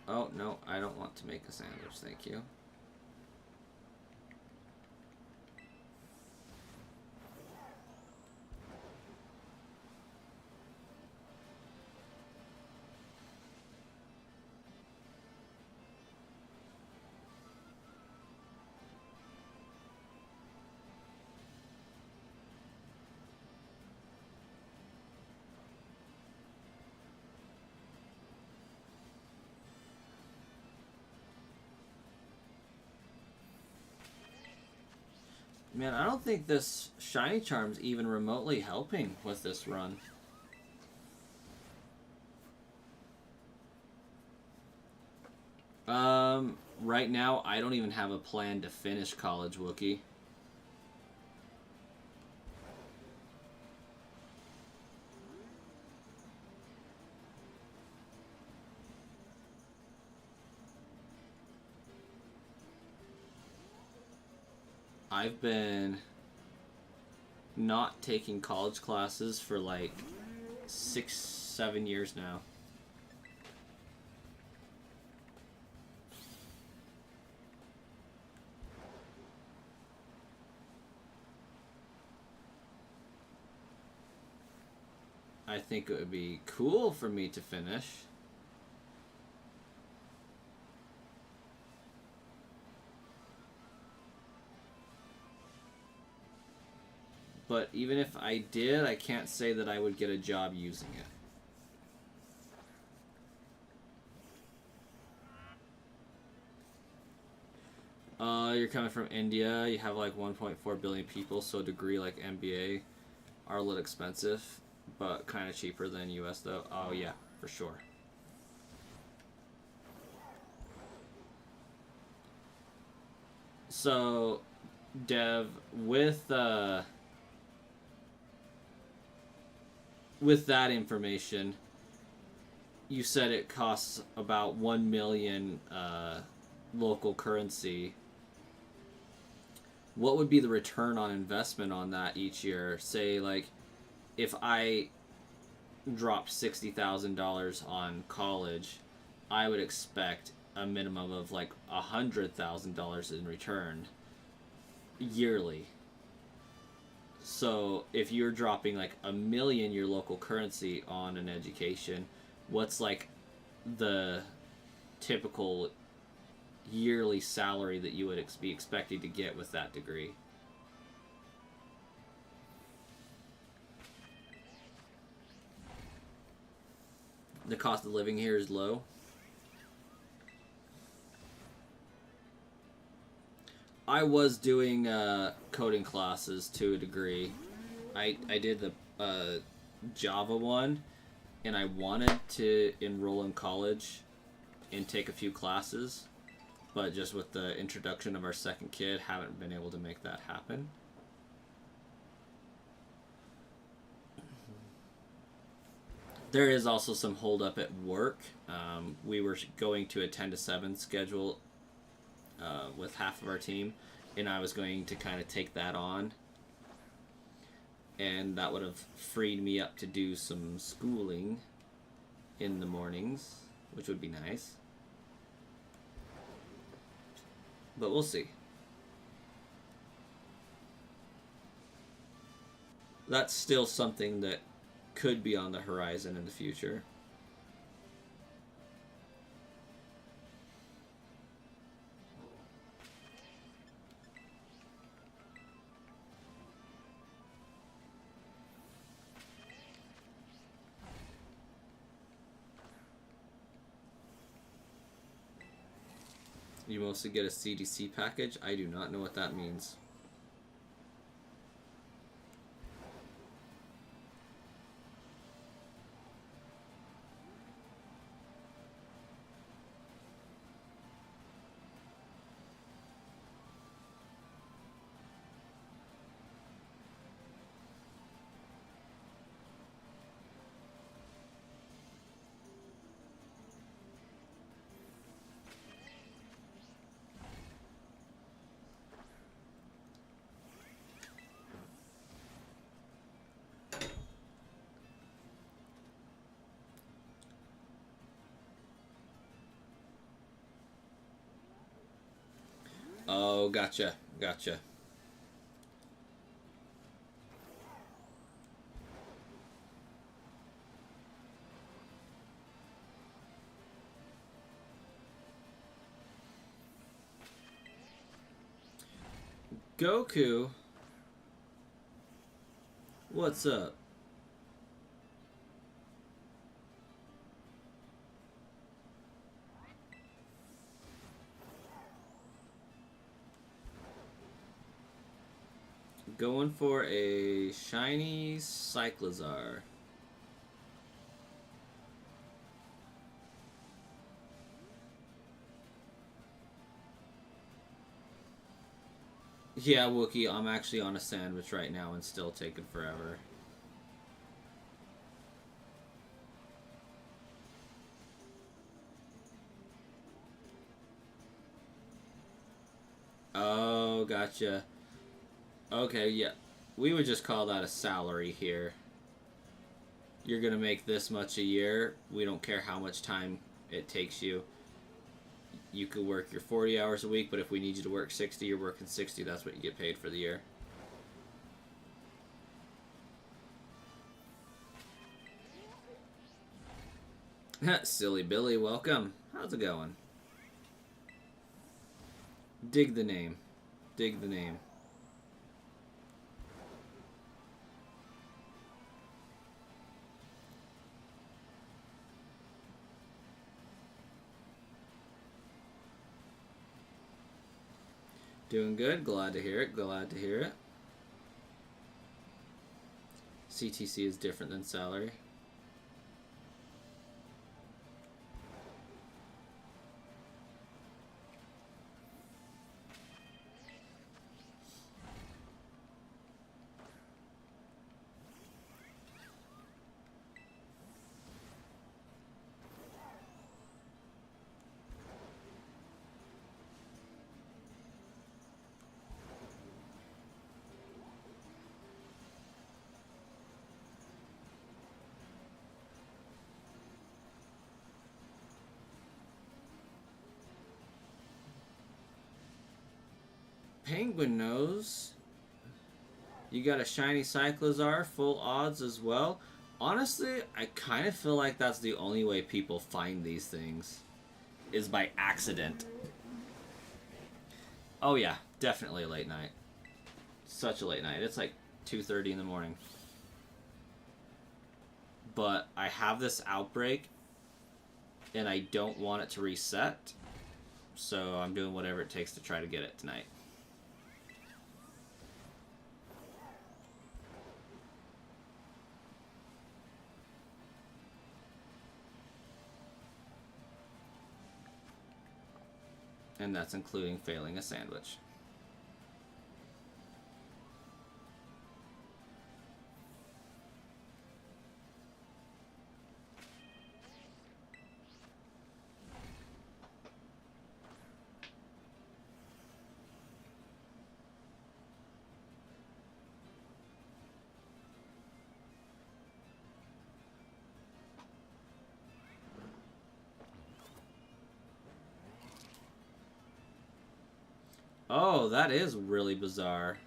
Oh, no, I don't want to make a sandwich, thank you. Man, I don't think this Shiny Charm's even remotely helping with this run. Right now, I don't even have a plan to finish college, Wookiee. I've been not taking college classes for like 6-7 years now. I think it would be cool for me to finish. But even if I did, I can't say that I would get a job using it. You're coming from India, you have like 1.4 billion people, so a degree like MBA are a little expensive, but kind of cheaper than US though. Oh yeah, for sure. So, Dev, with that information, you said it costs about 1 million local currency. What would be the return on investment on that each year? Say, like, if I dropped $60,000 on college, I would expect a minimum of like $100,000 in return yearly. So if you're dropping like 1 million your local currency on an education, what's like the typical yearly salary that you would be expecting to get with that degree? The cost of living here is low. I was doing coding classes to a degree. I did the Java one, and I wanted to enroll in college and take a few classes, but just with the introduction of our second kid, haven't been able to make that happen. There is also some holdup at work. We were going to a 10 to 7 schedule with half of our team, and I was going to kind of take that on, and that would have freed me up to do some schooling in the mornings, which would be nice. But we'll see. That's still something that could be on the horizon in the future. You mostly get a CDC package? I do not know what that means. Oh, gotcha. Gotcha. Goku? What's up? Going for a shiny Cyclazar. Yeah, Wookie, I'm actually on a sandwich right now and still taking forever. Oh, gotcha. Okay, yeah. We would just call that a salary here. You're gonna make this much a year. We don't care how much time it takes you. You could work your 40 hours a week, but if we need you to work 60, you're working 60. That's what you get paid for the year. Silly Billy, welcome. How's it going? Dig the name. Dig the name. Doing good. Glad to hear it. Glad to hear it. CTC is different than salary. Penguin knows. You got a shiny Cyclazar, full odds as well. Honestly, I kind of feel like that's the only way people find these things, is by accident. Oh yeah, definitely a late night. Such a late night. It's like 2:30 in the morning. But I have this outbreak and I don't want it to reset, so I'm doing whatever it takes to try to get it tonight. And that's including failing a sandwich. Oh, that is really bizarre.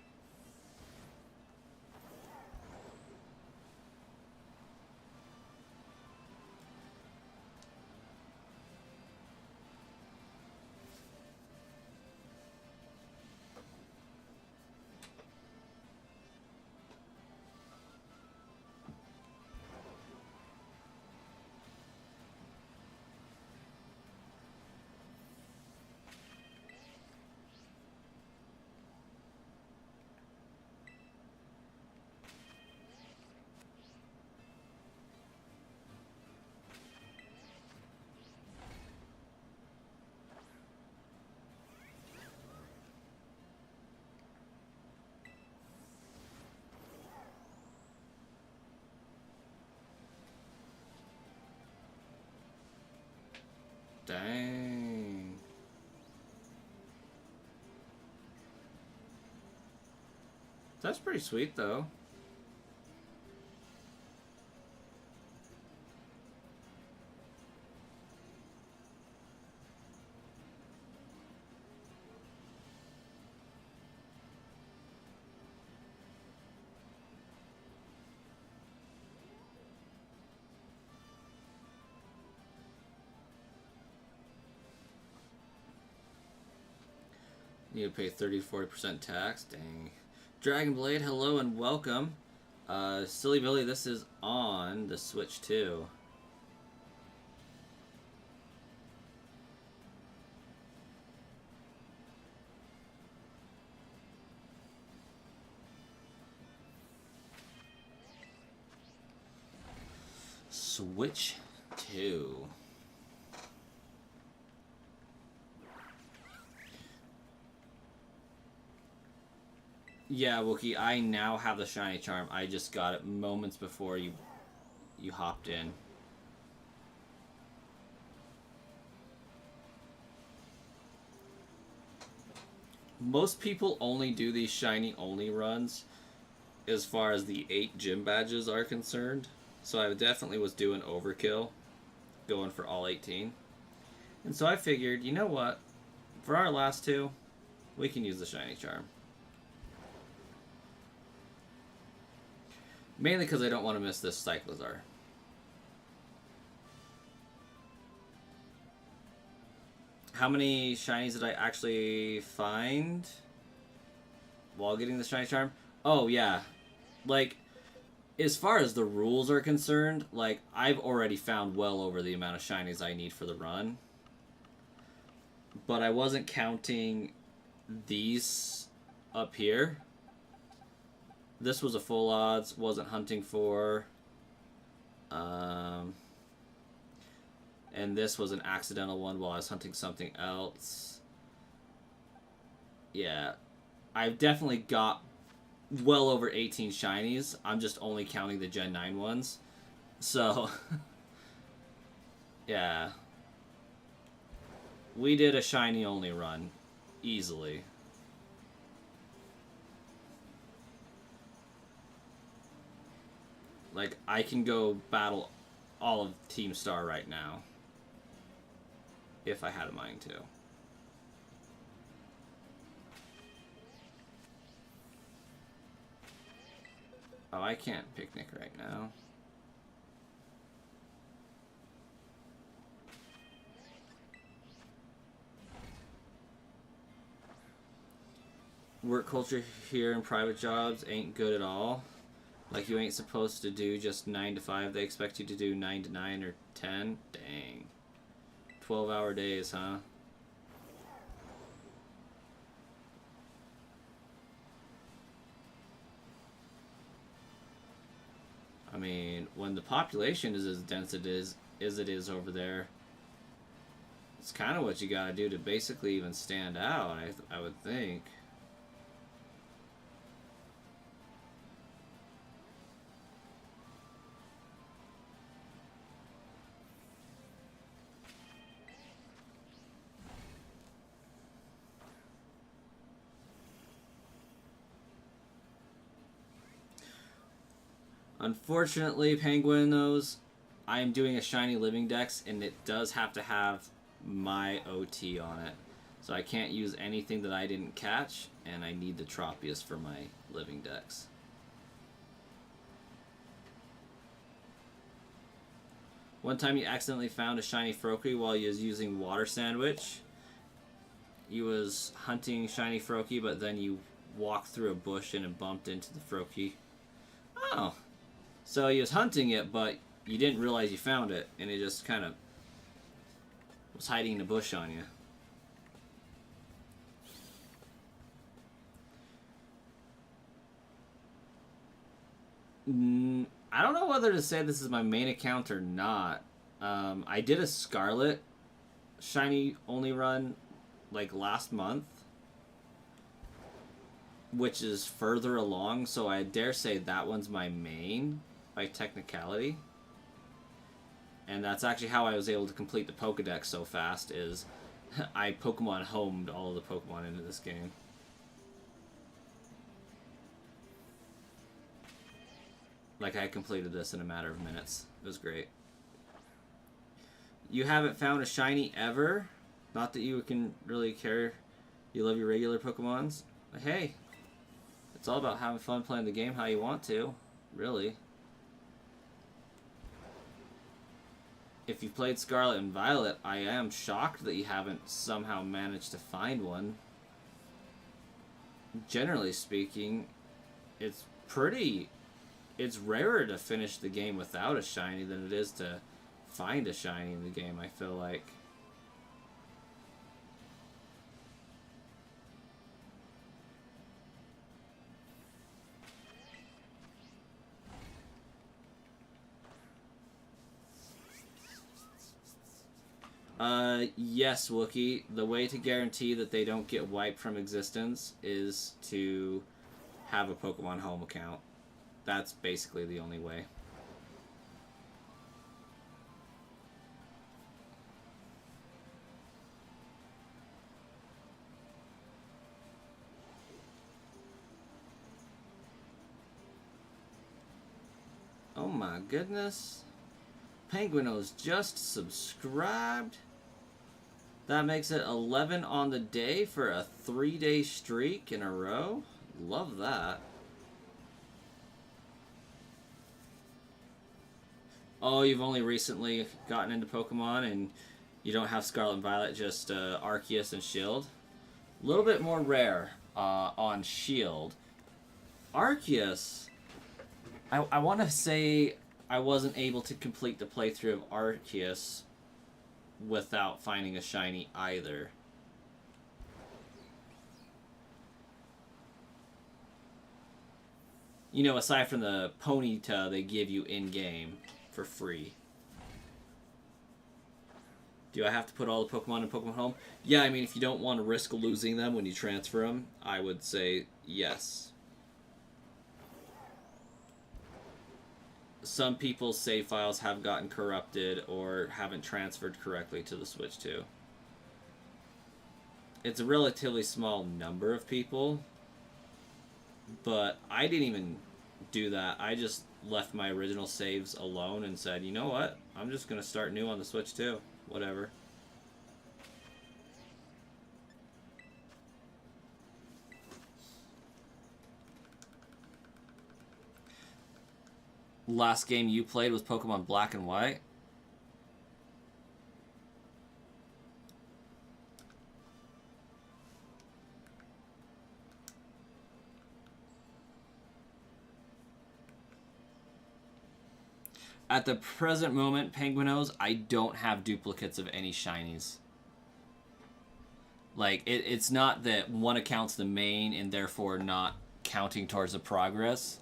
Dang. That's pretty sweet, though. Need to pay 30-40% tax. Dang. Dragon Blade, hello and welcome. Silly Billy, this is on the Switch too. Switch 2. Yeah, Wookie, I now have the Shiny Charm. I just got it moments before you hopped in. Most people only do these Shiny only runs as far as the 8 gym badges are concerned. So I definitely was doing overkill, going for all 18. And so I figured, you know what? For our last 2, we can use the Shiny Charm. Mainly because I don't want to miss this Cyclazar. How many shinies did I actually find while getting the Shiny Charm? Oh, yeah. Like, as far as the rules are concerned, like, I've already found well over the amount of shinies I need for the run. But I wasn't counting these up here. This was a full odds, wasn't hunting for. And this was an accidental one while I was hunting something else. Yeah. I've definitely got well over 18 shinies. I'm just only counting the Gen 9 ones. So, yeah. We did a shiny only run. Easily. Like, I can go battle all of Team Star right now. If I had a mind to. Oh, I can't picnic right now. Work culture here and private jobs ain't good at all. Like, you ain't supposed to do just 9 to 5. They expect you to do 9 to 9 or 10. Dang. 12-hour days, huh? I mean, when the population is as dense as it is over there, it's kind of what you gotta do to basically even stand out, I would think. Unfortunately, Penguinos, I am doing a Shiny Living Dex, and it does have to have my OT on it. So I can't use anything that I didn't catch, and I need the Tropius for my Living Dex. One time you accidentally found a shiny Froakie while you was using Water Sandwich. You was hunting shiny Froakie, but then you walked through a bush and it bumped into the Froakie. Oh. So you was hunting it, but you didn't realize you found it, and it just kind of was hiding in the bush on you. I don't know whether to say this is my main account or not. I did a Scarlet Shiny only run like last month, which is further along, so I dare say that one's my main by technicality. And that's actually how I was able to complete the Pokedex so fast, is I Pokemon homed all of the Pokemon into this game. Like, I completed this in a matter of minutes. It was great. You haven't found a shiny ever? Not that you can really care. You love your regular Pokemons? But hey, it's all about having fun playing the game how you want to, really. If you've played Scarlet and Violet, I am shocked that you haven't somehow managed to find one. Generally speaking, it's rarer to finish the game without a shiny than it is to find a shiny in the game, I feel like. Yes, Wookie. The way to guarantee that they don't get wiped from existence is to have a Pokemon Home account. That's basically the only way. Oh my goodness. Penguinos just subscribed. That makes it 11 on the day for a 3-day streak in a row. Love that. Oh, you've only recently gotten into Pokemon and you don't have Scarlet and Violet, just Arceus and Shield. A little bit more rare on Shield. Arceus, I want to say I wasn't able to complete the playthrough of Arceus without finding a shiny either. You know, aside from the Ponyta they give you in-game for free. Do I have to put all the Pokemon in Pokemon Home? Yeah, I mean, if you don't want to risk losing them when you transfer them, I would say yes. Some people's save files have gotten corrupted or haven't transferred correctly to the Switch 2. It's a relatively small number of people, but I didn't even do that. I just left my original saves alone and said, you know what? I'm just going to start new on the Switch 2. Whatever. Last game you played was Pokemon Black and White? At the present moment, Penguinos, I don't have duplicates of any shinies. Like, it's not that one account's the main and therefore not counting towards the progress.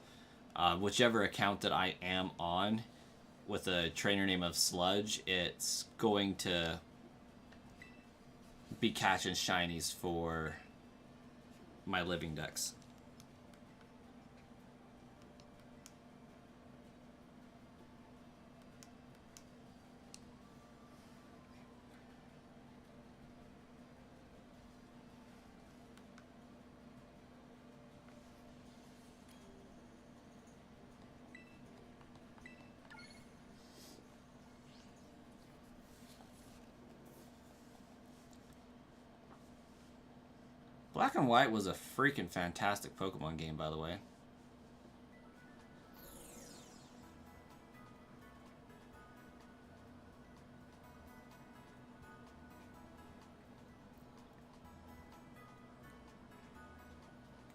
Whichever account that I am on with a trainer name of Sludge, it's going to be catching shinies for my Living Dex. Black and White was a freaking fantastic Pokemon game, by the way.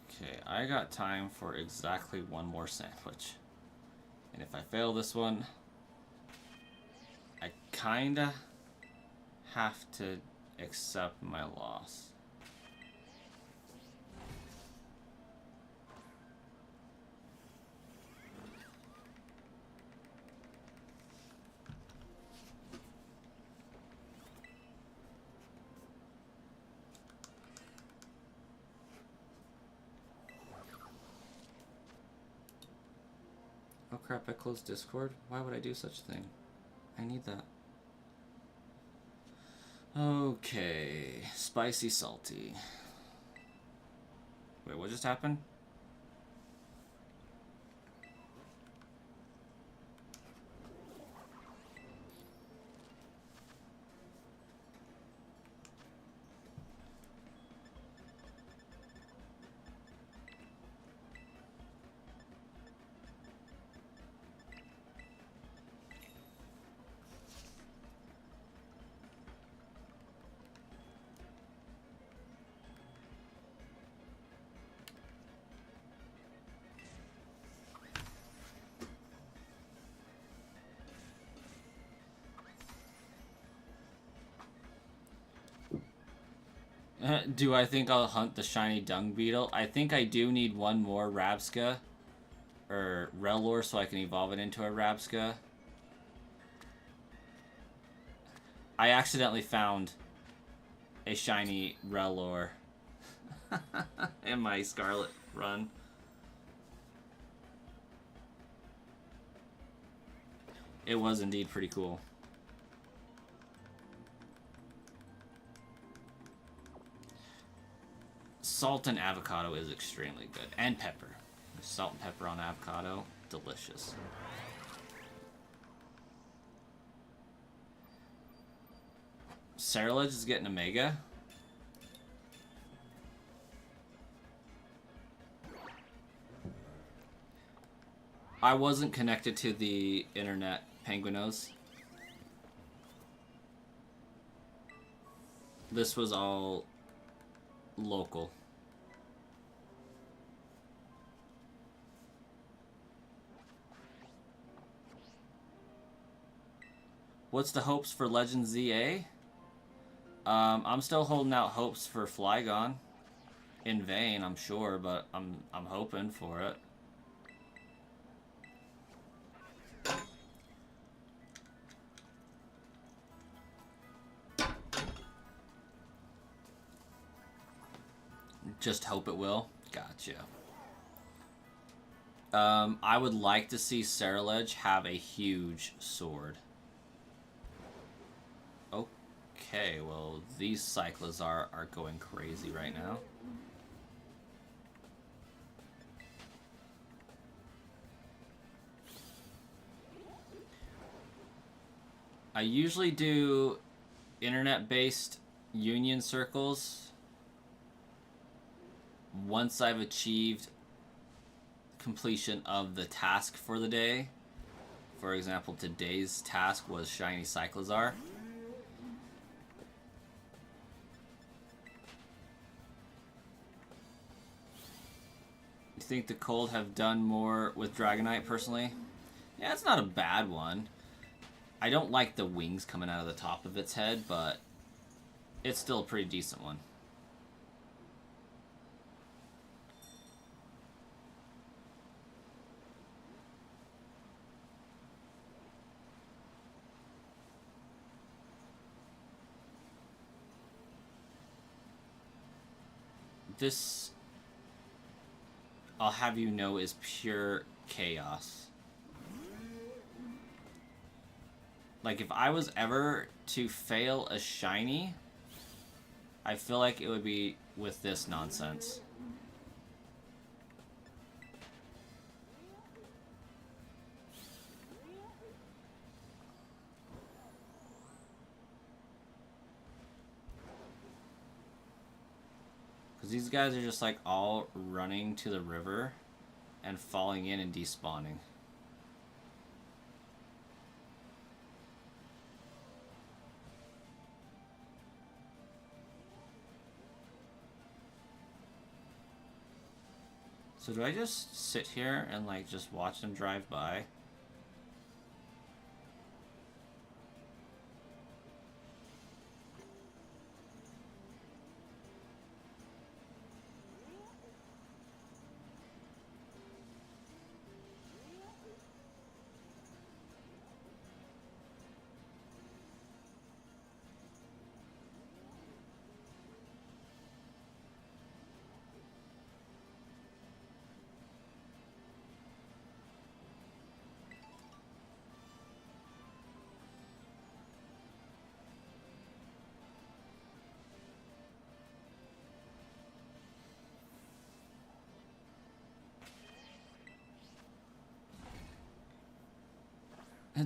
Okay, I got time for exactly one more sandwich. And if I fail this one, I kinda have to accept my loss. Oh crap, I closed Discord? Why would I do such a thing? I need that. Okay, spicy salty. Wait, what just happened? Do I think I'll hunt the shiny dung beetle? I think I do need one more Rabska or Rellor so I can evolve it into a Rabska. I accidentally found a shiny Rellor in my Scarlet run. It was indeed pretty cool. Salt and avocado is extremely good. And pepper. Salt and pepper on avocado. Delicious. Cerulege is getting a mega. I wasn't connected to the internet, Penguinos. This was all local. What's the hopes for Legend ZA? I'm still holding out hopes for Flygon. In vain, I'm sure, but I'm hoping for it. Just hope it will. Gotcha. I would like to see Cerulege have a huge sword. Okay, well, these Cyclazar are going crazy right now. I usually do internet-based union circles once I've achieved completion of the task for the day. For example, today's task was Shiny Cyclazar. You think the cold have done more with Dragonite personally? Yeah, it's not a bad one. I don't like the wings coming out of the top of its head, but it's still a pretty decent one. This, I'll have you know, is pure chaos. Like, if I was ever to fail a shiny, I feel like it would be with this nonsense. Because these guys are just like all running to the river and falling in and despawning. So do I just sit here and like just watch them drive by?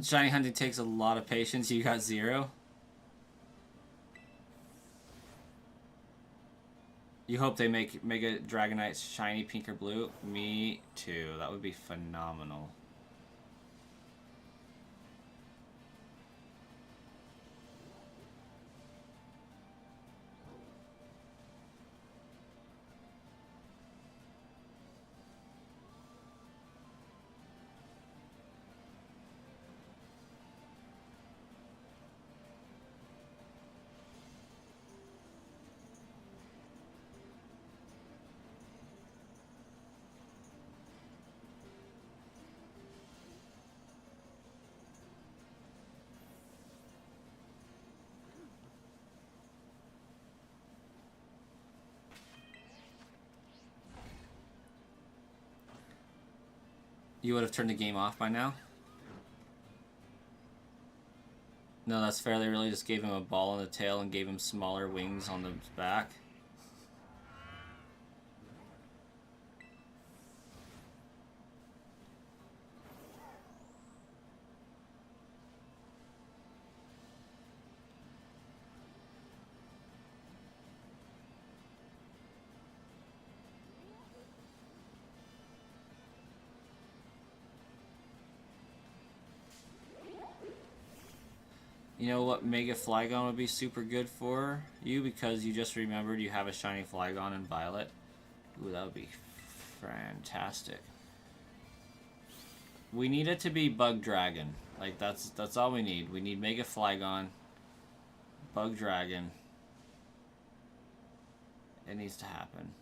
Shiny hunting takes a lot of patience. You got 0. You hope they make Mega Dragonite shiny pink or blue? Me too. That would be phenomenal. You would have turned the game off by now? No, that's fair. They really just gave him a ball on the tail and gave him smaller wings on the back. You know what Mega Flygon would be super good for you because you just remembered you have a shiny Flygon in Violet? Ooh, that would be fantastic. We need it to be Bug Dragon. Like, that's all we need. We need Mega Flygon, Bug Dragon. It needs to happen.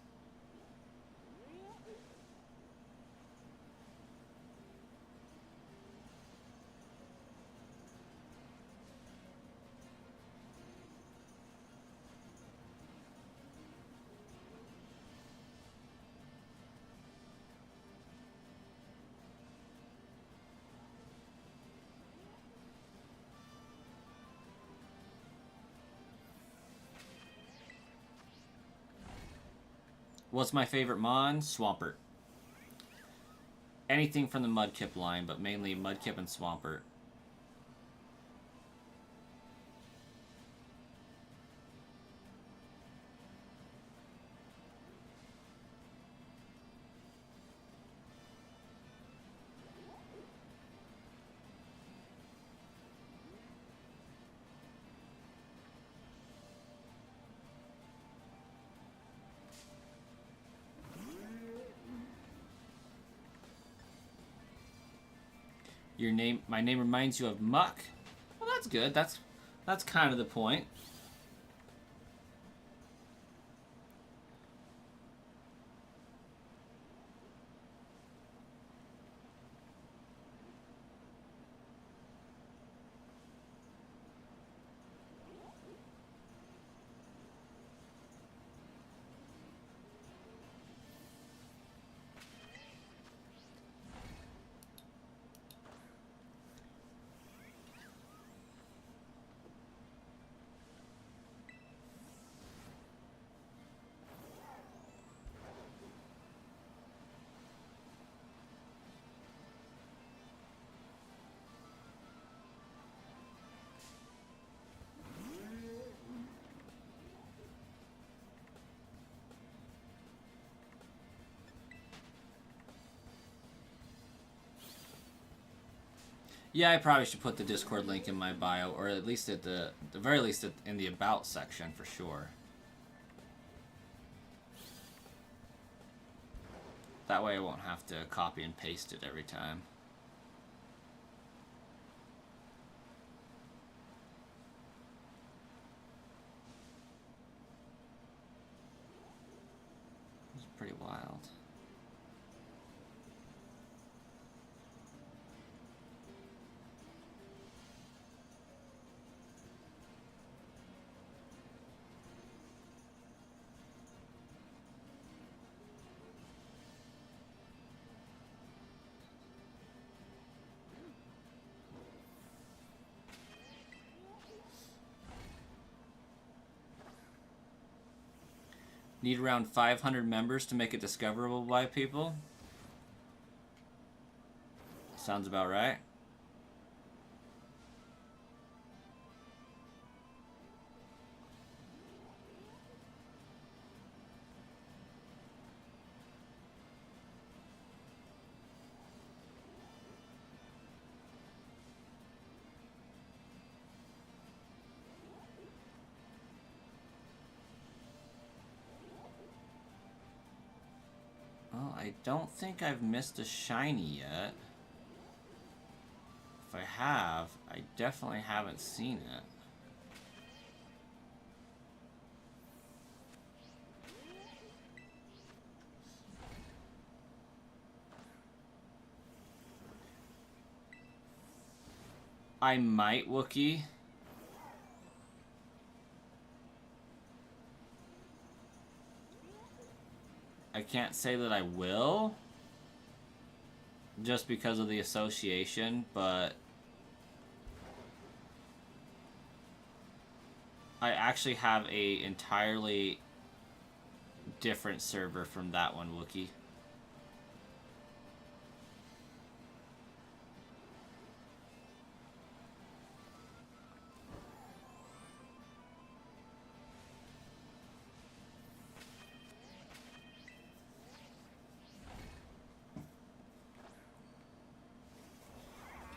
What's my favorite Mon? Swampert. Anything from the Mudkip line, but mainly Mudkip and Swampert. My name reminds you of muck. Well, that's good. That's kind of the point. Yeah, I probably should put the Discord link in my bio, or at least at the very least in the about section for sure. That way I won't have to copy and paste it every time. It's pretty wild. Need around 500 members to make it discoverable by people. Sounds about right. Well, I don't think I've missed a shiny yet. If I have, I definitely haven't seen it. I might, Wookie. I can't say that I will, just because of the association, but I actually have a entirely different server from that one, Wookie.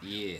Yeah.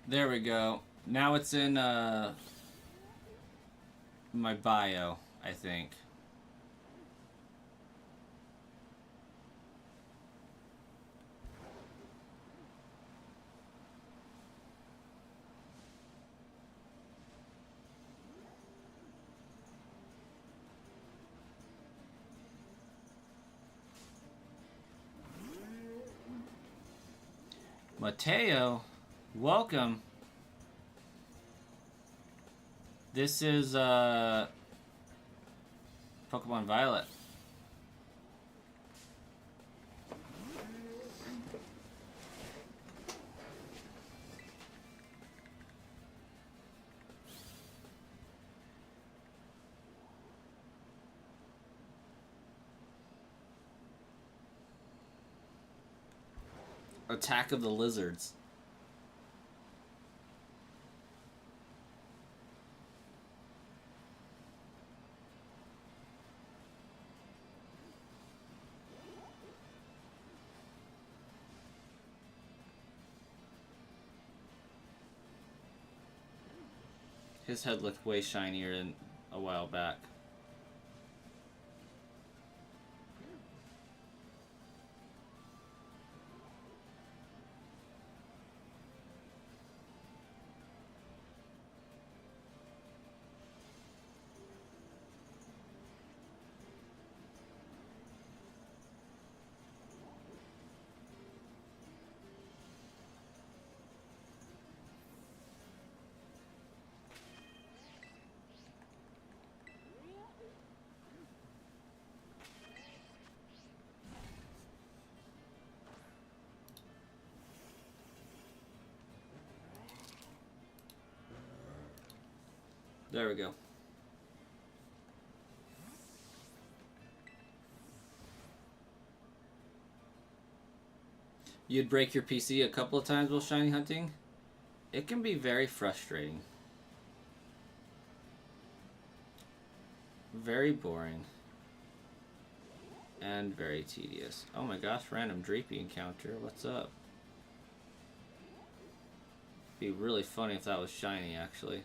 There we go. Now it's in my bio, I think. Mateo, welcome. This is Pokemon Violet. Attack of the Lizards. His head looked way shinier than a while back. There we go. You'd break your PC a couple of times while shiny hunting? It can be very frustrating. Very boring. And very tedious. Oh my gosh, random Dreepy encounter. What's up? Be really funny if that was shiny, actually.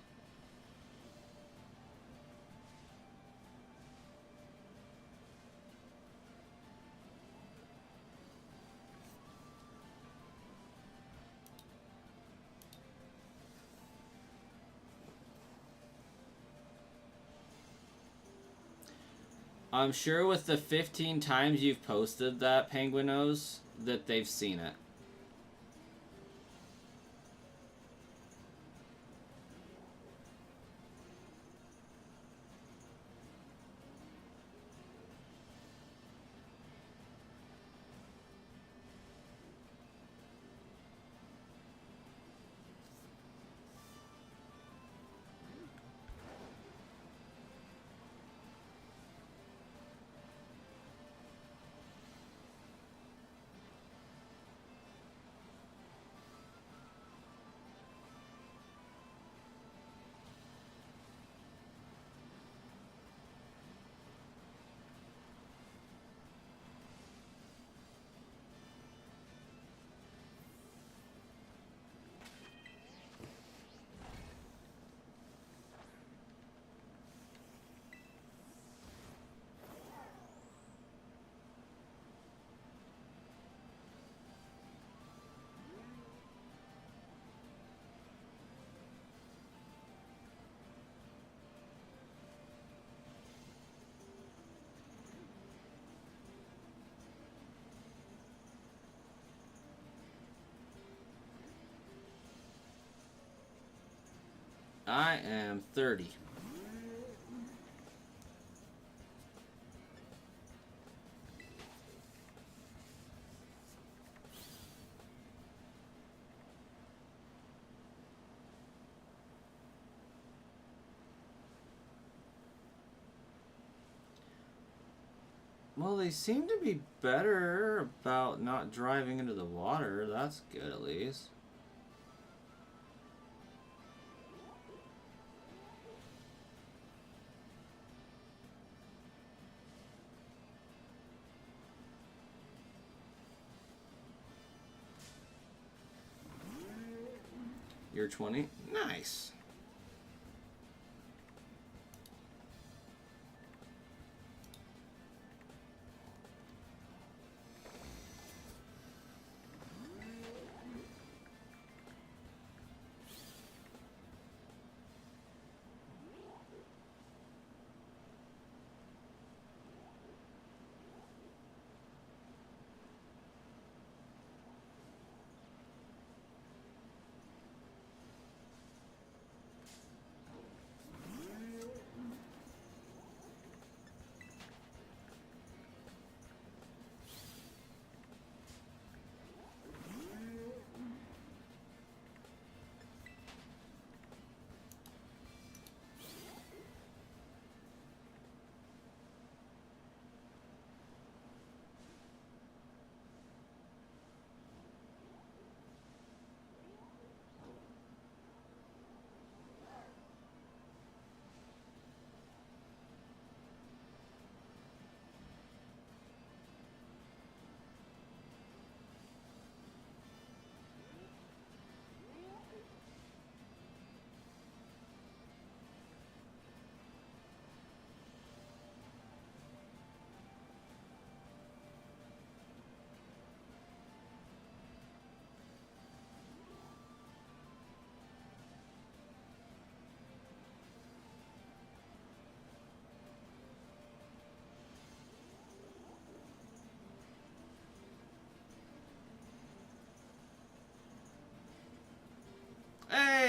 I'm sure with the 15 times you've posted that, Penguinos, that they've seen it. I am 30. Well, they seem to be better about not driving into the water. That's good, at least. You're 20? Nice.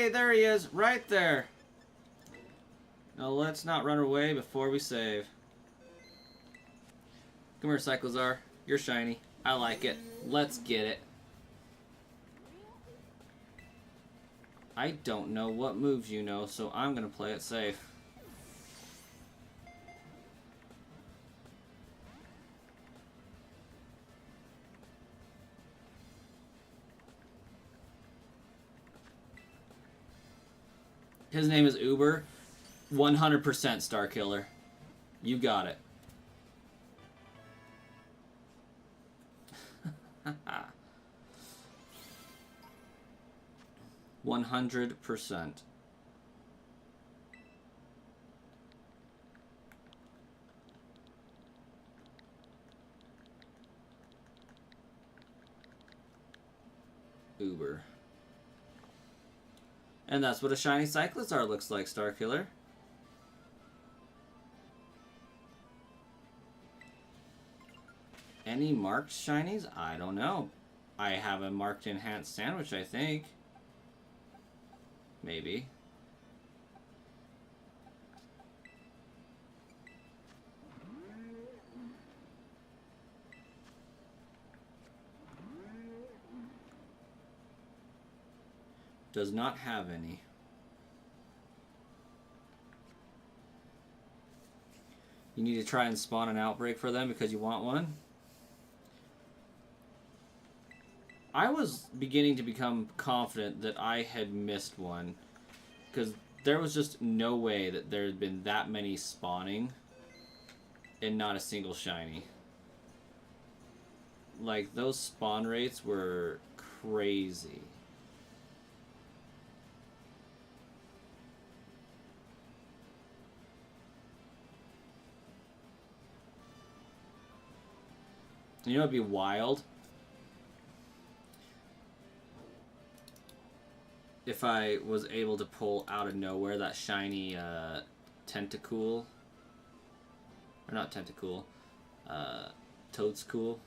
Hey, there he is, right there. Now let's not run away before we save. Come here, Cyclazar. You're shiny. I like it. Let's get it. I don't know what moves you know, so I'm gonna play it safe. His name is Uber. 100% Star Killer. You got it. 100%. Uber. And that's what a shiny Cyclazar looks like, Star Killer. Any marked shinies? I don't know. I have a marked enhanced sandwich, I think. Maybe. Does not have any. You need to try and spawn an outbreak for them because you want one? I was beginning to become confident that I had missed one. Because there was just no way that there had been that many spawning and not a single shiny. Like, those spawn rates were crazy. You know what'd be wild? If I was able to pull out of nowhere that shiny Tentacool. Or not Tentacool. Toadscool.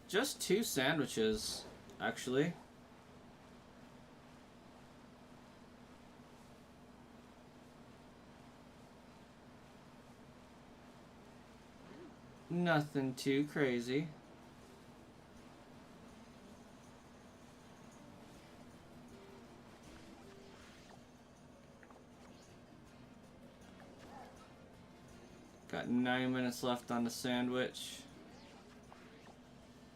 Just 2 sandwiches, actually. Nothing too crazy. Got 9 minutes left on the sandwich.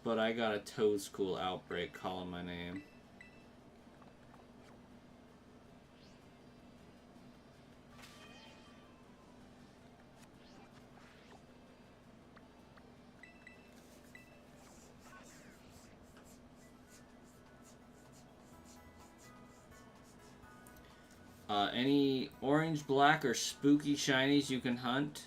But I got a Toadscool outbreak calling my name. Any orange, black, or spooky shinies you can hunt?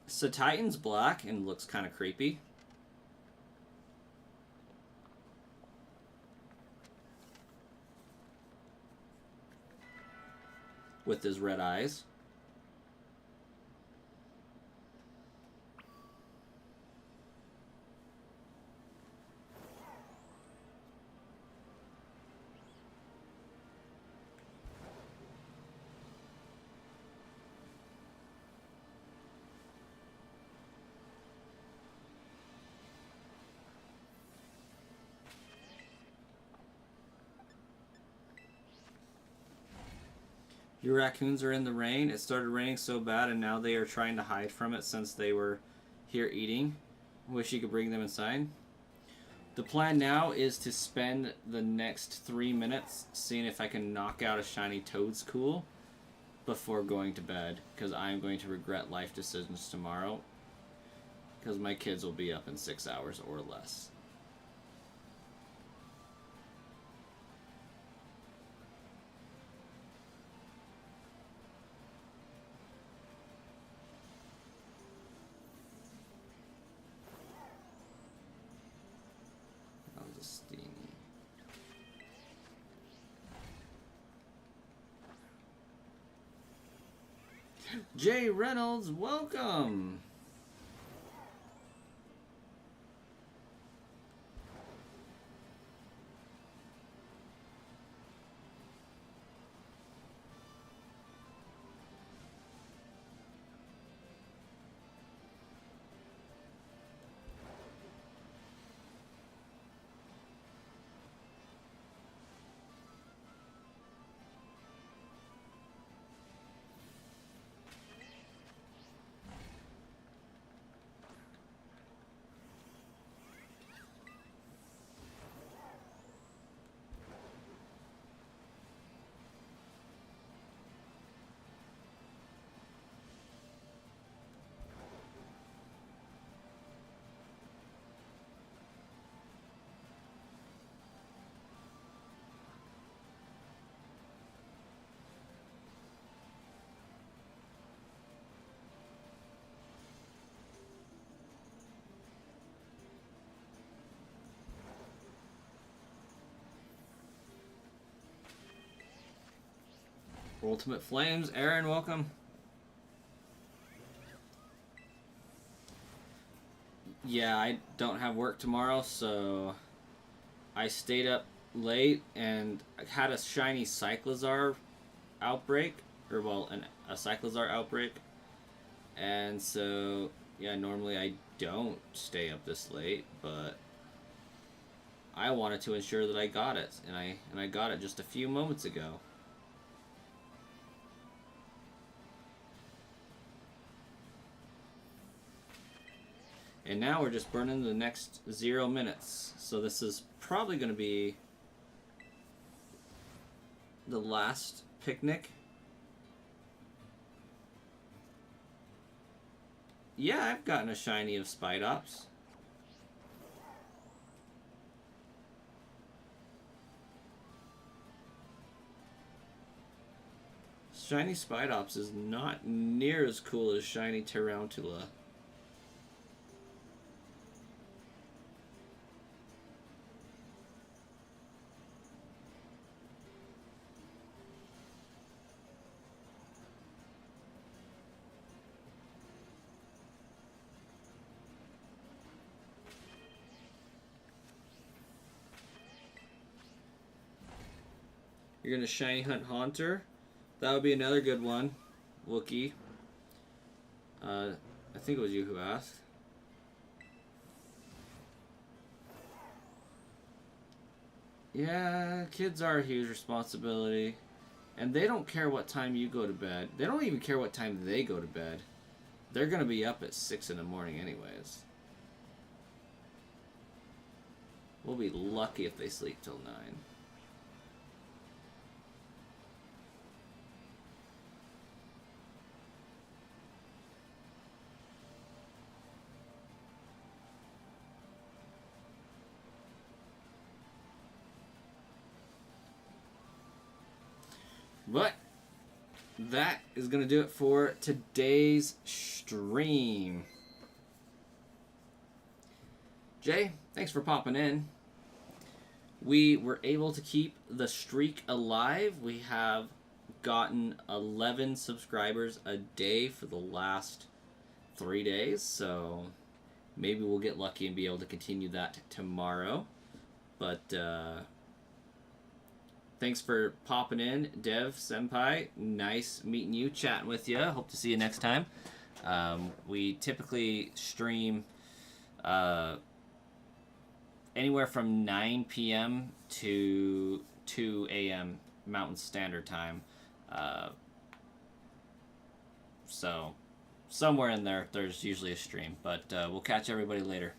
So Titan's black and looks kind of creepy. With his red eyes. Your raccoons are in the rain. It started raining so bad, and now they are trying to hide from it since they were here eating. Wish you could bring them inside. The plan now is to spend the next 3 minutes seeing if I can knock out a shiny Toedscool before going to bed, because I'm going to regret life decisions tomorrow, because my kids will be up in 6 hours or less. Jay Reynolds, welcome! Ultimate Flames, Aaron, welcome. Yeah, I don't have work tomorrow, so I stayed up late and had a shiny Cyclazar outbreak, or well, a Cyclazar outbreak, and so yeah, normally I don't stay up this late, but I wanted to ensure that I got it, and I got it just a few moments ago. And now we're just burning the next 0 minutes. So this is probably going to be the last picnic. Yeah, I've gotten a shiny of Spidops. Shiny Spidops is not near as cool as shiny Tarantula. You're gonna shiny hunt Haunter. That would be another good one. Wookie. I think it was you who asked. Yeah, kids are a huge responsibility. And they don't care what time you go to bed. They don't even care what time they go to bed. They're gonna be up at 6 in the morning anyways. We'll be lucky if they sleep till 9. But that is going to do it for today's stream. Jay, thanks for popping in. We were able to keep the streak alive. We have gotten 11 subscribers a day for the last 3 days, so maybe we'll get lucky and be able to continue that tomorrow. But thanks for popping in, Dev Senpai. Nice meeting you, chatting with you. Hope to see you next time. We typically stream anywhere from 9 p.m. to 2 a.m. Mountain Standard Time. So somewhere in there, there's usually a stream. But we'll catch everybody later.